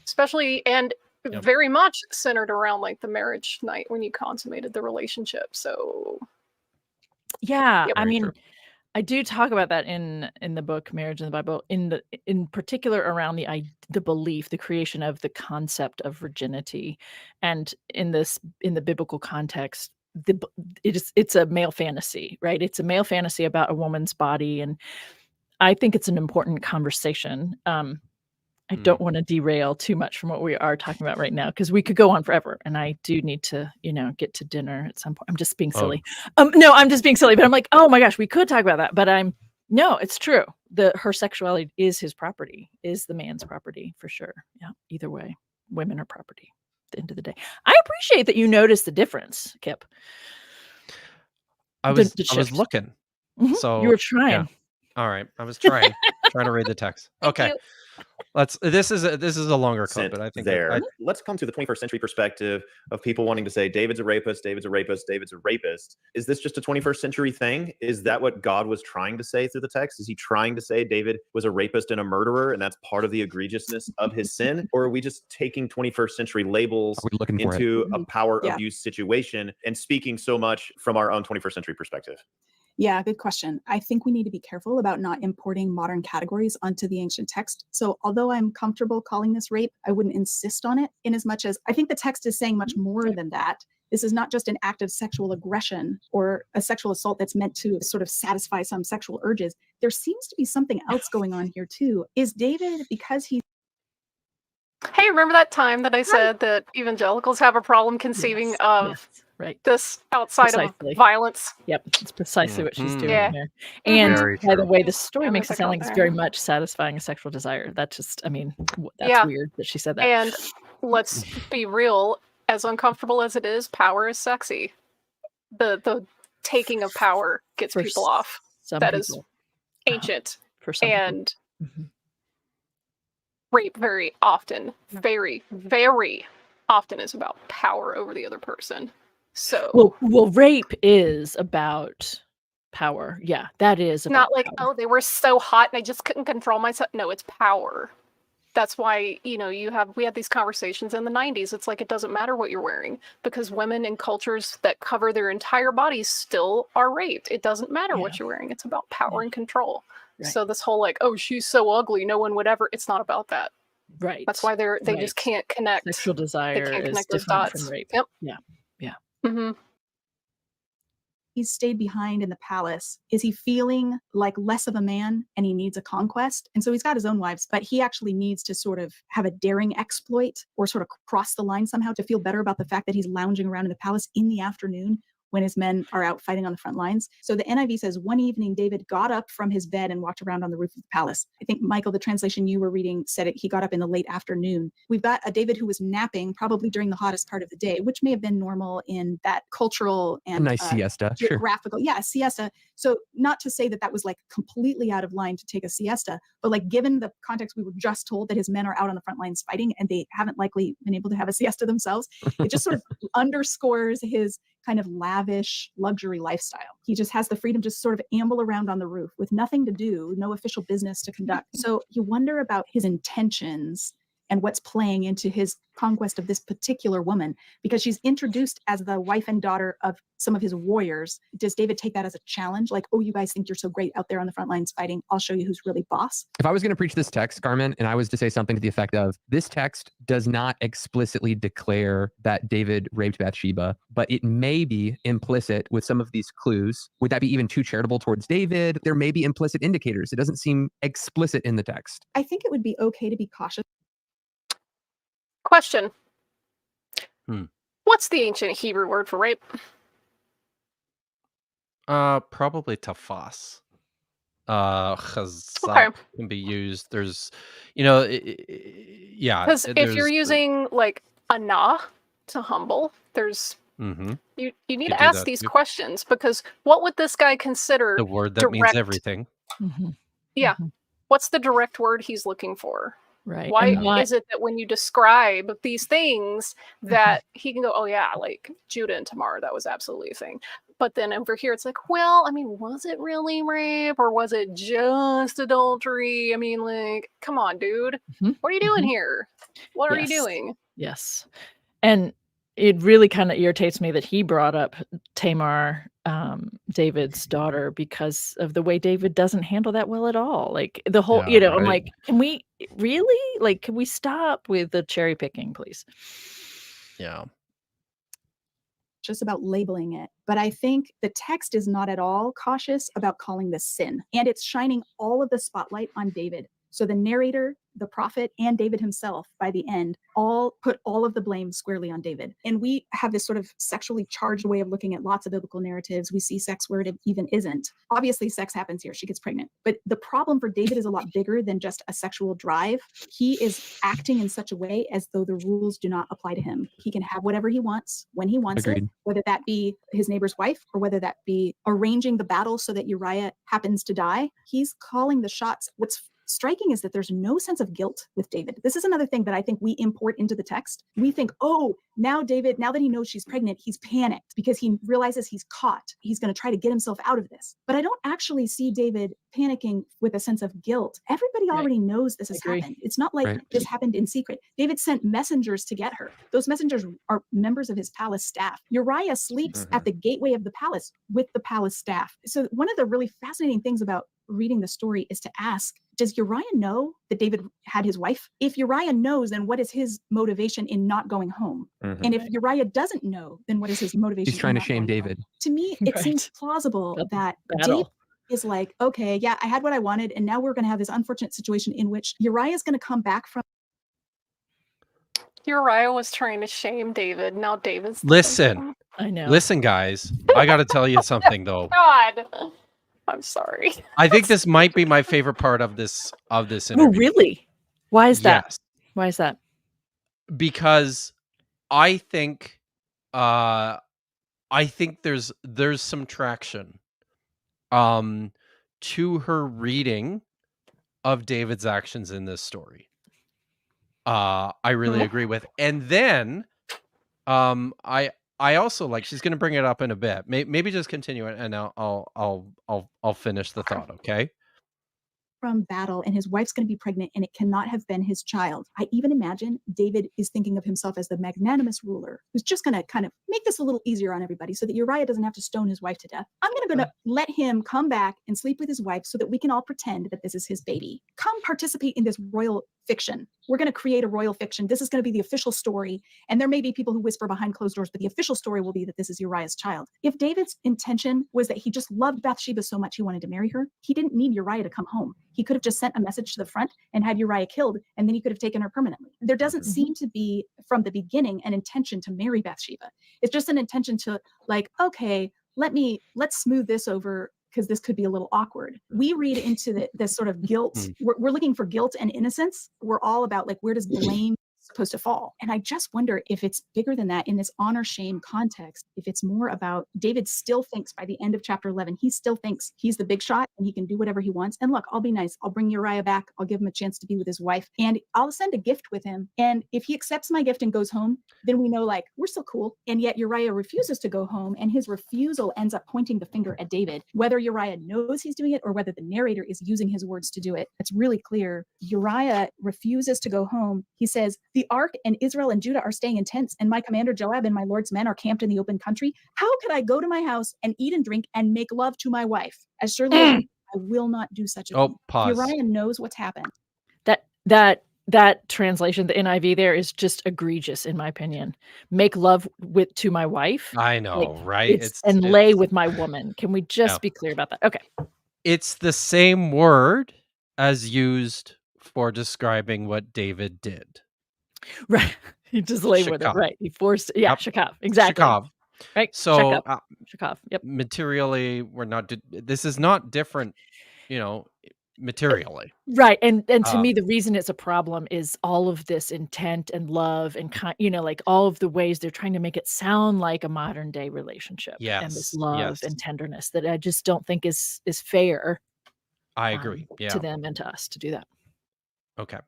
especially and very much centered around like the marriage night when you consummated the relationship. So yeah, Yep. I Very mean, true. I do talk about that in the book Marriage in the Bible, in particular around the belief, the creation of the concept of virginity, and in the biblical context, it's a male fantasy, right? It's a male fantasy about a woman's body, and I think it's an important conversation. I don't want to derail too much from what we are talking about right now because we could go on forever, and I do need to, get to dinner at some point. I'm just being silly. No, I'm just being silly, but I'm like, oh my gosh, we could talk about that, but no, it's true. Her sexuality is his property, is the man's property for sure. Yeah, either way, women are property at the end of the day. I appreciate that you noticed the difference, Kip. I was looking. Mhm. So You were trying. Yeah. All right, I was trying to read the text. Thank Okay. you. This is a longer clip, but I think there. Let's come to the 21st century perspective of people wanting to say David's a rapist, David's a rapist, David's a rapist. Is this just a 21st century thing? Is that what God was trying to say through the text? Is he trying to say David was a rapist and a murderer, and that's part of the egregiousness of his sin? Or are we just taking 21st century labels into a power abuse situation and speaking so much from our own 21st century perspective? Yeah, good question. I think we need to be careful about not importing modern categories onto the ancient text. So although I'm comfortable calling this rape, I wouldn't insist on it, in as much as I think the text is saying much more than that. This is not just an act of sexual aggression or a sexual assault that's meant to sort of satisfy some sexual urges. There seems to be something else going on here too. Is David, because he's Hey, remember that time that I said that evangelicals have a problem conceiving of this outside of violence? Yep, it's precisely what she's doing there. Very And by the true. way, the story makes it sound like it's very much satisfying a sexual desire. That's just, that's weird that she said that. And let's be real, as uncomfortable as it is, power is sexy. The taking of power gets people off. That is ancient. For some and rape very often, very, very often is about power over the other person. So well, rape is about power. Yeah, that is about not like, power. oh, they were so hot and I just couldn't control myself. No, it's power. That's why, we had these conversations in the 90s. It's like, it doesn't matter what you're wearing because women in cultures that cover their entire bodies still are raped. It doesn't matter what you're wearing. It's about power and control. Right. So this whole like, oh, she's so ugly, no one would ever, it's not about that. Right. That's why they just can't connect. Sexual desire is different from rape. Yep. Yeah. Yeah. Mm-hmm. He's stayed behind in the palace. Is he feeling like less of a man and he needs a conquest? And so he's got his own wives, but he actually needs to sort of have a daring exploit or sort of cross the line somehow to feel better about the fact that he's lounging around in the palace in the afternoon when his men are out fighting on the front lines. So the NIV says, one evening, David got up from his bed and walked around on the roof of the palace. I think, Michael, the translation you were reading said he got up in the late afternoon. We've got a David who was napping probably during the hottest part of the day, which may have been normal in that cultural and a nice siesta, geographical. Sure. Yeah, siesta. So not to say that that was like completely out of line to take a siesta, but like given the context, we were just told that his men are out on the front lines fighting and they haven't likely been able to have a siesta themselves. It just sort of underscores his kind of lavish luxury lifestyle. He just has the freedom to sort of amble around on the roof with nothing to do, no official business to conduct. So you wonder about his intentions and what's playing into his conquest of this particular woman, because she's introduced as the wife and daughter of some of his warriors. Does David take that as a challenge? Like, oh, you guys think you're so great out there on the front lines fighting. I'll show you who's really boss. If I was going to preach this text, Carmen, and I was to say something to the effect of, this text does not explicitly declare that David raped Bathsheba, but it may be implicit with some of these clues. Would that be even too charitable towards David? There may be implicit indicators. It doesn't seem explicit in the text. I think it would be okay to be cautious. Question. What's the ancient Hebrew word for rape? Probably tafas. Chazak can be used. There's, yeah. Because if you're using like ana to humble, there's you need to ask these questions, because what would this guy consider the word that means everything? Yeah. What's the direct word he's looking for? Right. Why is it that when you describe these things that he can go, oh yeah, like Judah and Tamar, that was absolutely a thing. But then over here, it's like, well, I mean, was it really rape or was it just adultery? I mean, like, come on, dude. What are you doing here? What are you doing? Yes. And it really kind of irritates me that he brought up Tamar, David's daughter, because of the way David doesn't handle that well at all. Like the whole, I'm like, can we really, like, can we stop with the cherry picking, please? Yeah. Just about labeling it. But I think the text is not at all cautious about calling this sin. And it's shining all of the spotlight on David. So the narrator, the prophet, and David himself, by the end, all put all of the blame squarely on David. And we have this sort of sexually charged way of looking at lots of biblical narratives. We see sex where it even isn't. Obviously, sex happens here. She gets pregnant. But the problem for David is a lot bigger than just a sexual drive. He is acting in such a way as though the rules do not apply to him. He can have whatever he wants, when he wants it, whether that be his neighbor's wife or whether that be arranging the battle so that Uriah happens to die. He's calling the shots. What's striking is that there's no sense of guilt with David. This is another thing that I think we import into the text. We think, oh, now David, now that he knows she's pregnant, he's panicked because he realizes he's caught. He's going to try to get himself out of this. But I don't actually see David panicking with a sense of guilt. Everybody already knows this has happened. It's not like this happened in secret. David sent messengers to get her. Those messengers are members of his palace staff. Uriah sleeps at the gateway of the palace with the palace staff. So one of the really fascinating things about reading the story is to ask, does Uriah know that David had his wife? If Uriah knows, then what is his motivation in not going home? And if Uriah doesn't know, then what is his motivation? He's trying to shame David. To me, it seems plausible that David is like, okay, yeah, I had what I wanted, and now we're going to have this unfortunate situation in which Uriah is going to come back from. Uriah was trying to shame David. Now David's. Listen, I know. Listen, guys, I got to tell you something though. God. I'm sorry. I think this might be my favorite part of this interview. Oh, really? Why is that? Yes. Why is that? Because I think there's some traction to her reading of David's actions in this story. I really agree with. And then I also like, she's going to bring it up in a bit. Maybe just continue it, and I'll finish the thought. Okay. From battle, and his wife's going to be pregnant, and it cannot have been his child. I even imagine David is thinking of himself as the magnanimous ruler who's just going to kind of make this a little easier on everybody, so that Uriah doesn't have to stone his wife to death. I'm going to let him come back and sleep with his wife, so that we can all pretend that this is his baby. come participate in this royal fiction. We're going to create a royal fiction. This is going to be the official story. And there may be people who whisper behind closed doors, but the official story will be that this is Uriah's child. If David's intention was that he just loved Bathsheba so much he wanted to marry her, he didn't need Uriah to come home. He could have just sent a message to the front and had Uriah killed, and then he could have taken her permanently. There doesn't seem to be, from the beginning, an intention to marry Bathsheba. It's just an intention to, like, okay, let's smooth this over, because this could be a little awkward. We read into this sort of guilt. We're looking for guilt and innocence. We're all about, like, where does blame supposed to fall? And I just wonder if it's bigger than that in this honor shame context, if it's more about David still thinks by the end of chapter 11, he still thinks he's the big shot and he can do whatever he wants. And look, I'll be nice. I'll bring Uriah back. I'll give him a chance to be with his wife, and I'll send a gift with him. And if he accepts my gift and goes home, then we know, like, we're still cool. And yet Uriah refuses to go home, and his refusal ends up pointing the finger at David. Whether Uriah knows he's doing it or whether the narrator is using his words to do it, it's really clear. Uriah refuses to go home. He says, the ark and Israel and Judah are staying in tents, and my commander Joab and my lord's men are camped in the open country. How could I go to my house and eat and drink and make love to my wife? As surely as I will not do such a thing. Pause. Uriah knows what's happened. That translation, the NIV there, is just egregious in my opinion. Make love to my wife. I know, like, right? Lay with my woman. Can we just be clear about that? Okay. It's the same word as used for describing what David did. Right. He just lay with it. Right. He forced. Yeah. Yep. Shakav. Exactly. Shakav. Right. So Shakav. Yep. Materially, this is not different, materially. Right. And to me, the reason it's a problem is all of this intent and love and like all of the ways they're trying to make it sound like a modern day relationship. Yes. And this love and tenderness that I just don't think is fair. I agree. To them and to us to do that. Okay.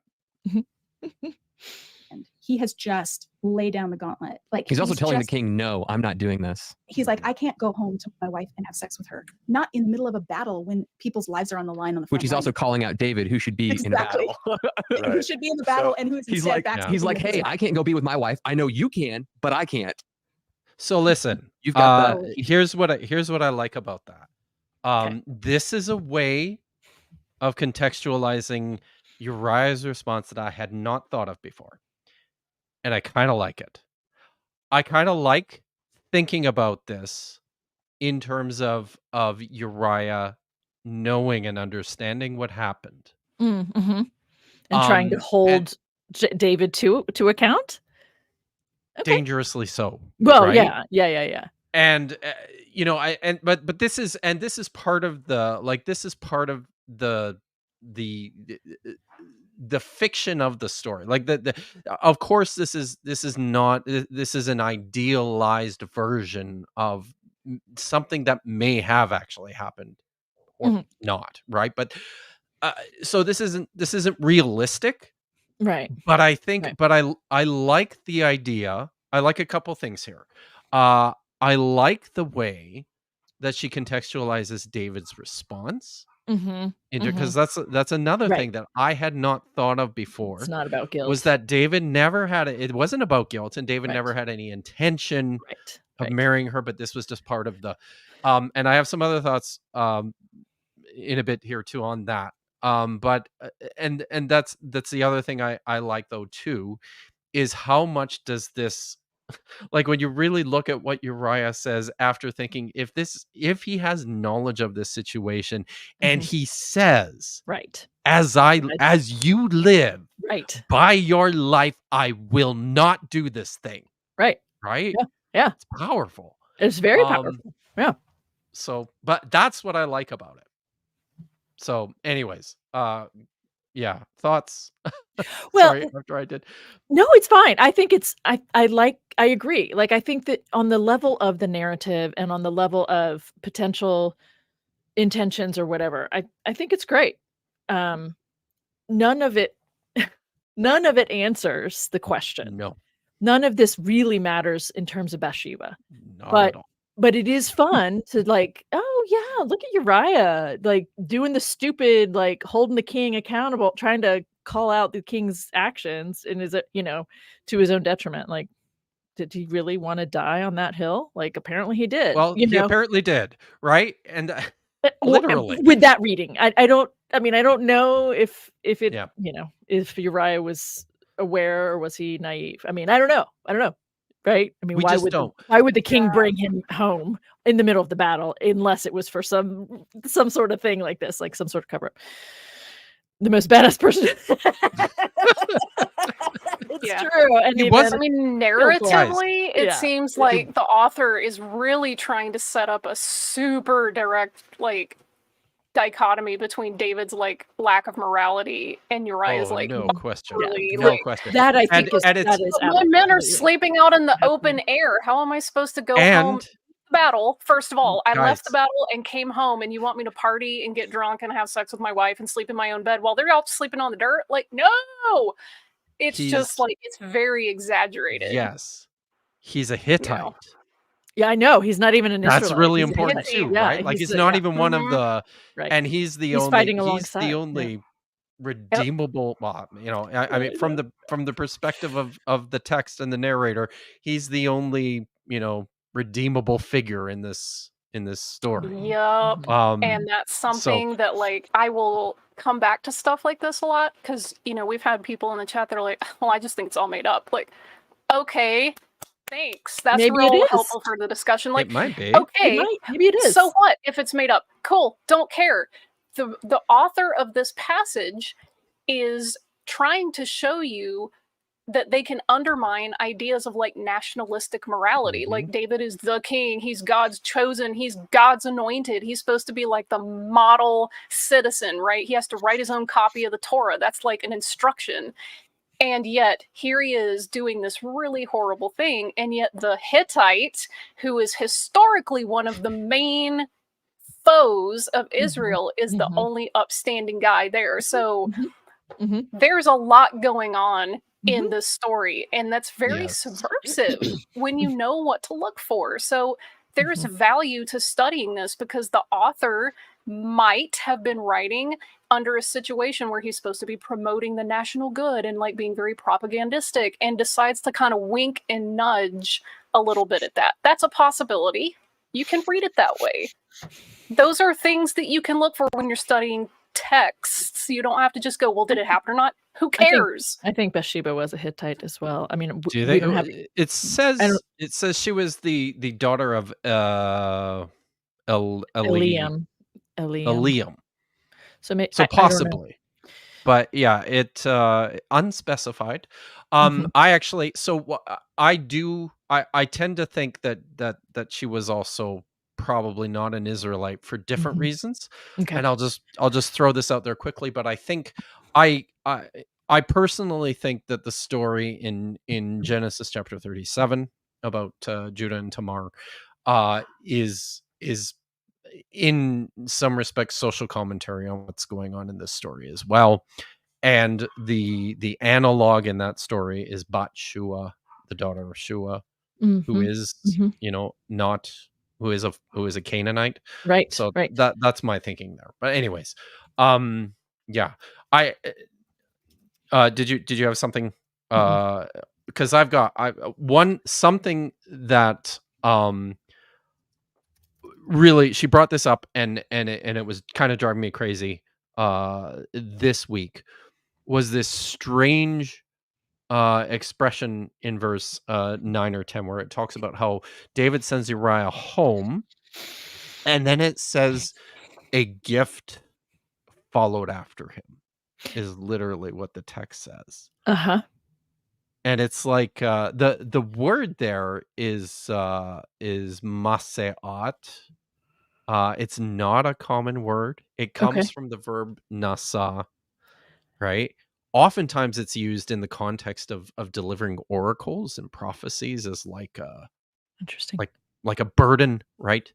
And he has just laid down the gauntlet. Like, he's also telling the king, no, I'm not doing this. He's like, I can't go home to my wife and have sex with her. Not in the middle of a battle when people's lives are on the line on the front Which he's line. also calling out David, who should be in a battle. Right. Who should be in the battle and who's instead back. He's like, hey, I can't go be with my wife. I know you can, but I can't. So listen, you've got here's what I like about that. This is a way of contextualizing Uriah's response that I had not thought of before. And I kind of like it. I kind of like thinking about this in terms of Uriah knowing and understanding what happened. Mm-hmm. And trying to hold David to account? Okay. Dangerously so. Well, right? Yeah. And but this is part of the fiction of the story. Like of course this is an idealized version of something that may have actually happened or not, right? But so this isn't realistic, right? But I think but I like the idea. I like a couple things here. I like the way that she contextualizes David's response. Because that's another thing that I had not thought of before. It's not about guilt. Was that David never had it wasn't about guilt, and David never had any intention of marrying her, but this was just part of the and I have some other thoughts in a bit here too on that. But and that's the other thing I like though too, is how much does this, like when you really look at what Uriah says after thinking, if he has knowledge of this situation and he says, as you live, by your life, I will not do this thing. Right. Yeah. It's powerful. It's very powerful. Yeah. So, but that's what I like about it. So anyways, thoughts? Well, sorry, after I did. No, it's fine. I think I agree. Like, I think that on the level of the narrative and on the level of potential intentions or whatever, I think it's great. None of it answers the question. No. None of this really matters in terms of Bathsheba. Not at all. But it is fun to like, oh yeah, look at Uriah, like doing the stupid, like holding the king accountable, trying to call out the king's actions, and is it, to his own detriment. Like, did he really want to die on that hill? Like, apparently he did. Well, he apparently did, right? And Literally. with that reading. I don't know if it, Yeah. if Uriah was aware or was he naive. I mean, I don't know. Right? I mean, We why just would don't. why would the king Yeah. bring him home in the middle of the battle unless it was for some sort of thing like this, like some sort of cover up? The most badass person. It's Yeah. true. And He the was- I event, mean, guys, narratively, it yeah. seems like the author is really trying to set up a super direct, like, dichotomy between David's, like, lack of morality and Uriah's, like, no question. really, No like, question. that I think And it's- that is "But my men are absolutely sleeping out in the happening. open air. How am I supposed to go home And battle? First of all, I left the Guys. battle and came home, and you want me to party and get drunk and have sex with my wife and sleep in my own bed while they're out sleeping on the dirt? Like, no! It's He's- just like it's very exaggerated. yes, he's a Hittite. Yeah, I know. He's not even an That's Israelite. really He's a important Hittite. too, Yeah, right? Like he's he's a- not yeah. even one of Mhm. the, Right. and he's the He's only, fighting he's alongside, the yeah. only redeemable. I mean, from the perspective of the text and the narrator, he's the only redeemable figure in this story. Yup. Mhm. And that's something that, like, I will come back to stuff like this a lot because, we've had people in the chat that are like, well, I just think it's all made up. Like, okay, thanks. That's Maybe it real is. helpful for the discussion. Like, It might be. okay, Maybe it is. so what if it's made up? Cool, don't care. The author of this passage is trying to show you that they can undermine ideas of, like, nationalistic morality. Mhm. Like, David is the king, he's God's chosen, he's God's anointed, he's supposed to be like the model citizen, right? He has to write his own copy of the Torah. That's like an instruction. And yet here he is doing this really horrible thing, and yet the Hittite, who is historically one of the main foes of Israel, is the only upstanding guy there. So there's a lot going on in this story, and that's very Yes. subversive when you know what to look for. So there's value to studying this because the author might have been writing under a situation where he's supposed to be promoting the national good and, like, being very propagandistic, and decides to kind of wink and nudge a little bit at that. That's a possibility. You can read it that way. Those are things that you can look for when you're studying texts. You don't have to just go, well, did it happen or not? Who cares? I think Bathsheba was a Hittite as well. I mean, Do you we think don't have. it says she was the daughter of Eliam. So I don't know. possibly. But yeah, it unspecified. I actually, I tend to think that she was also probably not an Israelite for different reasons. Okay. And I'll just throw this out there quickly, but I think I personally think that the story in Genesis chapter 37 about Judah and Tamar is in some respects social commentary on what's going on in this story as well. And the analog in that story is Bathsheba, the daughter of Shua, who is not who is a Canaanite. Right. So right. that's my thinking there. But anyways, yeah. I did you have something? Because I've got something that really, she brought this up and it was kind of driving me crazy this week, was this strange expression in verse 9 or 10 where it talks about how David sends Uriah home, and then it says a gift followed after him, is literally what the text says. And it's like the word there is maseat. It's not a common word. It comes from the verb nasa, right? Oftentimes it's used in the context of delivering oracles and prophecies as like a Interesting. like a burden, right?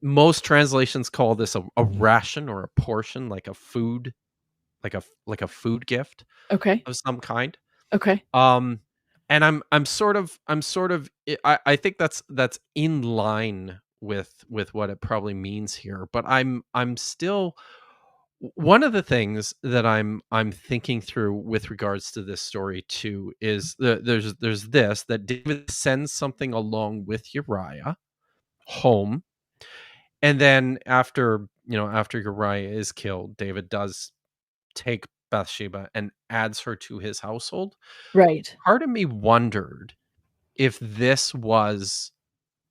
Most translations call this a ration or a portion, like a food, like a food gift Okay. of some kind. Okay. And I'm sort of I think that's in line with what it probably means here, but I'm still, one of the things that I'm thinking through with regards to this story too is there's this, that David sends something along with Uriah home, And then after Uriah is killed, David does take Bathsheba and adds her to his household. Right. Part of me wondered if this was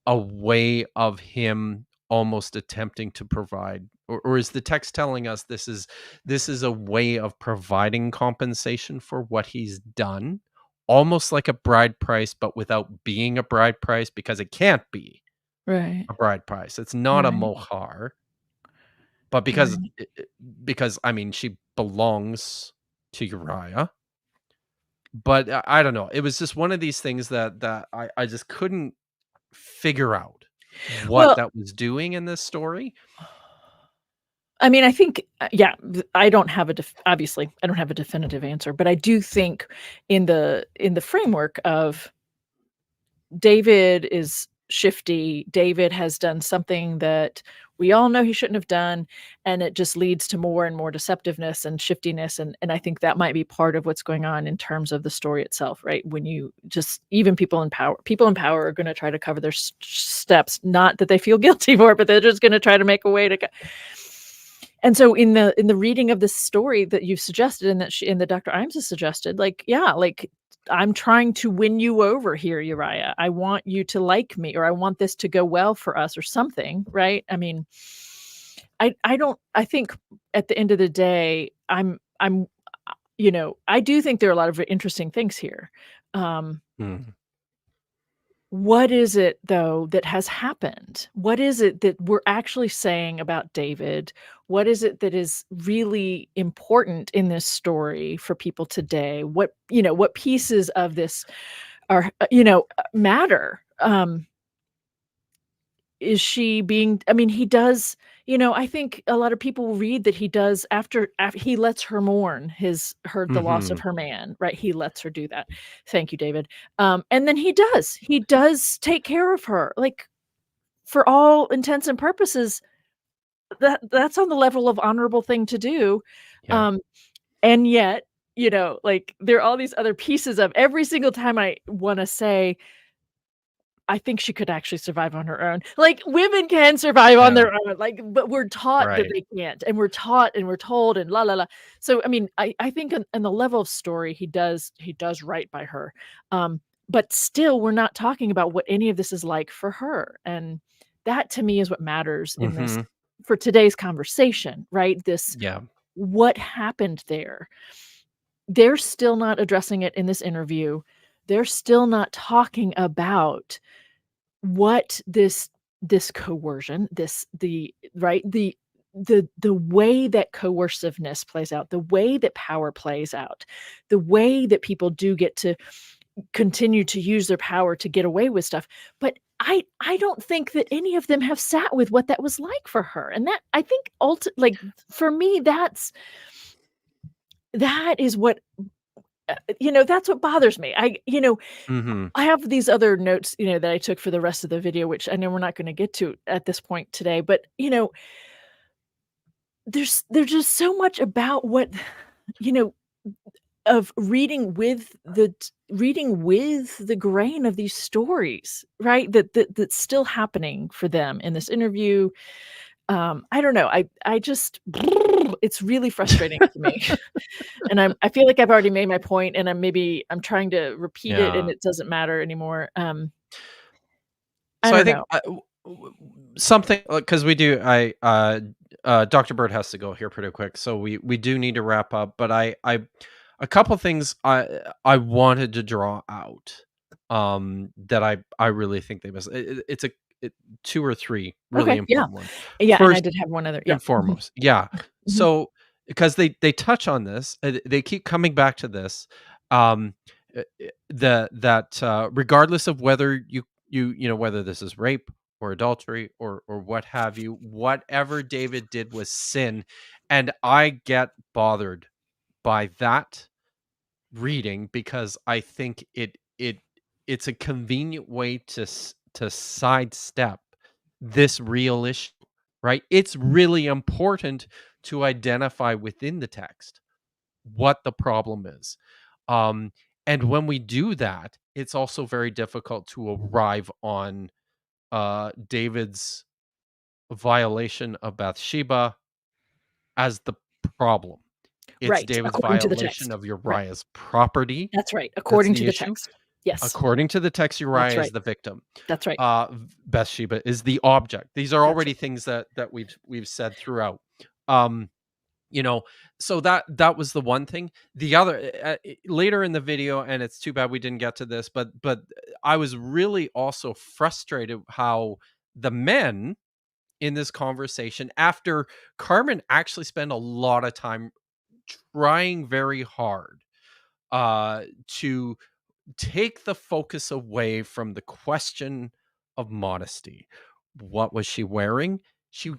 a way of him almost attempting to provide, or is the text telling us this is a way of providing compensation for what he's done, almost like a bride price, but without being a bride price, because it can't be Right. a bride price. It's not a Right. mohar, but Right. because I mean, she belongs to Uriah. But I don't know. It was just one of these things that I just couldn't figure out what Well, that was doing in this story. I mean, I think, yeah, I don't have obviously, I don't have a definitive answer, but I do think in the framework of David is shifty. David has done something that we all know he shouldn't have done, and it just leads to more and more deceptiveness and shiftiness, and I think that might be part of what's going on in terms of the story itself, right? When you just even people in power are gonna try to cover their steps, not that they feel guilty for it, but they're just gonna try to make a way to and so in the reading of this story that you've suggested and that Dr. Imes has suggested, like, yeah, like I'm trying to win you over here, Uriah. I want you to like me, or I want this to go well for us, or something, right? I mean, I think at the end of the day, I do think there are a lot of interesting things here. Mm. What is it, though, that has happened? What is it that we're actually saying about David? What is it that is really important in this story for people today? What pieces of this are, matter? Is she being I mean, he does, I think a lot of people will read that he does after he lets her mourn the loss of Mhm. her man, right? He lets her do that. Thank you, David. And then he does take care of her. Like, for all intents and purposes, that's on the level of honorable thing to do. Yeah. And yet, like, there are all these other pieces of every single time I want to say I think she could actually survive on her own. Like, women can survive on Yeah. their own, like, but we're taught that Right. they can't, and we're taught and we're told and la la la. So, I mean, I think on the level of story, he does right by her. But still, we're not talking about what any of this is like for her, and that to me is what matters in this Mhm. for today's conversation, right? Yeah. What happened there? They're still not addressing it in this interview. They're still not talking about what this coercion, the way that coerciveness plays out, the way that power plays out, the way that people do get to continue to use their power to get away with stuff. But I don't think that any of them have sat with what that was like for her. And that, I think, like, for me, that is what that's what bothers me. Mhm. I have these other notes, that I took for the rest of the video, which I know we're not gonna get to at this point today, but, there's just so much about what, you know, of reading with the grain of these stories, right? That's still happening for them in this interview. I don't know. I just it's really frustrating to me. And I feel like I've already made my point, and I'm trying to repeat it, and Yeah. it doesn't matter anymore. I So I don't think know. something, because we do Dr. Bird has to go here pretty quick, so we do need to wrap up, but I a couple things I wanted to draw out that I really think they miss. It's two or three really Okay, yeah. important ones. Yeah, and I First did have one other, yeah. and Mhm, foremost, yeah. mhm. So because they touch on this, they keep coming back to this. Um, that regardless of whether whether this is rape or adultery or what have you, whatever David did was sin, and I get bothered by that reading because I think it's a convenient way to sidestep this real issue, right? It's really important to identify within the text what the problem is. Um, and when we do that, it's also very difficult to arrive on David's violation of Bathsheba as the problem. It's Right, David's according to the violation text. of Right. Uriah's property. That's right, That's according to the the issue. text. Yes, According to the text, Uriah is right. the victim. that's right. Bathsheba is the object. These are That's already right. things that we've said throughout. You know, so that was the one thing. The other later in the video, and it's too bad we didn't get to this, but I was really also frustrated how the men in this conversation, after Carmen actually spent a lot of time trying very hard to take the focus away from the question of modesty. What was she wearing? She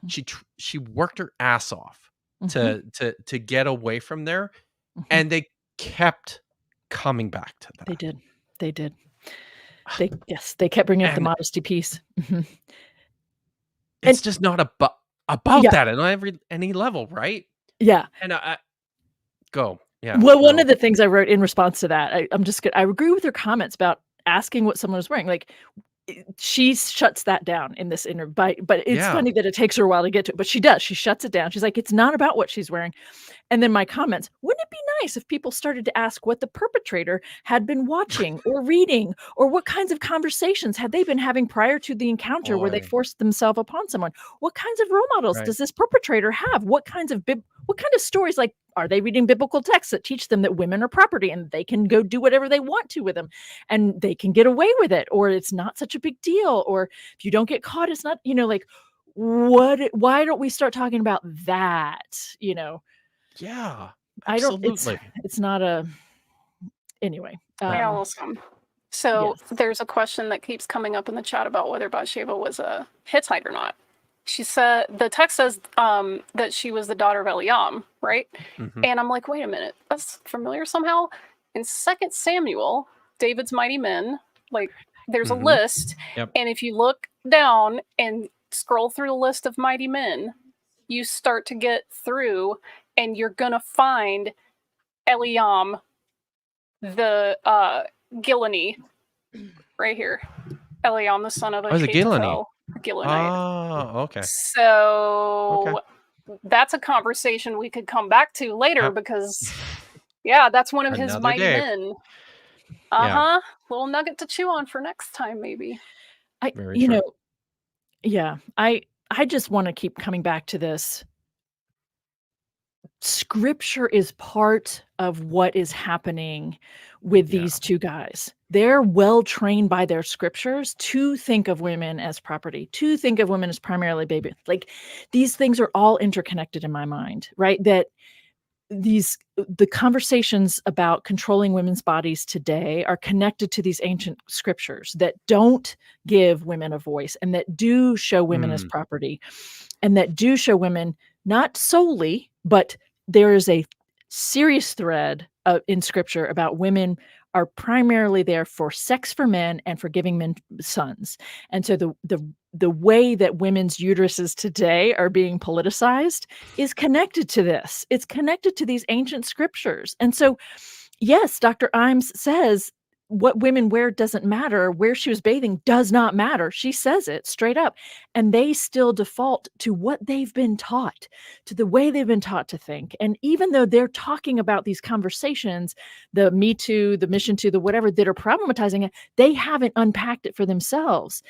worked her ass off Mhm, to get away from there, mhm. and they kept coming back to They that. did. They did. They kept bringing up the And modesty piece. Mhm. it's And just not about yeah, that on any level, right? yeah. And I go. Yeah, Well, one no. of the things I wrote in response to that, I'm just gonna I agree with your comments about asking what someone was wearing, like, she shuts that down in this interview, but it's Yeah. funny that it takes her a while to get to it, but she does, she shuts it down. She's like, "It's not about what she's wearing." And then my comments, "Wouldn't it be nice if people started to ask what the perpetrator had been watching or reading, or what kinds of conversations had they been having prior to the encounter where they Boy. forced themselves upon someone? What kinds of role models Right. does this perpetrator have? What kind of stories, like, are they reading biblical texts that teach them that women are property and they can go do whatever they want to with them and they can get away with it, or it's not such a big deal, or if you don't get caught, it's not, like, why don't we start talking about that, Yeah, I don't absolutely. it's not a anyway, Yeah, listen. So yes. there's a question that keeps coming up in the chat about whether Bathsheba was a Hittite or not. She said the text says that she was the daughter of Eliam, right? Mhm. And I'm like, wait a minute, that's familiar somehow. In 2 Samuel, David's mighty men, like there's a Mhm. list, Yep. and if you look down and scroll through the list of mighty men, you start to get through, and you're gonna find Eliam, the Gilani, right here. Eliam, the son of Oh, the Gilani. Ahithophel, Gilonite. Oh, okay. So that's a conversation we could come back to later Yep. because, yeah, that's one of his Another mighty day. men. Yeah. Little nugget to chew on for next time, maybe. Very true. Yeah, I just want to keep coming back to this. Scripture is part of what is happening with Yeah. these two guys. They're well trained by their scriptures to think of women as property, to think of women as primarily baby. Like, these things are all interconnected in my mind, right? That the conversations about controlling women's bodies today are connected to these ancient scriptures that don't give women a voice and that do show women as property and that do show women not solely, but there is a serious thread in scripture about women are primarily there for sex for men and for giving men sons. And so the way that women's uteruses today are being politicized is connected to this. It's connected to these ancient scriptures. And so, yes, Dr. Imes says what women wear doesn't matter. Where she was bathing does not matter. She says it straight up. And they still default to what they've been taught, to the way they've been taught to think. And even though they're talking about these conversations, the Me Too, the Mission To, the whatever, that are problematizing it, they haven't unpacked it for themselves.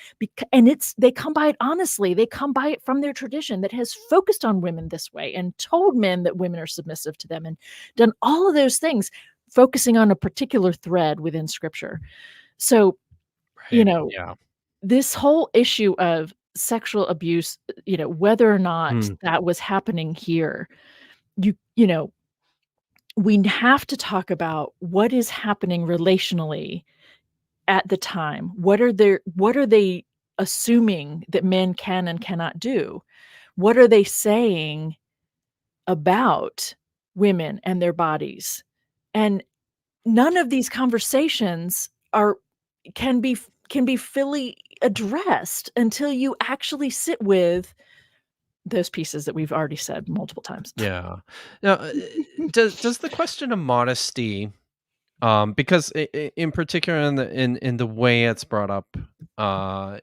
And they come by it honestly. They come by it from their tradition that has focused on women this way and told men that women are submissive to them and done all of those things, focusing on a particular thread within scripture. So, Yeah. this whole issue of sexual abuse, whether or not that was happening here, you know, we have to talk about what is happening relationally at the time. What are they assuming that men can and cannot do? What are they saying about women and their bodies? And none of these conversations can be fully addressed until you actually sit with those pieces that we've already said multiple times. Yeah. Now, does the question of modesty Because in particular in the way it's brought up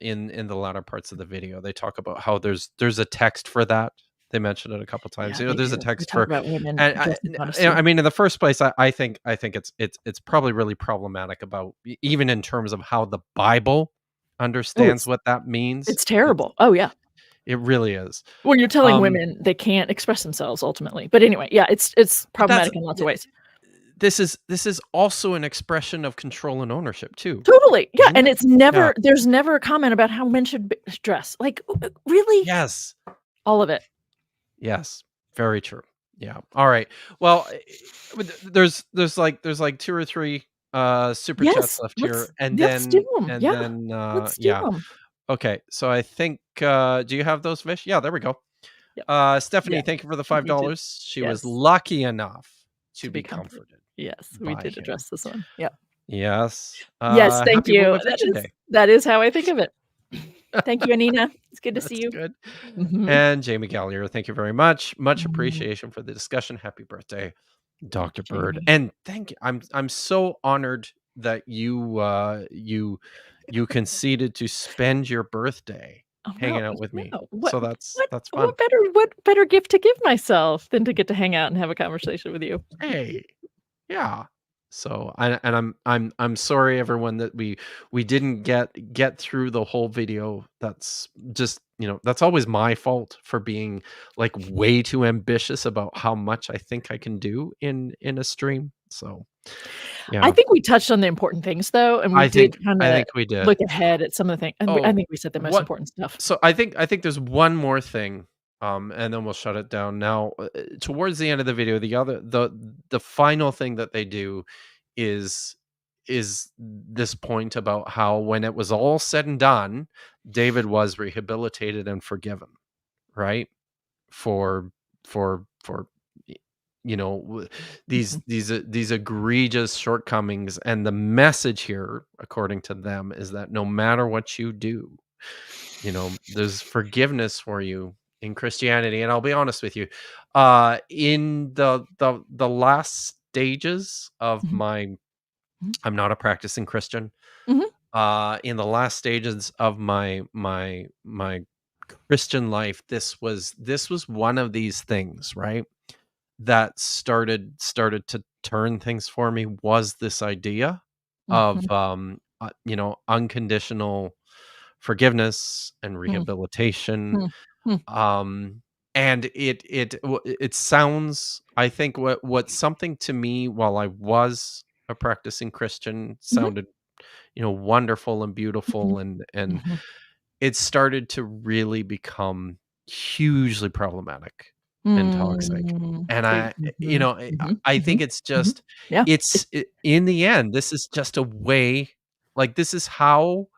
in the latter parts of the video, they talk about how there's a text for that. They mentioned it a couple times. Yeah, You know, they there's a do. They text talk for, about women and dressing modestly. I mean, in the first place, I think it's probably really problematic about even in terms of how the Bible understands what that means. It's terrible. Oh yeah. It really is. When you're telling women they can't express themselves ultimately. But anyway, yeah, it's problematic in lots of ways. This is also an expression of control and ownership too. Totally. Yeah. And it's never, there's never a comment about how men should dress. Like, really? Yes. All of it. Yes. Very true. Yeah. All right. Well, there's like 2 or 3 super chats left here, and let's then do 'em. and Yeah. then Let's do yeah. 'em. Okay. So I think do you have those, Vish? Yeah, there we go. Yep. Stephanie, Yeah. thank you for the You did. $5. She was Yes. lucky enough to be comforted. Yes, we by did him. address this one. Yeah. Yes. Yes, thank Happy you. Women's Fiction Day. That is how I think of it. Thank you, Anina. It's good to see you. Good. Mhm. And Jamie Gallier, thank you very much. Much appreciation for the discussion. Happy birthday, Dr. Bird. Jamie. And thank you. I'm so honored that you conceded to spend your birthday hanging out with me. So that's fun. What better gift to give myself than to get to hang out and have a conversation with you? Hey. Yeah. So I'm sorry everyone that we didn't get through the whole video. That's just, that's always my fault for being like way too ambitious about how much I think I can do in a stream. So yeah. I think we touched on the important things though, and we did kind of we did look ahead at some of the things. And I think we said the most important stuff. So I think there's one more thing. And then we'll shut it down. Now, towards the end of the video, the final thing that they do is this point about how when it was all said and done, David was rehabilitated and forgiven, right? For these egregious shortcomings, and the message here, according to them, is that no matter what you do, there's forgiveness for you in Christianity. And I'll be honest with you, in the last stages of my, I'm not a practicing Christian. In the last stages of my Christian life, this was one of these things, right, that started to turn things for me, was this idea of unconditional forgiveness and rehabilitation. And it sounds, I think what something to me, while I was a practicing Christian, sounded wonderful and beautiful, and it started to really become hugely problematic and toxic. And I think it's just in the end, this is just a way, like, this is how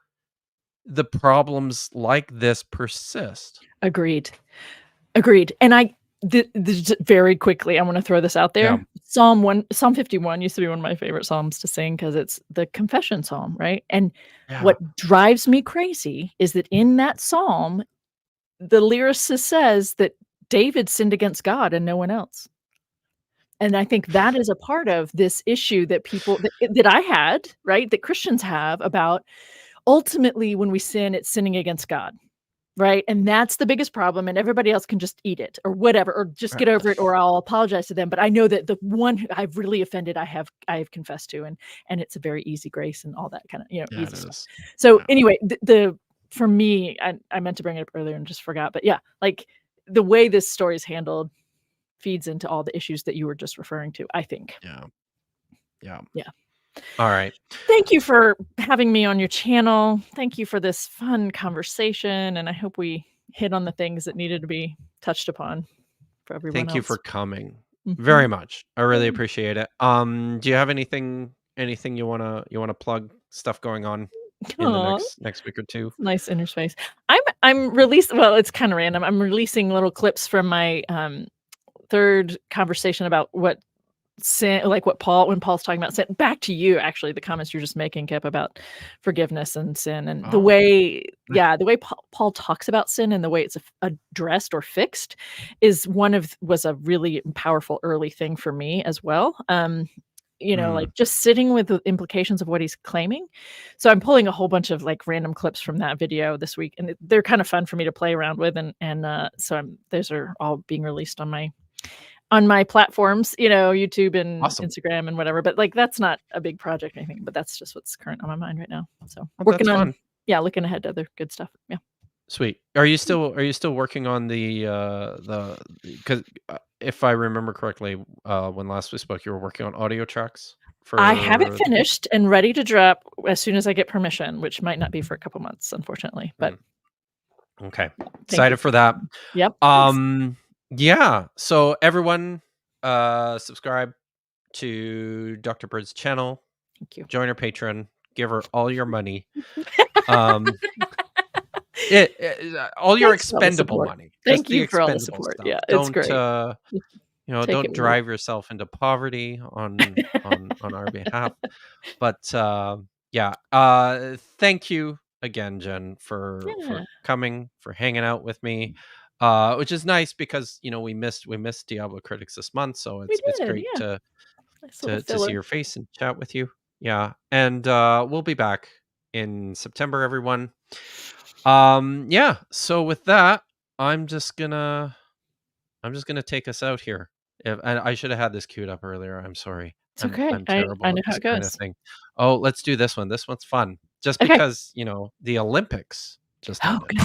the problems like this persist. Agreed. And very quickly, I want to throw this out there. Yeah. Psalm 51 used to be one of my favorite psalms to sing because it's the confession psalm, right? And what drives me crazy is that in that psalm, the lyricist says that David sinned against God and no one else. And I think that is a part of this issue that people that I had, right, that Christians have about, ultimately when we sin, it's sinning against God. Right. And that's the biggest problem. And everybody else can just eat it or whatever, or just get over it, or I'll apologize to them. But I know that the one who I've really offended, I have confessed to, and it's a very easy grace and all that kind of, easy stuff. So anyway, for me, I meant to bring it up earlier and just forgot. But yeah, like the way this story is handled feeds into all the issues that you were just referring to, I think. Yeah. All right. Thank you for having me on your channel. Thank you for this fun conversation. And I hope we hit on the things that needed to be touched upon for everyone else. Thank you for coming very much. I really appreciate it. Do you have anything you wanna plug, stuff going on in the next week or two? Nice inner space. I'm releasing, well, it's kind of random. I'm releasing little clips from my third conversation about what sin, like when Paul's talking about sin. Back to you, actually, the comments you're just making, Kip, about forgiveness and sin, and the way Paul talks about sin and the way it's addressed or fixed was a really powerful early thing for me as well. you know, like just sitting with the implications of what he's claiming. So I'm pulling a whole bunch of like random clips from that video this week, and they're kind of fun for me to play around with. And so those are all being released on my platforms, you know, YouTube and Instagram and whatever. But like, that's not a big project or anything, but that's just what's current on my mind right now. So working on, fun. Yeah, looking ahead to other good stuff. Yeah. Sweet. Are you still working on the because if I remember correctly, when last we spoke, you were working on audio tracks for. I have it finished and ready to drop as soon as I get permission, which might not be for a couple months, unfortunately. But okay, excited for that. Yep. Yeah. So everyone, subscribe to Dr. Bird's channel. Thank you. Join her Patreon. Give her all your money. All your expendable money. Thank you for all the support. Stuff. Yeah, it's great. Don't drive yourself into poverty on our behalf. But thank you again, Jen, for coming, for hanging out with me. Which is nice because we missed Diablo Critics this month, so it's great to see your face and chat with you. Yeah, and we'll be back in September, everyone. So with that, I'm just gonna take us out here. And I should have had this queued up earlier. I'm sorry. It's okay. I'm terrible I know at how this it goes. kind of thing. Oh, let's do this one. This one's fun. Just because the Olympics just ended.